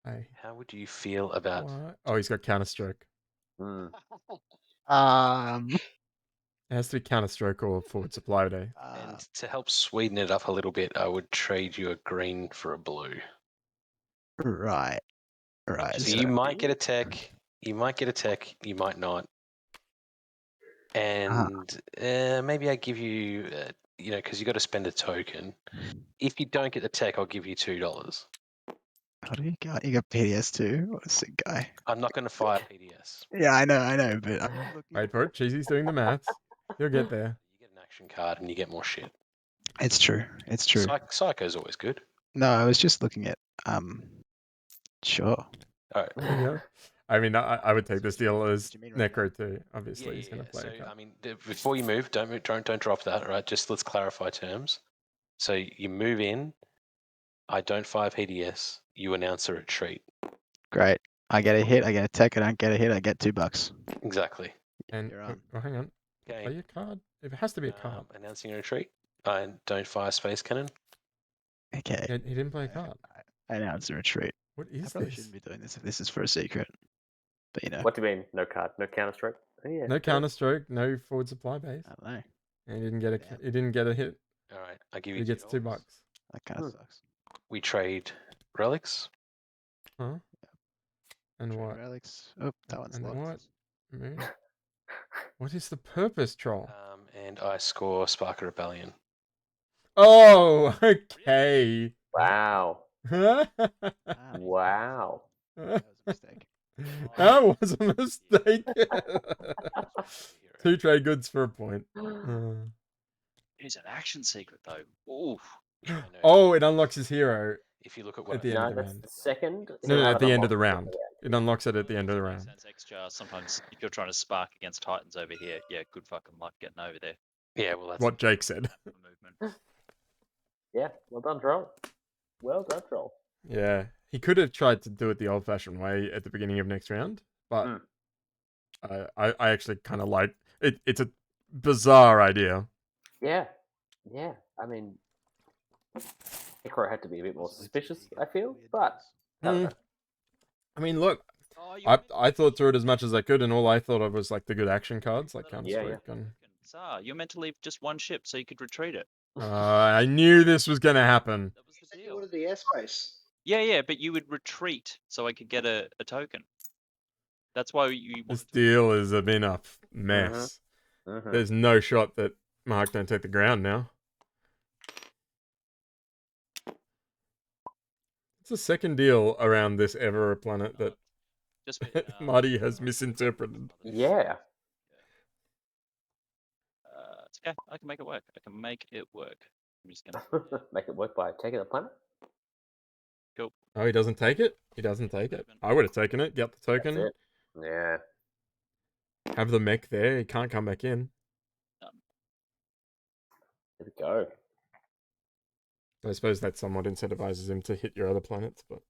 A: Hey.
C: How would you feel about
A: What? Oh, he's got counterstroke.
B: Mm.
A: It has to be counterstroke or forward supply day.
C: and to help sweeten it up a little bit, I would trade you a green for a blue.
E: Right. Right.
C: So you might get a tech, you might not. And maybe I give you, because you got to spend a token. If you don't get the tech, I'll give you $2.
E: What do you got? You got PDS too? What a sick guy.
C: I'm not going to fire PDS.
E: Yeah, I know, but I'm looking.
A: Wait for it. Cheesy's doing the maths. He'll get there.
C: You get an action card and you get more shit.
E: It's true. It's true.
C: Psycho's always good.
E: No, I was just looking at sure.
C: All right.
A: There you go. I mean, I would take this deal as
E: What do you mean right
A: Necro too. Obviously, he's going to play
C: So
A: a card.
C: I mean, before you move, don't drop that. Right? Just let's clarify terms. So you move in. I don't fire PDS. You announce a retreat.
E: Great. I get a hit, I get a tech, I don't get a hit, I get $2.
C: Exactly.
A: And
E: You're on.
A: oh, hang on.
C: Okay.
A: Play your card. If it has to be a card.
C: Announcing a retreat. I don't fire space cannon.
E: Okay.
A: He didn't play a card.
E: I announce a retreat.
A: What
E: I
A: is
E: probably
A: this?
E: shouldn't be doing this if this is for a secret. But you know.
B: What do you mean? No card, no counterstroke? Oh, yeah.
A: No counterstroke, no forward supply base.
E: I don't know.
A: And he didn't get a
E: Yeah.
A: he didn't get a hit.
C: All right. I give you.
A: He gets
C: $2.
A: $2.
E: That kind of sucks.
C: We trade relics.
A: Huh? And
E: Trade
A: what?
E: relics. Oh, that one's
A: And
E: locked.
A: what? Moon? What is the purpose, troll?
C: And I score Spark of Rebellion.
A: Oh, okay.
B: Wow.
E: Ah,
B: Wow.
E: that was a mistake.
A: That was a mistake. 2 trade goods for a point.
D: It's an action secret though. Ooh.
C: Yeah, I know.
A: Oh, it unlocks his hero.
C: If you look at what
A: At the
C: I
A: end
B: No,
A: of the
B: that's
A: round.
B: the second.
A: No, at the end of the
B: round.
A: round. It unlocks it at the end of the
D: Makes
A: round.
D: sense, Xxcha. Sometimes if you're trying to spark against Titans over here, yeah, good fucking luck getting over there.
C: Yeah, well, that's
A: What Jake said.
D: Movement.
B: Yeah, well done, Troll. Well done, Troll.
A: Yeah. He could have tried to do it the old fashioned way at the beginning of next round, but I actually kind of like it. It's a bizarre idea.
B: Yeah, yeah. I mean, Necro had to be a bit more suspicious, I feel, but I don't know.
A: I mean, look,
D: Oh,
A: I thought through it as much as I could, and all I thought of was like the good action cards, like
D: Yeah,
A: Counter-Strike. And
D: Saar, you're meant to leave just one ship so you could retreat it.
A: I knew this was going to happen.
D: That was the deal.
H: What is the airspace?
D: Yeah, but you would retreat so I could get a token. That's why you.
A: This deal is a bit of mess.
B: Mhm.
A: There's no shot that Mahact don't take the ground now. It's a second deal around this ever planet that
D: Just with,
A: Marty has misinterpreted.
B: Yeah.
D: It's okay. I can make it work. I can make it work. I'm just gonna.
B: Make it work by taking the planet.
D: Cool.
A: Oh, he doesn't take it? He doesn't take it. I would have taken it. Get the
B: That's
A: token.
B: it. Yeah.
A: Have the mech there. He can't come back in.
B: Here we go.
A: I suppose that somewhat incentivizes him to hit your other planets, but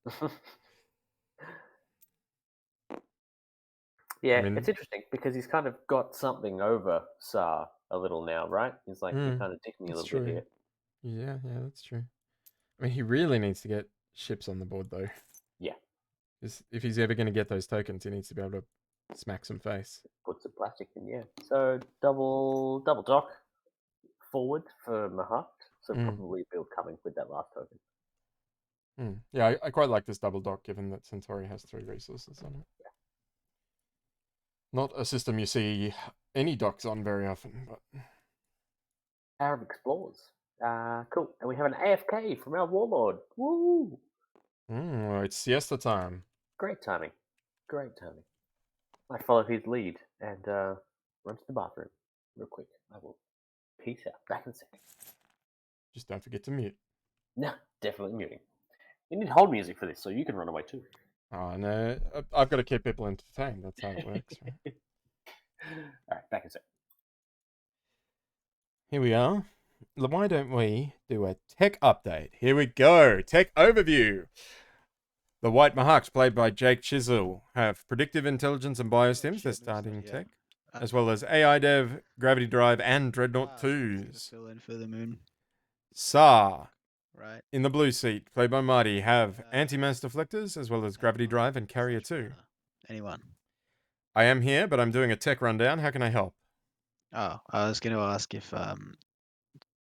B: Yeah,
A: I mean-
B: it's interesting because he's kind of got something over Saar a little now, right? He's like, you're kind of dicking me a
A: that's
B: little bit
A: true.
B: here.
A: Yeah, that's true. I mean, he really needs to get ships on the board, though.
B: Yeah.
A: If he's ever going to get those tokens, he needs to be able to smack some face.
B: Put some plastic in, yeah. So double dock forward for Mahact. So probably build coming with that last token.
A: Yeah, I quite like this double dock, given that Centauri has 3 resources on it.
B: Yeah.
A: Not a system you see any docks on very often, but...
B: Arab Explorers. Cool. And we have an AFK from our Warlord. Woo!
A: It's siesta time.
B: Great timing. Great timing. I follow his lead and run to the bathroom real quick. I will peace out. Back in a second.
A: Just don't forget to mute.
B: No, definitely muting. You need hold music for this, so you can run away too.
A: Oh, no. I've got to keep people entertained. That's how it works, right?
B: Alright, back in a second.
A: Here we are. Why don't we do a tech update? Here we go. Tech overview. The White Mahacts, played by Jake Chisel, have predictive intelligence and biostims. They're starting tech, as well as AI Dev, Gravity Drive, and Dreadnought 2s.
E: Fill in for the moon.
A: Saar,
E: Right.
A: in the blue seat, played by Marty, have anti-mass deflectors, as well as Gravity Drive and Carrier 2.
E: Anyone?
A: I am here, but I'm doing a tech rundown. How can I help?
E: Oh, I was going to ask if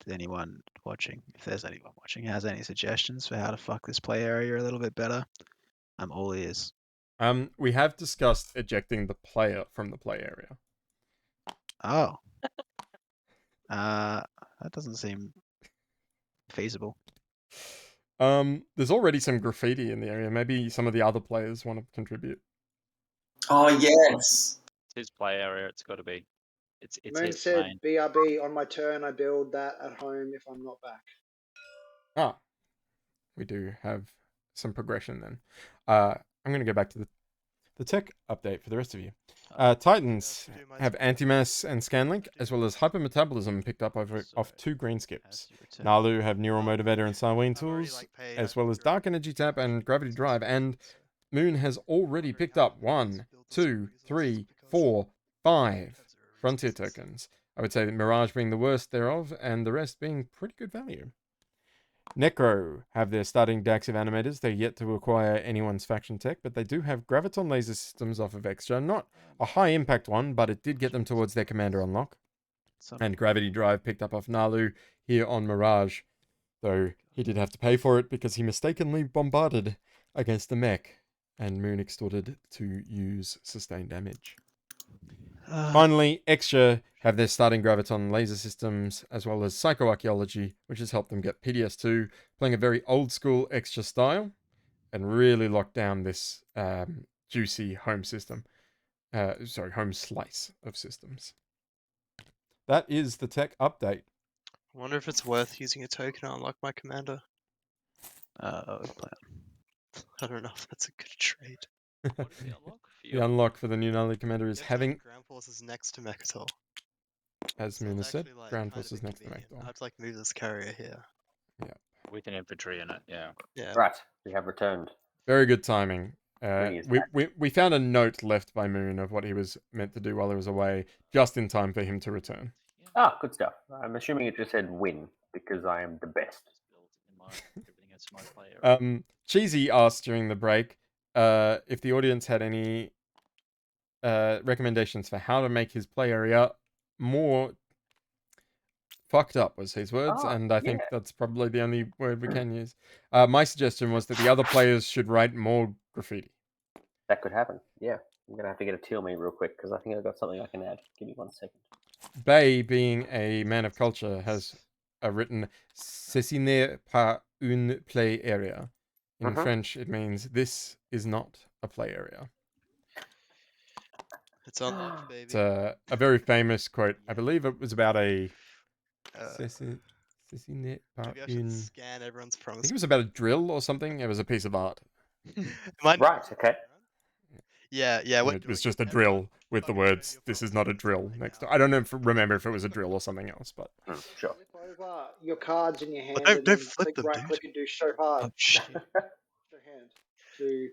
E: anyone watching, if there's anyone watching, has any suggestions for how to fuck this play area a little bit better. I'm all ears.
A: We have discussed ejecting the player from the play area.
E: Oh. That doesn't seem feasible.
A: There's already some graffiti in the area. Maybe some of the other players want to contribute.
G: Oh yes.
D: It's his play area. It's got to be. It's
H: Moon
D: his
H: said
D: main.
H: BRB on my turn. I build that at home if I'm not back.
A: Ah, we do have some progression then. I'm going to go back to the tech update for the rest of you. Titans have anti-mass and scanlink, as well as hypermetabolism picked up off 2 green skips. Naalu have neural motivator and Sarween tools, as well as dark energy tap and gravity drive. And Moon has already picked up 1, 2, 3, 4, 5 frontier tokens. I would say that Mirage being the worst thereof, and the rest being pretty good value. Necro have their starting DAX of animators. They're yet to acquire anyone's faction tech, but they do have graviton laser systems off of Xxcha. Not a high impact one, but it did get them towards their commander unlock. And gravity drive picked up off Naalu here on Mirage, though he did have to pay for it because he mistakenly bombarded against the mech, and Moon extorted to use sustained damage. Finally, Xxcha have their starting graviton laser systems, as well as psychoarchaeology, which has helped them get PDS2, playing a very old school Xxcha style, and really lock down this juicy home system. Home slice of systems. That is the tech update.
F: I wonder if it's worth using a token to unlock my commander.
E: Oh,
F: I don't know if that's a good trade.
D: What is the unlock for you?
A: The unlock for the new Naalu commander is
F: You have to have
A: having,
F: ground forces next to Mechatol.
A: as
F: So
A: Moon
F: it's
A: has said,
F: actually, like,
A: ground
F: kind of
A: forces next to
F: inconvenient. I
A: Mechatol.
F: have to like move this carrier here.
D: With an infantry in it, yeah.
F: Yeah.
B: Right, we have returned.
A: Very good timing.
B: He is
A: We found a note left by Moon of what he was meant to do while he was away, just in time for him to return.
B: Ah, good stuff. I'm assuming it just said win, because I am the best.
A: Cheesy asked during the break if the audience had any recommendations for how to make his play area more fucked up, was his words, and I think that's probably the only word we can use. My suggestion was that the other players should write more graffiti.
B: That could happen, yeah. I'm going to have to get a teal me real quick, because I think I've got something I can add. Give me 1 second.
A: Bay, being a man of culture, has written "Cessiner par une play area" In French, it means this is not a play area.
F: It's unlocked,
A: It's
F: baby.
A: a very famous quote. I believe it was about a
F: Maybe I should scan everyone's
A: I
F: promise.
A: think it was about a drill or something. It was a piece of art.
B: Right, okay.
F: Yeah, yeah.
A: And
F: We're
A: it was
F: doing
A: just a drill with the words, this is not a drill next to I don't know remember if it was a drill or something else, but
B: Sure.
H: Flip over your cards in your hand
F: don't-
H: and
F: don't
H: then
F: flip
H: click
F: them,
H: right
F: dude.
H: click and do show hard.
F: Oh shit.
H: Show hand to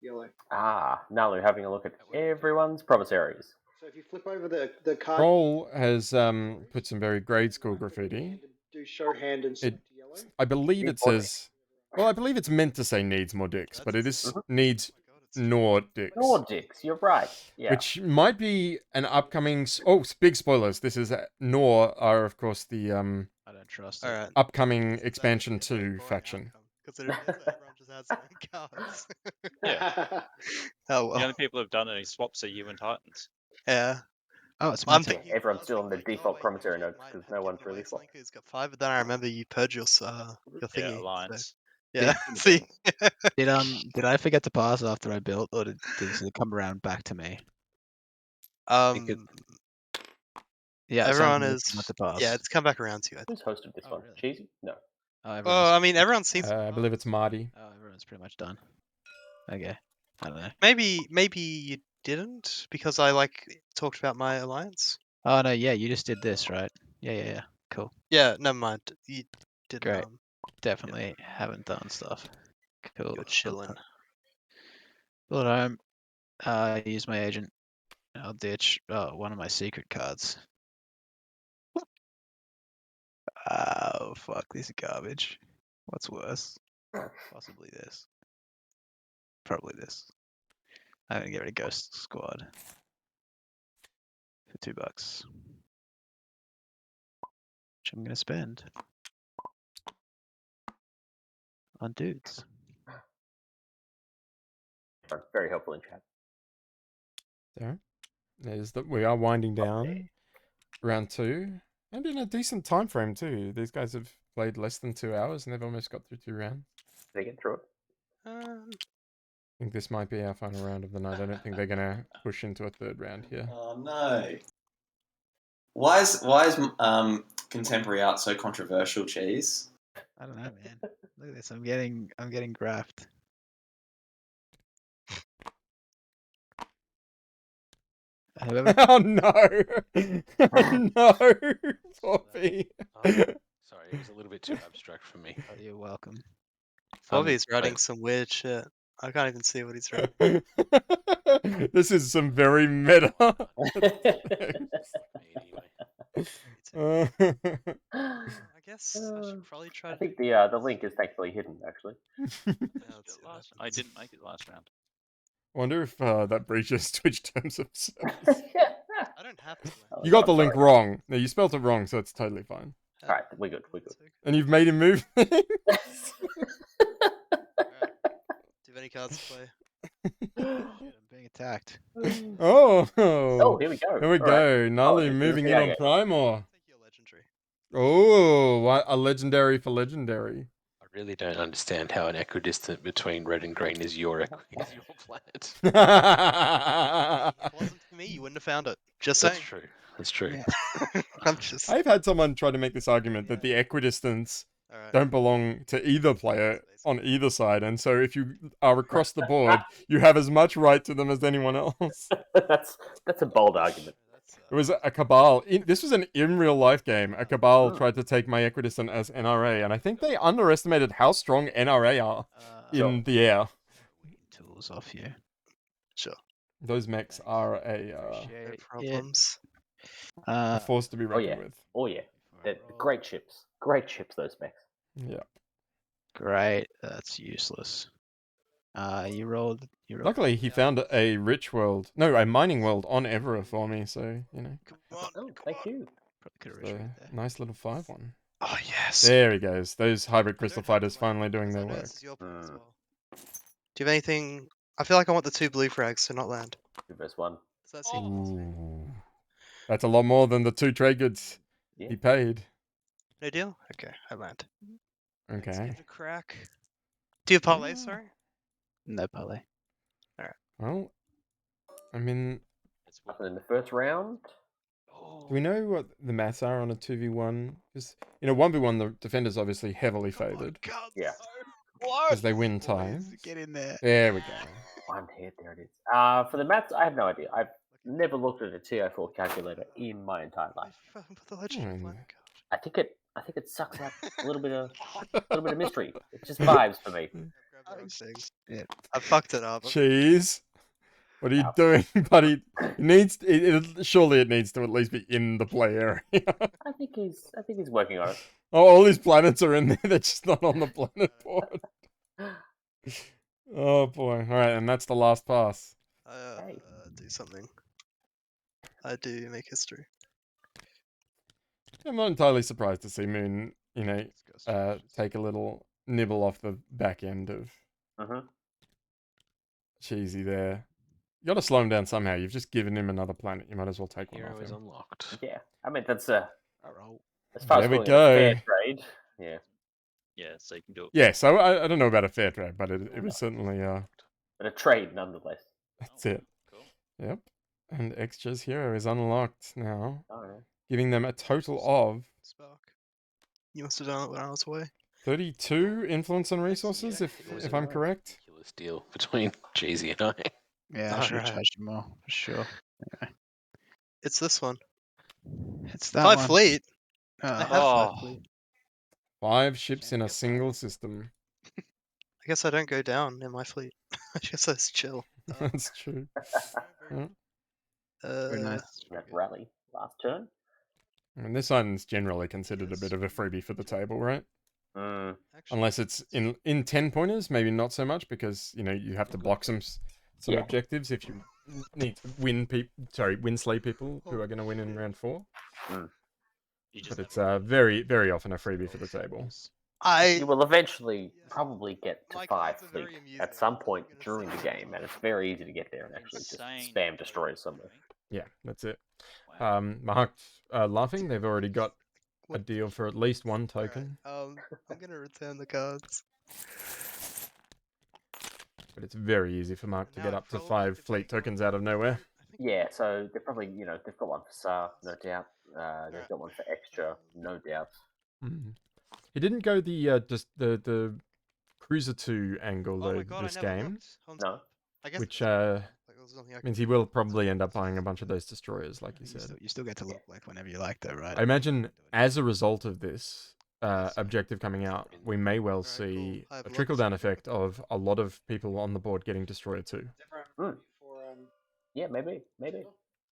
H: yellow.
B: Naalu having a look at everyone's promissaries.
H: So if you flip over the card,
A: Kroll has put some very grade school
H: right click in your
A: graffiti.
H: hand and do show hand and select yellow.
A: I believe
B: Needs
A: it
B: more
A: says well, I believe it's meant to say needs more dicks, but it is needs
F: Oh my God,
A: Nordics.
B: Nordics, you're right. Yeah.
A: Which might be an upcoming. Big spoilers! This is Nor are of course the
E: I don't trust it.
F: Alright.
A: upcoming expansion 2 faction.
F: Considering everyone just has their own cards.
D: Yeah.
F: Oh
D: The
F: well.
D: only people who've done any swaps are you and Titans.
F: Yeah.
E: Oh, it's my
F: I'm
E: turn.
F: thinking
B: Everyone's
F: I was
B: still on the
F: thinking,
B: default
F: wait,
B: promissory
F: actually,
B: notes
F: might
B: because
F: have
B: no one's
F: given away
B: really swapped.
F: something 'cause he's got 5, but then I remember you purge your
D: Yeah,
F: thingy. so-
D: Alliance.
F: yeah.
E: Did-
F: See.
E: Did I forget to pass after I built, or did it come around back to me? Yeah, so
F: everyone
E: I'm
F: is.
E: not to pass.
F: Yeah, it's come back around to you. I think.
B: Who's hosted this
E: Oh,
B: one?
E: really?
B: Cheesy? No.
E: Oh,
F: Well,
E: everyone's,
F: I mean, everyone seems.
A: I believe it's Marty.
E: oh, everyone's pretty much done. Okay, I don't know.
F: Maybe you didn't because I talked about my alliance.
E: Oh no, yeah, you just did this, right? Yeah. Cool.
F: Yeah, never mind. You didn't.
E: Great. Definitely haven't done stuff. Cool.
F: You're chilling.
E: Build home. Use my agent. I'll ditch one of my secret cards. Oh fuck, this is garbage. What's worse? Possibly this. Probably this. I'm gonna get rid of Ghost Squad for $2, which I'm gonna spend on dudes.
B: Very helpful in chat.
A: So, we are winding down round 2. And in a decent time frame too. These guys have played less than 2 hours and they've almost got through 2 rounds.
B: Did they get through it?
A: I think this might be our final round of the night. I don't think they're gonna push into a 3rd round here.
G: Oh no. Why is contemporary art so controversial, Cheese?
E: I don't know, man. Look at this. I'm getting graphed. Whoever
A: Oh no! Oh no, Poppy.
C: Sorry, it was a little bit too abstract for me.
E: Oh, you're welcome.
F: Bobby's writing
C: but-
F: some weird shit. I can't even see what he's writing.
A: This is some very meta.
F: I guess I should probably try
B: I
F: to.
B: think the link is thankfully hidden, actually.
F: Yeah, let's see what
D: I
F: happens.
D: didn't make it last round.
A: Wonder if that breaches Twitch terms of service.
F: I don't have to.
A: You got the link wrong. No, you spelled it wrong, so it's totally fine.
B: Alright, we're good.
A: And you've made him move.
F: Do you have any cards to play?
E: Shit, I'm being attacked.
A: Oh,
B: Here we go.
A: Here we
B: All
A: go.
B: right.
A: Naalu
B: Oh,
A: moving in
B: yeah,
A: on
B: yeah.
A: Primor.
F: Take your legendary.
A: Oh, what a legendary for legendary.
C: I really don't understand how an equidistant between red and green is your planet.
F: If it wasn't for me, you wouldn't have found it. Just saying.
C: That's true. That's true.
E: Yeah.
F: I'm just.
A: I've had someone try to make this argument that the equidistants
F: All right.
A: don't belong to either player on either side, and so if you are across the board, you have as much right to them as anyone else.
B: That's a bold argument.
A: It was a Cabal. This was in real life game. A Cabal tried to take my equidistant as NRA, and I think they underestimated how strong NRA are in the air.
E: Tools off you.
F: Sure.
A: Those mechs are
F: No
E: Appreciate
F: problems.
A: a force to be reckoned with.
B: Oh yeah. They're great chips. Great chips, those mechs.
A: Yeah.
E: Great. That's useless. You rolled.
A: Luckily, he found a rich world. No, a mining world on Evera for me, so, you know.
F: Come on.
B: Oh, thank you.
E: Probably could have
A: So,
E: retreated there.
A: nice little 5-1.
F: Oh yes.
A: There he goes. Those hybrid
F: I
A: crystal
F: don't have
A: fighters
F: one,
A: finally doing
F: because I
A: their
F: know
A: work.
F: this is your point as well. Do you have anything? I feel like I want the 2 blue frags to not land.
B: 2 vs 1.
F: Does that seem possible?
A: Ooh. That's a lot more than the 2 trade goods
B: Yeah.
A: he paid.
F: No deal? Okay, I land. Let's
A: Okay.
F: give it a crack. Do you parlay,
A: Ah.
F: sorry?
E: No parlay.
A: Well, I mean,
D: It's what-
B: Nothing in the first round.
A: do we know what the maths are on a 2v1? Because, 1v1, the defender's obviously heavily favoured.
E: God,
B: Yeah.
A: Because they win
E: boys,
A: ties.
E: get in there.
A: There we go.
B: One hit, there it is. For the maths, I have no idea. I've never looked at a TI4 calculator in my entire life.
F: I found the legendary
A: Hmm.
F: planet card.
B: I think it sucks out a little bit of mystery. It's just vibes for me.
F: I've grabbed the wrong thing.
E: Yeah.
F: I fucked it up.
A: Cheese. What are you
B: Ow.
A: doing, buddy? Surely it needs to at least be in the play area.
B: I think he's working on it.
A: Oh, all these planets are in there. They're just not on the planet board. Oh boy! All right, and that's the last pass.
B: Hey.
F: Do something. I do make history.
A: I'm not entirely surprised to see Moon, take a little nibble off the back end of
B: Mm-hmm.
A: Cheesy there. You got to slow him down somehow. You've just given him another planet. You might as well take one
C: Hero
A: off
C: is
A: him.
C: unlocked.
B: Yeah, I mean that's
E: Alright.
B: as far
A: There
B: as
A: we
B: calling it a fair
A: go.
B: trade. Yeah.
D: Yeah, so you can do it.
A: Yeah, so I don't know about a fair trade, but it was certainly
B: But a trade nonetheless.
A: that's it.
D: Cool.
A: Yep. And Xxcha's hero is unlocked now,
B: Oh, yeah.
A: giving them a total of
F: Spark. You must have done it when I was away.
A: 32 influence on resources, if I'm correct.
C: Ridiculous deal between Cheesy and I.
E: Yeah, I should have
F: Alright.
E: charged you more, for sure.
F: It's this one.
E: It's that
F: 5
E: one.
F: fleet. I
E: Oh,
F: have 5
D: Oh.
F: fleet.
A: 5 ships in a
E: Get
A: single system.
F: I guess I don't go down in my fleet. I guess I just chill.
A: That's true. Yeah.
E: very nice.
B: That rally last turn.
A: I mean, this one's generally considered a bit of a freebie for the table, right?
B: Mm.
A: Unless it's in 10 pointers, maybe not so much because you have to block some
B: Yeah.
A: objectives if you need to win slay people who are going to win in round 4.
D: You just
A: But it's
D: have
A: very very often a freebie for the table.
B: You will eventually probably get to
F: My
B: 5
F: cards are
B: fleet
F: very amusing,
B: at some
F: that's all
B: point
F: I'm gonna
B: during the
F: say.
B: game, and it's very easy to get there and actually just
D: insane
B: spam
D: play
B: destroyers somewhere.
D: doing.
A: Yeah, that's it.
D: Wow.
A: Mahact laughing. They've already got a
F: What-
A: deal for at least one
F: Alright,
A: token,
F: I'm gonna return the cards.
A: but it's very easy for Mark to get up to 5 fleet tokens out of nowhere.
B: Yeah, so they're probably they've got one for Saar, no doubt. They've got one for Xxcha, no doubt.
A: Mm. He didn't go the just the Cruiser 2 angle
F: Oh
A: though
F: my god,
A: this
F: I never
A: game,
F: looked. On
B: No.
F: I guess
A: which
F: there's nothing I can
A: means he
F: do.
A: will probably end up buying a bunch of those destroyers, like you said.
E: You still get to look like whenever you like, though, right?
A: I imagine as a result of this objective coming out, we may well
F: Very cool.
A: see
F: I have
A: a
F: lots.
A: trickle-down effect of a lot of people on the board getting Destroyer 2.
B: Yeah, maybe.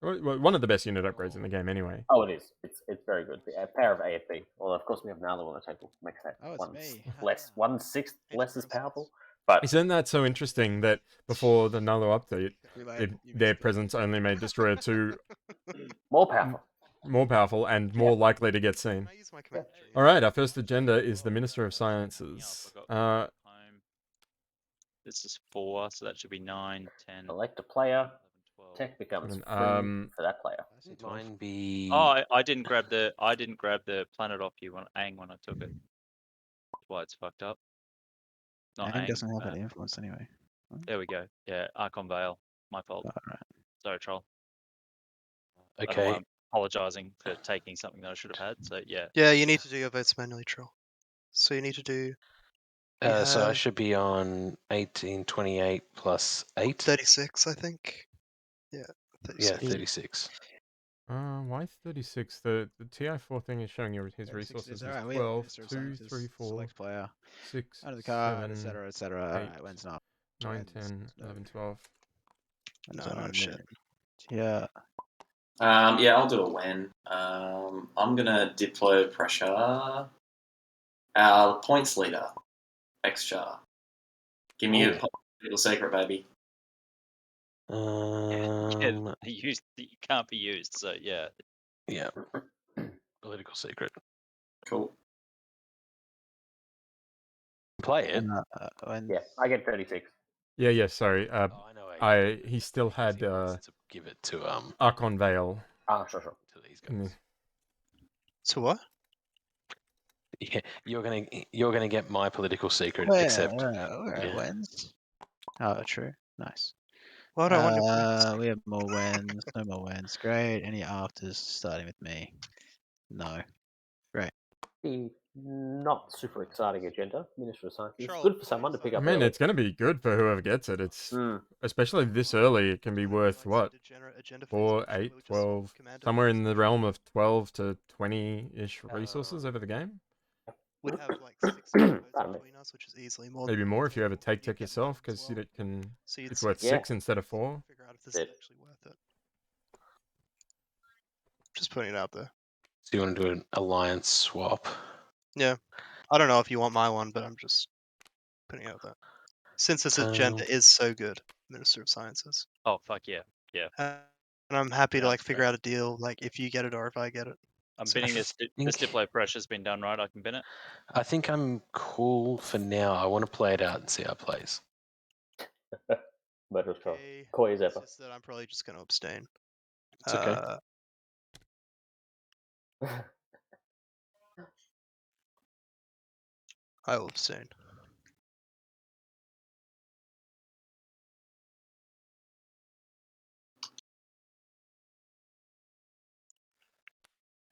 A: Well, one of the best unit upgrades in the game anyway.
B: Oh, it is. It's very good. The pair of AFB. Well, of course we have Naalu on the table. Makes that
E: Oh, it's me.
B: 1/6 less as powerful. But
A: Isn't that so interesting that before the Naalu update,
E: Reload. You
A: their
E: missed it.
A: presence only made Destroyer 2
B: more powerful.
A: more powerful and more likely to get seen.
F: Can I use my command tree?
A: Alright, our first agenda is the Minister of
D: Yeah, I
A: Sciences.
D: forgot time. This is 4, so that should be 9, 10,
B: Elect a player.
D: 11, 12.
B: Tech becomes free
A: Um,
B: for that player.
C: Wouldn't mine be?
D: Oh, I didn't grab the planet off you when I took it. That's why it's fucked up. Not
E: Aang
D: Aang,
E: doesn't have any influence anyway.
D: There we go. Yeah, Archon Vale. My fault.
E: Alright.
D: Sorry, troll. I don't know
C: Okay.
D: why I'm apologizing for taking something that I should have had. So yeah.
F: Yeah, you need to do your votes manually, Troll. So you need to do
C: So I
F: have-
C: should be on 1828 plus 8.
F: 36, I think. Yeah,
C: Yeah,
F: 36.
C: 36.
A: why 36? The TI4 thing is showing you his
E: 36
A: resources is
E: alright, we have
A: 12,
E: Minister of
A: 2,
E: Sciences,
A: 3, 4,
E: Select player.
A: 6,
E: Under the card,
A: 7,
E: etc., etc.
A: 8,
E: Alright, when's not?
A: 9,
E: When's
A: 10,
E: no.
A: 11, 12.
E: When's
F: No,
E: on
F: shit.
E: minute? Yeah.
G: Yeah, I'll do a when. I'm gonna deploy pressure. Our points leader, Xxcha. Give me a little secret, baby.
D: You can't be used. So yeah.
C: Yeah. Political secret.
G: Cool.
C: Play it.
E: When,
B: Yeah, I get 36.
A: Yeah, sorry.
C: Oh, I know.
A: He still had
C: He wants to give it to
A: Archon Vale.
B: Sure.
C: to these
A: in
C: guys.
A: the-
F: So what?
C: Yeah, you're gonna get my political secret,
E: Where
C: except
E: are
C: yeah.
E: wins? Oh, true. Nice.
F: What I want your political
E: We have more wins. No more wins. Great. Any afters starting with me? No. Great.
B: The not super exciting agenda, Minister of Science. It's
F: Troll,
B: good for
F: what
B: someone to
F: is
B: pick
A: I
B: up
A: mean,
B: early.
A: it's going to be good for whoever gets it. It's
B: Mm.
A: especially this early. It can be worth what?
F: Agenda
A: 4,
F: phase,
A: 8,
F: we'll just
A: 12,
F: command
A: somewhere
F: defense
A: in the
F: and
A: realm of 12 to 20-ish resources over the game.
F: we'd have like 6 votes
B: Pardon me.
F: between us, which is easily more
A: Maybe
F: than
A: more if you have a
F: what you
A: take
F: get
A: yourself,
F: as
A: because
F: well.
A: it can.
F: So you'd
A: It's
F: see
A: worth
B: Yeah.
A: 6 instead of 4.
F: figure out if this is
B: It-
F: actually worth it. Just putting it out there.
C: So you want to do an alliance swap?
F: Yeah. I don't know if you want my one, but I'm just putting it out there. Since this agenda is so good, Minister of Sciences.
D: Oh fuck yeah.
F: And I'm happy to
D: Yeah,
F: like
D: that's
F: figure
D: great.
F: out a deal, like if you get it or if I get it.
D: I'm
F: So
D: binning
F: sure.
D: this. The
C: think-
D: stipulate pressure's been done right. I can bin it.
C: I think I'm cool for now. I want to play it out and see how it plays.
B: Murderous troll.
F: Okay,
B: Coy as
F: it's
B: ever.
F: just that I'm probably just going to abstain.
C: It's okay.
F: I will abstain.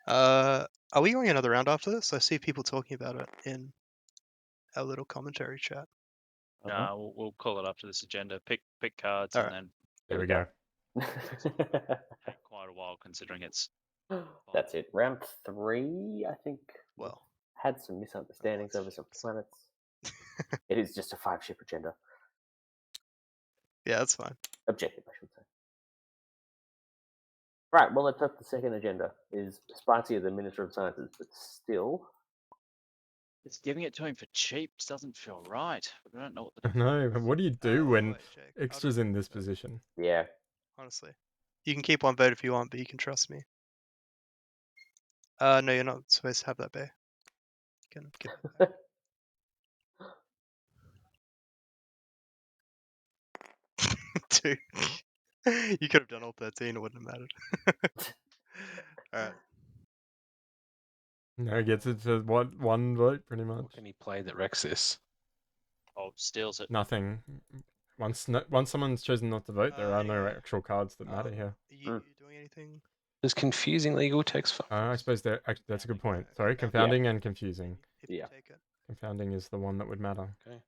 F: Are we going another round after this? I see people talking about it in our little commentary chat.
B: Uh-huh.
D: We'll call it after this agenda. Pick cards
F: Alright.
D: and
A: There we go.
D: then take quite a while considering it's.
B: That's it. Round 3, I think.
F: Well,
B: Had some misunderstandings over some planets. It is just a 5-ship agenda.
F: yeah, that's fine.
B: Objective, I should say. Right, well, let's up the second agenda. Is spicier than Minister of Sciences, but still.
D: It's giving it to him for cheap. Doesn't feel right. We don't know what the.
A: No, but what do you do when
F: wait, Jake, I'll
A: Xxcha's
F: do
A: in
F: it,
A: this
F: but
A: position?
B: Yeah.
F: honestly, you can keep one vote if you want, but you can trust me. No, you're not supposed to have that bay. You can get that back. Dude, you could have done all 13. It wouldn't have mattered. All right.
A: No, gets it for what, 1 vote, pretty much.
C: What can he play that wrecks this?
D: Oh, steals it.
A: Nothing. Once someone's chosen not to vote, there are no
F: Yeah.
A: actual cards that matter here.
F: Are you doing anything?
C: Does confusing legal text fuck
A: I
C: this?
A: suppose that's a good point. Sorry,
F: Confounding.
A: confounding and confusing.
F: If you
B: Yeah.
F: take it.
A: Confounding is the one that would matter.
C: Okay.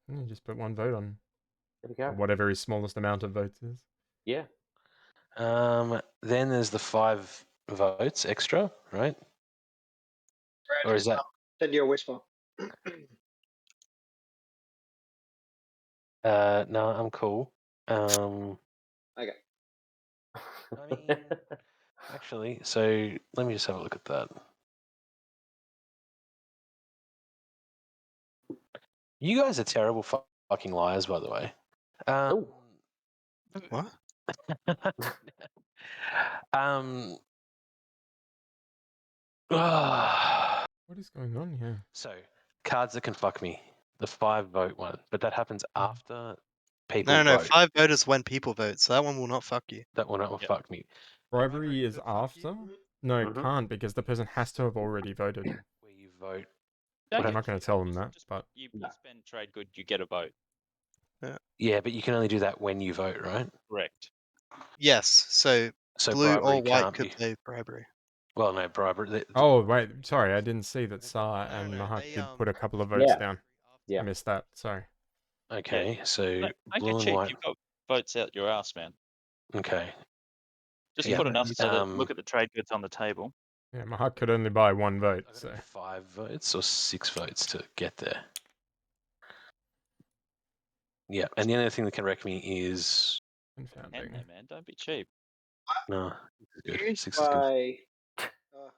A: You just put 1 vote on
B: There we go.
A: whatever his smallest amount of votes is.
B: Yeah.
C: Then there's the 5 votes extra, right? Or is that?
H: Send your whisper.
C: No, I'm cool.
H: Okay.
C: I mean, actually, so let me just have a look at that. You guys are terrible fucking liars, by the way.
B: Oh.
F: What?
A: What is going on here?
C: So, cards that can fuck me. The 5 vote one, but that happens after people
F: No,
C: vote.
F: 5 vote is when people vote, so that one will not fuck you.
C: That will not
D: Yep.
C: fuck me.
A: Bribery is
F: could fuck you.
A: after? No, it
B: Mhm.
A: can't, because the person has to have already voted.
C: Where you vote.
D: Don't
A: I'm
D: get
A: not going to
D: cheated,
A: tell them that,
D: just
A: but
D: you
B: No.
D: spend trade good, you get a vote.
C: Yeah, but you can only do that when you vote, right?
D: Correct.
F: Yes, so
C: So
F: blue
C: bribery
F: or white
C: can't
F: could
C: be.
F: play bribery.
C: Well, no, bribery.
A: oh wait, sorry, I didn't see that Saar
F: No,
A: and
F: no,
A: Mahact
F: they,
A: did put a couple of votes
B: Yeah.
A: down.
B: Yeah.
A: I missed that. Sorry.
C: Okay, so
D: Don't
C: blue
D: get
C: and
D: cheap.
C: white.
D: You've got votes out your ass, man.
C: Okay.
D: Just
C: Yeah,
D: put enough so that
C: um,
D: look at the trade goods on the table.
A: Yeah, Mahact could only buy 1 vote,
C: I've got
A: so
C: to get 5 votes or 6 votes to get there. Yeah, and the only thing that can wreck me is
D: And
A: confounding.
D: there, man. Don't be cheap.
C: no. 6 is good.
H: Used
C: 6 is good.
H: by.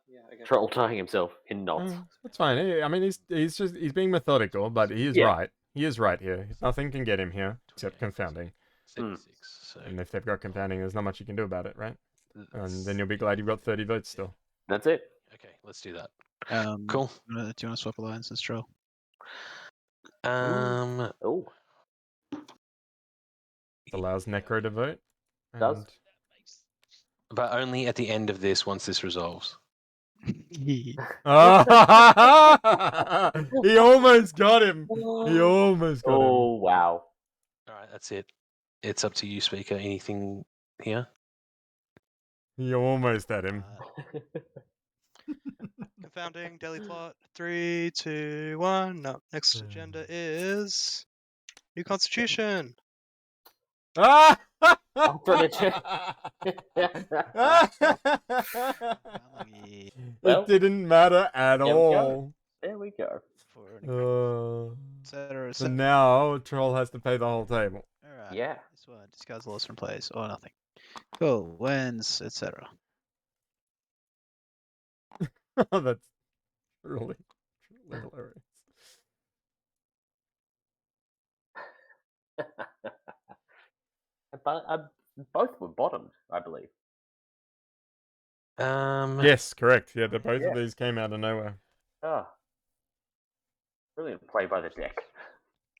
H: Yeah, okay.
B: Troll tying himself in knots.
A: That's fine. I mean, he's being methodical, but he is
B: Yeah.
A: right. He is right here. Nothing can get him here except
C: 28,
A: confounding.
C: 76. So
A: And if they've got confounding, there's not much you can do about it, right?
C: that's-
A: And then you'll be glad you've got 30 votes still.
B: That's it.
C: Okay, let's do that.
E: Do
C: Cool.
E: you want to swap alliances, Troll?
B: Oh.
A: It allows Necro to vote.
B: Does.
A: And
C: But only at the end of this, once this resolves.
A: He almost got him. He almost got him.
B: Oh wow.
C: All right, that's it. It's up to you, speaker. Anything here?
A: He almost had him.
F: Confounding daily plot. 3, 2, 1. No. Next agenda is new constitution.
A: Ah!
B: Alternative.
E: Unlucky.
B: Well,
A: It didn't matter at
B: there we go.
A: all.
B: There we go.
E: For an etc.
A: So now Troll has to pay the whole table.
E: Alright.
B: Yeah.
E: This one discards loss from plays or nothing. Cool. Wins, etc.
A: That's truly hilarious.
B: But both were bottomed, I believe.
A: Yes, correct. Yeah, both
B: Yeah.
A: of these came out of nowhere.
B: Ah. Brilliant play by the deck.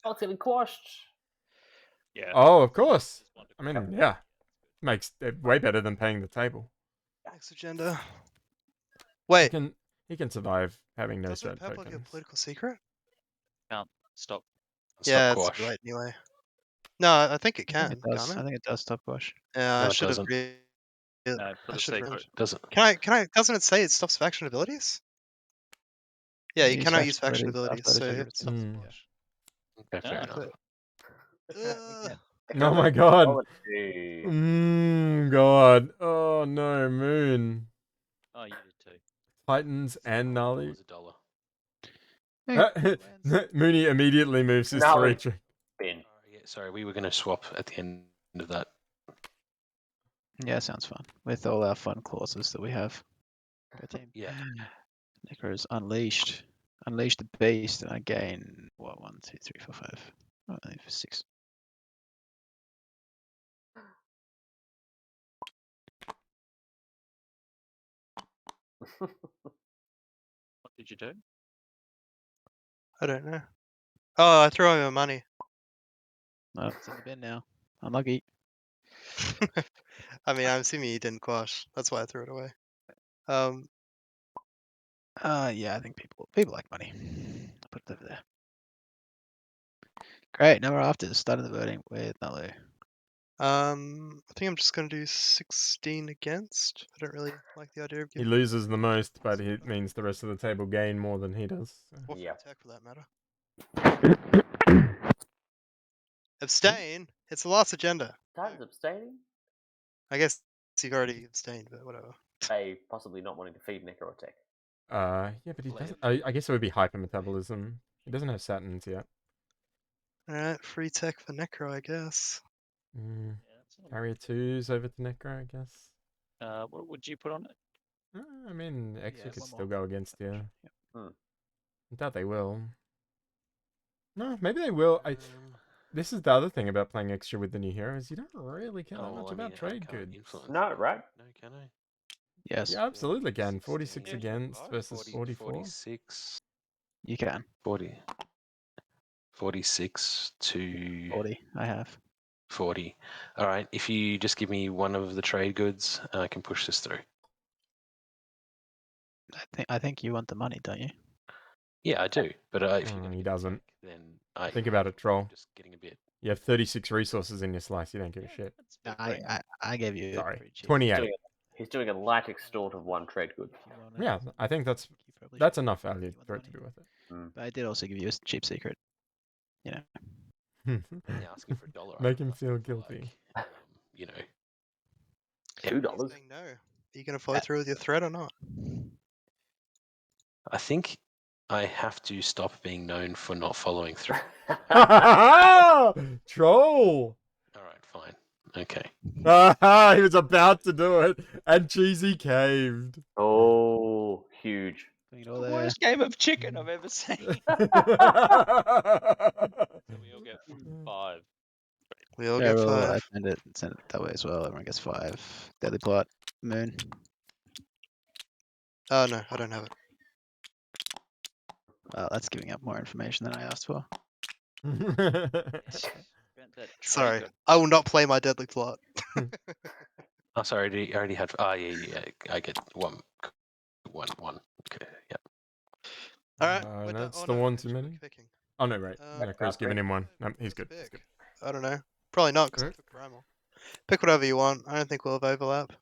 B: Oh, it's getting quashed.
D: Yeah.
A: Oh, of course.
D: Just wanted
A: I
D: to-
A: mean, yeah. Makes it way better than paying the table.
F: Next agenda.
A: He
F: Wait,
A: can survive having no
F: doesn't
A: strat
F: it have like a
A: tokens.
F: political secret?
D: Stop.
F: Yeah,
C: Stop
F: it's
C: quash.
F: right anyway. No, I think it
E: I
F: can,
E: think it does.
F: can't
E: I
F: it?
E: think it does stop quash.
F: Yeah,
C: No,
F: I
C: it
F: should have
C: doesn't.
F: read it.
D: No,
F: I
D: for the
F: should have
D: secret.
F: read.
C: Doesn't.
F: Doesn't it say it stops faction abilities? Yeah, you cannot use faction abilities, so it stops
A: Mm.
F: quash.
C: Okay, fair
D: Ah.
C: enough.
F: Ugh.
A: Oh my god.
B: Quality.
A: God. Oh no, Moon.
D: Oh, you did too.
A: Titans and Naalu.
C: $1.
A: Mooney immediately moves his
B: Naalu.
A: 3 trick.
B: Bin.
C: Yeah, sorry, we were going to swap at the end of that.
E: Yeah, sounds fun. With all our fun clauses that we have. Go team.
C: Yeah.
E: Necro's unleashed. Unleash the beast, and I gain what 1, 2, 3, 4, 5. Oh, 6.
D: What did you do?
F: I don't know. Oh, I threw away my money.
E: Oh, it's in the bin now. Unlucky.
F: I mean, I'm assuming you didn't quash. That's why I threw it away.
E: Yeah, I think people like money. I'll put it over there. Great. Now we're after the start of the voting with Naalu.
F: I think I'm just gonna do 16 against. I don't really like the idea of
A: He
F: giving
A: loses the most, but it means the rest of the table gain more than he does. So.
F: or free
B: Yeah.
F: attack for that matter. Abstain. It's the last agenda.
B: Titan's abstaining?
F: I guess you've already abstained, but whatever.
B: They possibly not wanting to feed Necro Tech.
A: Yeah, but he doesn't. I guess it would be hypermetabolism. He doesn't have Saturns yet.
F: Alright, free tech for Necro, I guess.
A: Mm.
D: Yeah, that's not-
A: Carrier 2s over to Necro, I guess.
D: what would you put on it?
A: I mean, Xxcha
E: Yeah,
A: could
E: one
A: still
E: more.
A: go against you.
E: Yep.
A: I doubt they will. No, maybe they will. This is the other thing about playing Xxcha with the new heroes. You don't really care that much about trade goods.
B: No, right?
C: No, can I?
E: Yes,
A: You absolutely can. 46
D: Yeah,
A: against versus
C: 40,
A: 44.
C: 46,
E: you can.
C: 40, 46 to
E: 40. I have.
C: 40. All right, if you just give me one of the trade goods, I can push this through.
E: I think you want the money, don't you?
C: Yeah, I do. But if you're going
A: He
C: to
A: doesn't.
C: then I
A: Think about it, Troll.
C: just getting a bit.
A: You have 36 resources in your slice. You don't give a shit.
D: That's a bit great.
E: I gave you.
A: Sorry.
E: pretty cheap.
A: 28.
B: He's doing a light extort of 1 trade good.
E: If you want it,
A: Yeah, I think that's
E: you probably
A: that's
E: should.
A: enough
E: You
A: value
E: want
A: for
E: the
A: it to be
E: money.
A: worth it.
E: But I did also give you a cheap secret. You know.
C: Yeah, asking for $1.
A: Make him
C: I
A: feel
C: feel like,
A: guilty.
C: you know,
B: $2.
F: He's saying no. Are you gonna follow through with your threat or not?
C: I think I have to stop being known for not following through.
A: Troll!
C: All right, fine. Okay.
A: He was about to do it, and Cheesy caved.
B: Oh, huge.
E: Putting it all
D: The
E: there.
D: worst game of chicken I've ever seen. So we all get 5.
F: We all
E: Yeah,
F: get
E: well, I
F: 5.
E: send it that way as well. Everyone gets 5. Deadly plot. Moon.
F: Oh no, I don't have it.
E: Well, that's giving up more information than I asked for.
D: Spent that trade
F: Sorry,
D: good.
F: I will not play my deadly plot.
C: Oh, sorry, I already had. Ah, yeah. I get one. Okay. Yep.
F: All right.
A: That's the one too many.
F: Picking.
A: Oh no, right.
F: Uh,
A: Necro's giving him one. No, he's good. He's
F: Pick.
A: good.
F: I don't know. Probably not because I
A: Alright.
F: took Primal. Pick whatever you want. I don't think we'll have overlap.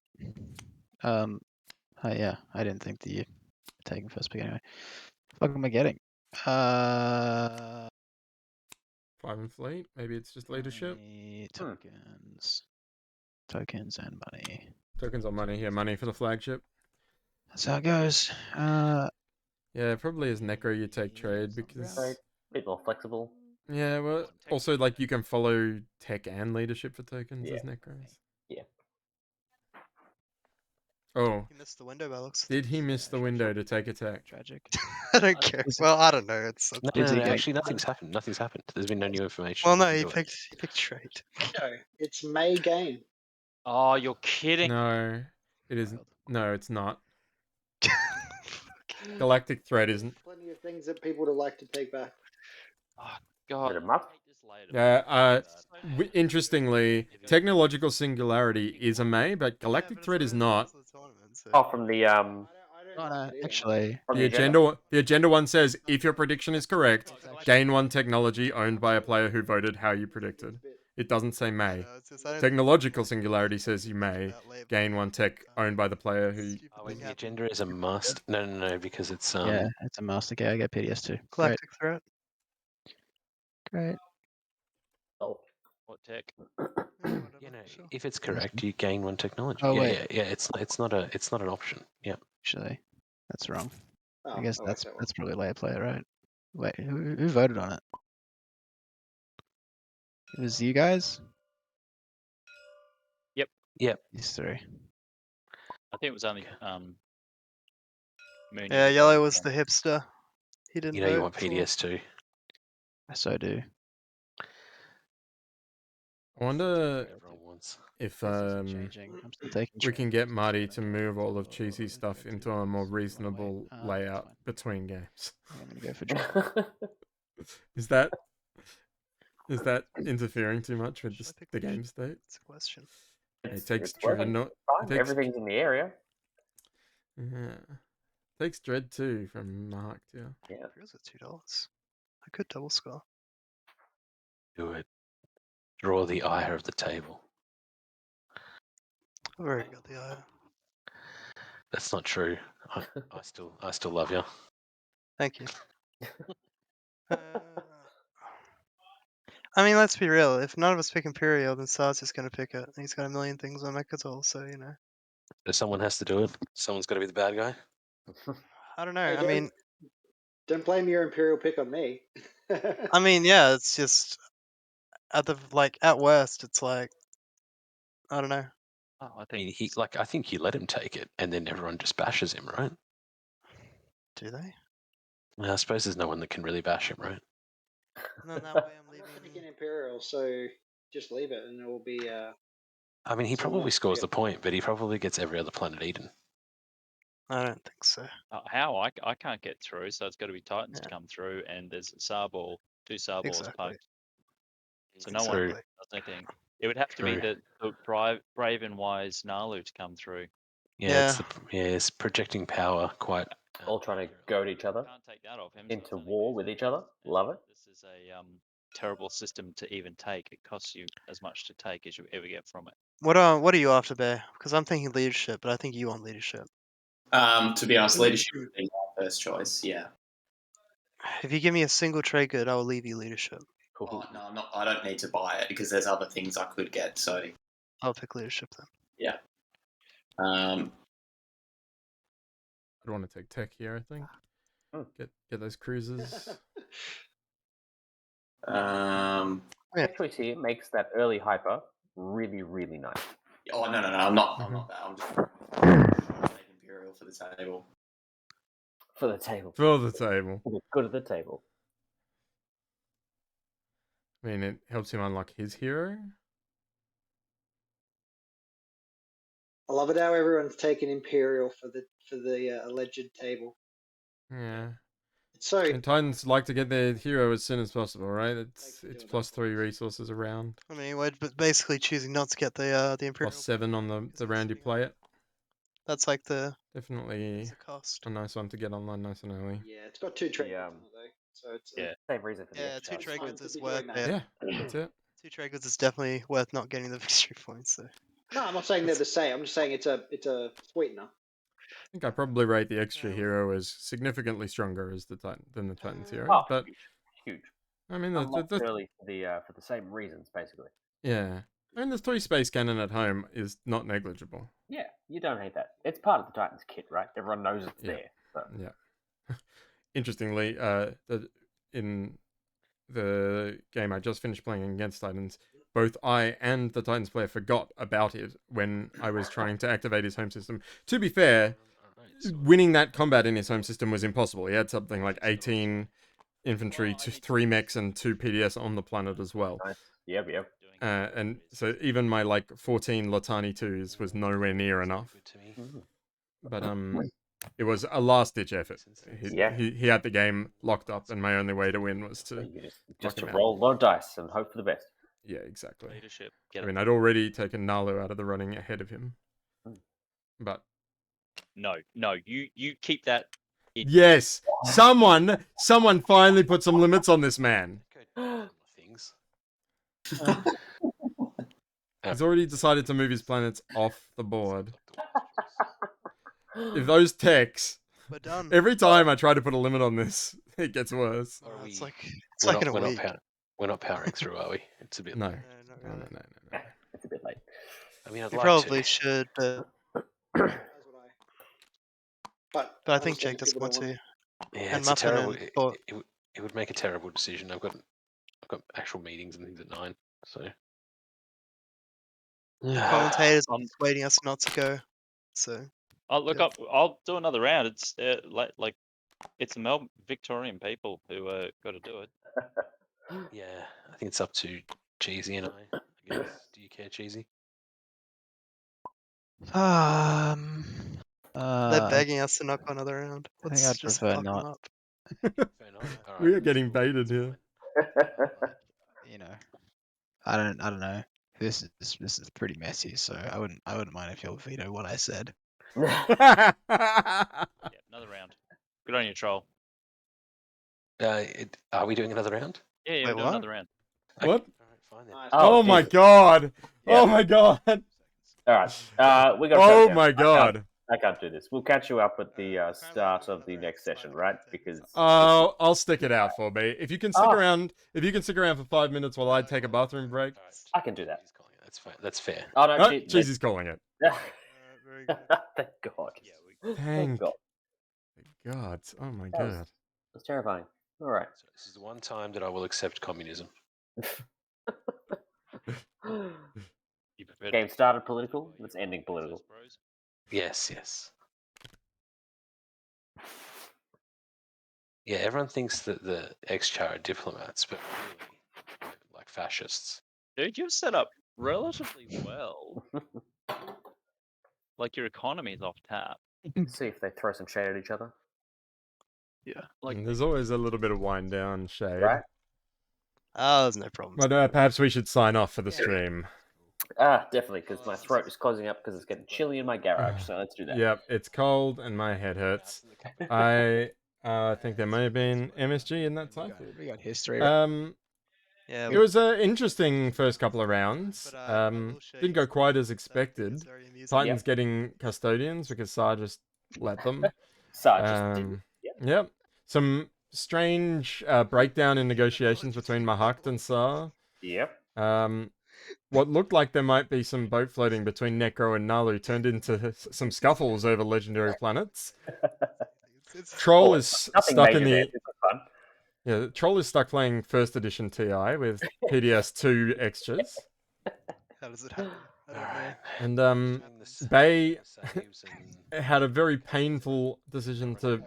E: Yeah, I didn't think that you were taking first pick anyway. What am I getting?
A: 5 and fleet. Maybe it's just leadership.
E: Money, tokens, tokens and money.
A: Tokens on money. Yeah, money for the flagship.
E: That's how it goes.
A: Yeah, probably as Necro you take trade because.
B: Trade. Bit more flexible.
A: Yeah, well, also like you can follow tech and leadership for tokens
B: Yeah.
A: as Necros.
B: Yeah.
A: Oh,
F: He missed the window by looks.
A: did he miss the
E: sure,
A: window
E: sure.
A: to take attack?
E: Tragic.
F: I don't care.
E: Is it-
F: Well, I don't know. It's
C: No,
E: Is he getting-
C: actually, nothing's happened. Nothing's happened. There's been no new information.
F: well, no.
C: can
F: He
C: do it.
F: picked trade.
H: No, it's May game.
D: Oh, you're kidding.
A: No, it isn't.
E: Wild.
A: No, it's not. Galactic threat isn't.
H: Plenty of things that people would like to take back.
D: Oh, God.
B: Is it a month?
A: Yeah. Interestingly, technological singularity is a May, but galactic threat is not.
B: Oh, from the
H: I don't
E: Oh, no,
H: think it is.
E: actually,
B: from
A: The agenda one says if your prediction is correct, gain 1 technology owned by a player who voted how you predicted. It doesn't say may. Technological singularity says you may gain 1 tech owned by the player who.
C: Oh, wait, the agenda is a must. No, because it's
E: yeah, it's a master. Okay, I get PDS too. Great,
F: Galactic threat.
E: great.
B: Oh,
D: What tech?
C: You know, if it's correct, you gain 1 technology.
E: Oh,
C: yeah,
E: wait.
C: yeah. It's not an option. Yeah.
E: Actually, that's wrong.
H: Oh,
E: I guess
H: I like
E: that's
H: that one.
E: that's probably layer player, right? Wait, who voted on it? It was you guys?
C: Yep.
E: These three.
D: I think it was only Mooney.
F: Yeah,
D: who
F: yellow
D: voted
F: was
D: for
F: the
D: it.
F: hipster. He didn't
C: You know
F: vote.
C: you want
F: for-
C: PDS too.
E: I so do.
A: I wonder
C: Everyone wants.
A: if
E: This isn't changing. I'm still taking.
A: we
E: trade.
A: can get Marty to move all of Cheesy stuff into a more reasonable
E: That's
A: layout
E: fine.
A: between games.
E: I'm gonna go for trade.
A: Is that interfering too much with
F: Should I pick
A: the
F: leadership?
A: game state?
F: That's a question.
A: It takes
B: it's working.
A: Dreadnought.
B: Fine.
A: It takes
B: Everything's in the area.
A: Yeah. Takes Dread too from Mahact, yeah.
B: Yeah.
F: Feels at $2. I could double score.
C: Do it. Draw the ire of the table.
F: I've already got the eye.
C: That's not true. I still love you.
F: Thank you. I mean, let's be real. If none of us pick Imperial, then Saar's just going to pick it. He's got a million things on Mechatol, so, you know.
C: If someone has to do it, someone's got to be the bad guy.
F: I don't know.
H: Hey,
F: I mean,
H: don't blame your Imperial pick on me.
F: yeah, it's just at worst, it's like, I don't know.
D: Oh, I
C: I
D: think
C: mean, I think you let him take it, and then everyone just bashes him, right?
F: Do they?
C: Well, I suppose there's no one that can really bash him, right?
F: And then that way I'm
H: I'm picking
F: leaving.
H: Imperial, so just leave it, and it will be.
C: I mean, he
H: Someone
C: probably
H: else
C: scores
H: pick
C: the
H: it.
C: point, but he probably gets every other planet eaten.
F: I don't think so.
D: how I can't get through, so it's got to be Titans to
F: Yeah.
D: come through, and there's Saar ball, 2 Saar balls
F: Exactly.
D: poked. So no one
C: True.
D: does anything. It would have to be
C: True.
D: the brave and wise Naalu to come through.
C: Yeah, it's projecting power quite.
B: All trying to goad each other
D: Can't take that off him. so
B: into
D: it's only
B: war
D: these
B: with each
D: guys,
B: other.
D: and
B: Love it.
D: This is a terrible system to even take. It costs you as much to take as you ever get from it.
F: What are you after, Bear? Because I'm thinking leadership, but I think you want leadership.
G: To be honest, leadership would be my first choice. Yeah.
F: If you give me a single trade good, I will leave you leadership.
G: Oh, no, I'm not. I don't need to buy it because there's other things I could get. So
F: I'll pick leadership then.
G: yeah.
A: I'd want to take tech here, I think. Get those cruisers.
F: Yeah.
B: Choice here makes that early hyper really, really nice.
G: Oh no, I'm not. I'm not that. I'm just take Imperial for the table.
B: For the table.
A: For the table.
B: For the good of the table.
A: I mean, it helps him unlock his hero.
H: I love it how everyone's taking Imperial for the alleged table.
A: Yeah.
H: So
A: And Titans like to get their hero as soon as possible, right? It's +3 resources around.
F: I mean, we're basically choosing not to get the Imperial.
A: +7 on the round you play it.
F: That's like the
A: Definitely
F: cost.
A: a nice one to get online nice and early.
H: Yeah, it's got 2 trade
B: Yeah.
H: goods on it though, so it's
D: Yeah.
B: Same reason for the
F: Yeah,
B: extra.
F: 2 trade
H: fine
F: goods
H: to
F: is
H: be
F: worth
H: doing that.
F: it.
A: Yeah, that's it.
F: 2 trade goods is definitely worth not getting the victory points. So.
H: No, I'm not saying they're the same. I'm just saying it's a sweetener.
A: I think I probably rate the extra
F: Yeah.
A: hero as significantly stronger as than the Titan's hero.
B: Oh,
A: But
B: huge.
A: I mean,
B: Unlocked early for the same reasons, basically.
A: yeah, I mean, the 3 space cannon at home is not negligible.
B: Yeah, you don't hate that. It's part of the Titans kit, right? Everyone knows it's
A: Yeah.
B: there. So.
A: Yeah. Interestingly, in the game I just finished playing against Titans, both I and the Titans player forgot about it when I was trying to activate his home system. To be fair, winning that combat in his home system was impossible. He had something like 18 infantry, 3 mechs, and 2 PDS on the planet as well.
B: Nice. Yep.
A: And so even my like 14 Latani 2s was nowhere near enough. But it was a last-ditch effort. He had the game locked up, and my only way to win was to
B: just to
A: him out.
B: roll a lot of dice and hope for the best.
A: Yeah, exactly.
D: Leadership.
A: I mean, I'd already taken Naalu out of the running ahead of him. But
D: No, you keep that.
A: yes, someone finally put some limits on this man.
C: Things.
A: He's already decided to move his planets off the board. If those techs,
F: We're done.
A: every time I try to put a limit on this, it gets worse.
F: It's like
C: we're
F: in a
C: not,
F: week.
C: we're not powering through, are we? It's a bit.
A: No.
F: No, not
A: No.
F: really.
B: It's a bit late.
C: I mean, I'd
F: You
C: like
F: probably
C: to.
F: should, but I think Jake doesn't want to.
C: Yeah,
F: And
C: it's a
F: Muffin
C: terrible.
F: and Thought.
C: It would make a terrible decision. I've got actual meetings and things at 9, so.
F: Commentators are persuading us not to go. So.
D: I'll look
F: Yeah.
D: up. I'll do another round. It's like it's the Melbourne Victorian people who got to do it.
C: Yeah, I think it's up to Cheesy and I guess. Do you care, Cheesy?
E: Uh,
F: They're begging us to not go another round.
E: I think
F: Let's
E: I'd
F: just
E: prefer
F: fuck them
E: not.
F: up.
C: Fair enough. All right,
A: We are
C: that's
A: getting
C: cool.
A: baited
C: That's
A: here.
C: fine.
E: You know, I don't know. This is pretty messy, so I wouldn't mind if you'll veto what I said.
D: Yeah, another round. Good on you, troll.
C: Are we doing another round?
D: Yeah,
F: Wait,
D: we're doing
F: what?
D: another round.
A: What?
C: All right, fine then.
A: Oh my
B: Jesus.
A: god!
B: Yeah.
A: Oh my god!
B: All right. We got.
A: Oh my god!
B: I can't do this. We'll catch you up at the start of the next session, right? Because
A: I'll stick it out for me. If you can stick
B: Oh.
A: around, for 5 minutes while I take a bathroom break.
C: All right,
B: I can do that.
C: Cheesy's calling it. That's fair. That's fair.
B: Oh no,
A: Oh, Cheesy's calling it.
F: Very good.
B: Thank God.
D: Yeah,
A: Thank
B: God.
A: God. Oh my
B: That was-
A: god.
B: That's terrifying. All right.
C: So this is the one time that I will accept communism.
D: You prefer
B: Game started political. It's ending political.
C: Yes. Yeah, everyone thinks that the Xxcha are diplomats, but really, they're like fascists.
D: Dude, you're set up relatively well. Like your economy's off tap.
B: See if they throw some shade at each other.
D: Yeah. Like
A: And there's always a little bit of wind down shade.
B: Right?
F: Oh, there's no problem.
A: But perhaps we should sign off for the stream.
B: Definitely, because my throat is closing up because it's getting chilly in my garage. So let's do that.
A: Yep, it's cold and my head hurts. I think there may have been MSG in that time.
E: We got history.
F: Yeah,
A: It was an interesting first couple of rounds.
F: But, I will show
A: Didn't
F: you
A: go
F: some
A: quite as
F: stuff.
A: expected.
F: It's very amusing.
A: Titans getting custodians because Saar just let them.
B: Sarge just didn't.
A: Yep. Some strange breakdown in negotiations between Mahact and Saar.
B: Yep.
A: What looked like there might be some boat floating between Necro and Naalu turned into some scuffles over legendary planets. Troll is
B: Nothing
A: stuck
B: major
A: in
B: there.
A: the
B: This was fun.
A: yeah. Troll is stuck playing first edition TI with PDS 2 Xxchas,
F: How does it happen? I don't know.
A: and
C: Doing the
A: Bay
C: saves and
A: had a very painful decision to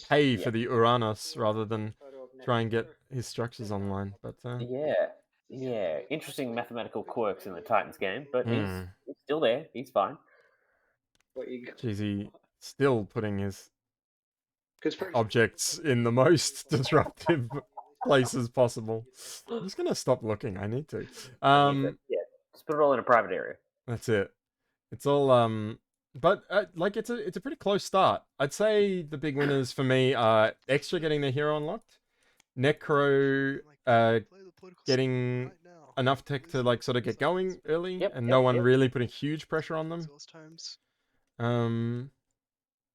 A: pay for the Uranus rather than try and get his structures online. But
B: Yeah. Interesting mathematical quirks in the Titans game, but
A: Hmm.
B: he's still there. He's fine.
H: What you got?
A: Cheesy still putting his
H: Because for
A: objects in the most disruptive places possible. I'm just gonna stop looking. I need to.
B: Yeah. Just put it all in a private area.
A: That's it. It's all But like it's a pretty close start. I'd say the big winners for me are Xxcha getting their hero unlocked, Necro getting enough tech to like sort of get going early,
B: Yep,
A: and
B: yep,
A: no one
B: yep.
A: really putting huge pressure on them.
F: Resource times.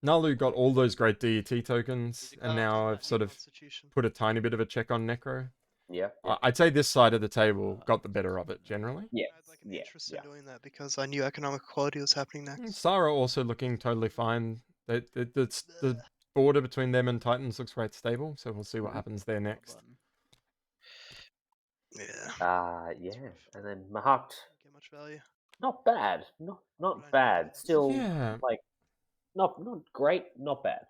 A: Naalu got all those great DET tokens, and
F: Oh,
A: now I've sort of
F: Constitution.
A: put a tiny bit of a check on Necro.
B: Yeah.
A: I'd say this side of the table got the better of it generally.
B: Yeah.
F: I had like an
B: Yeah.
F: interest
B: Yeah.
F: in doing that because I knew economic equality was happening next.
A: Saar also looking totally fine. The border between them and Titans looks quite stable, so we'll see what happens there next.
F: Yeah.
B: Yeah. And then Mahact,
F: Don't get much value.
B: not bad. Not
F: But I know
B: bad.
F: that.
B: Still
A: Yeah.
B: like not great, not bad.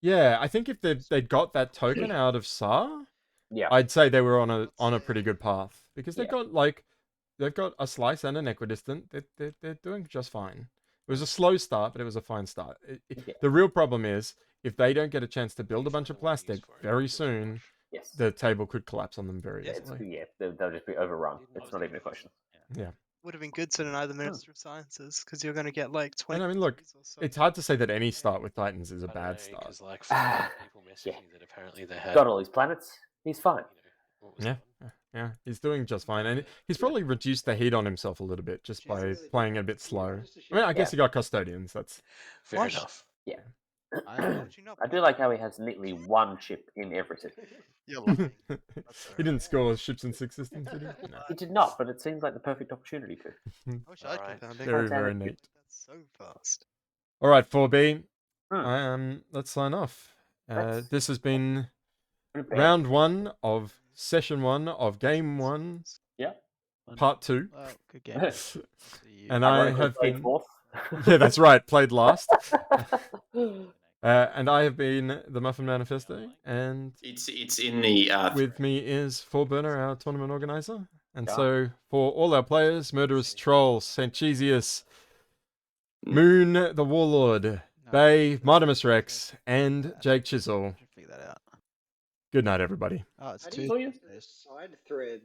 A: Yeah, I think if they'd got that token out of Saar,
B: Yeah.
A: I'd say they were on a pretty good path because they've
B: Yeah.
A: got a slice and an equidistant. They're doing just fine. It was a slow start, but it was a fine start.
B: Yeah.
A: The real problem is if they don't get a chance to build a bunch of plastic very soon,
B: Yes.
A: the table could collapse on them very
B: Yeah,
A: easily.
B: they'll just be overrun. It's not even a question.
A: Yeah.
F: Would have been good to deny the Minister of Sciences because you're going to get like 20.
A: And I mean, look, it's hard to say that any start with Titans is a bad start.
C: Because like people messaging
B: Yeah.
C: that apparently they had.
B: Got all these planets. He's fine.
C: What was
A: Yeah, yeah, he's doing just fine, and he's probably reduced the heat on himself a little bit just by playing a bit slow. I mean, I guess he got custodians. That's
C: Fair enough.
B: Yeah.
F: Would you not
B: I do like how he has neatly one chip in every city.
F: You're lying.
A: he didn't score ships in 6 systems, did he? No.
B: He did not, but it seems like the perfect opportunity to.
F: I wish I'd
C: Alright.
F: compounding.
A: Very,
B: Damn
A: very
B: it.
A: neat.
F: That's so fast.
A: All right, 4B.
B: Hmm.
A: Let's sign off.
B: Let's-
A: This has been
B: Pretty bad.
A: round 1 of session 1 of game 1,
B: Yeah.
A: part 2.
E: Well, good game. See you.
A: And I
B: Ironically
A: have
B: played
A: been.
B: fourth.
A: Yeah, that's right. Played last. And I have been the Muffin Manifesto, and
G: It's in the
A: with me is Burner, our tournament organizer. And
B: Yeah.
A: so for all our players, Murderous, Troll, Sanchezius, Moon, the Warlord,
E: No,
A: Bay, Martimus Rex, and Jake Chisel.
E: Figure that out.
A: Good night, everybody.
E: Oh, it's
H: How do
E: two.
H: you use the side thread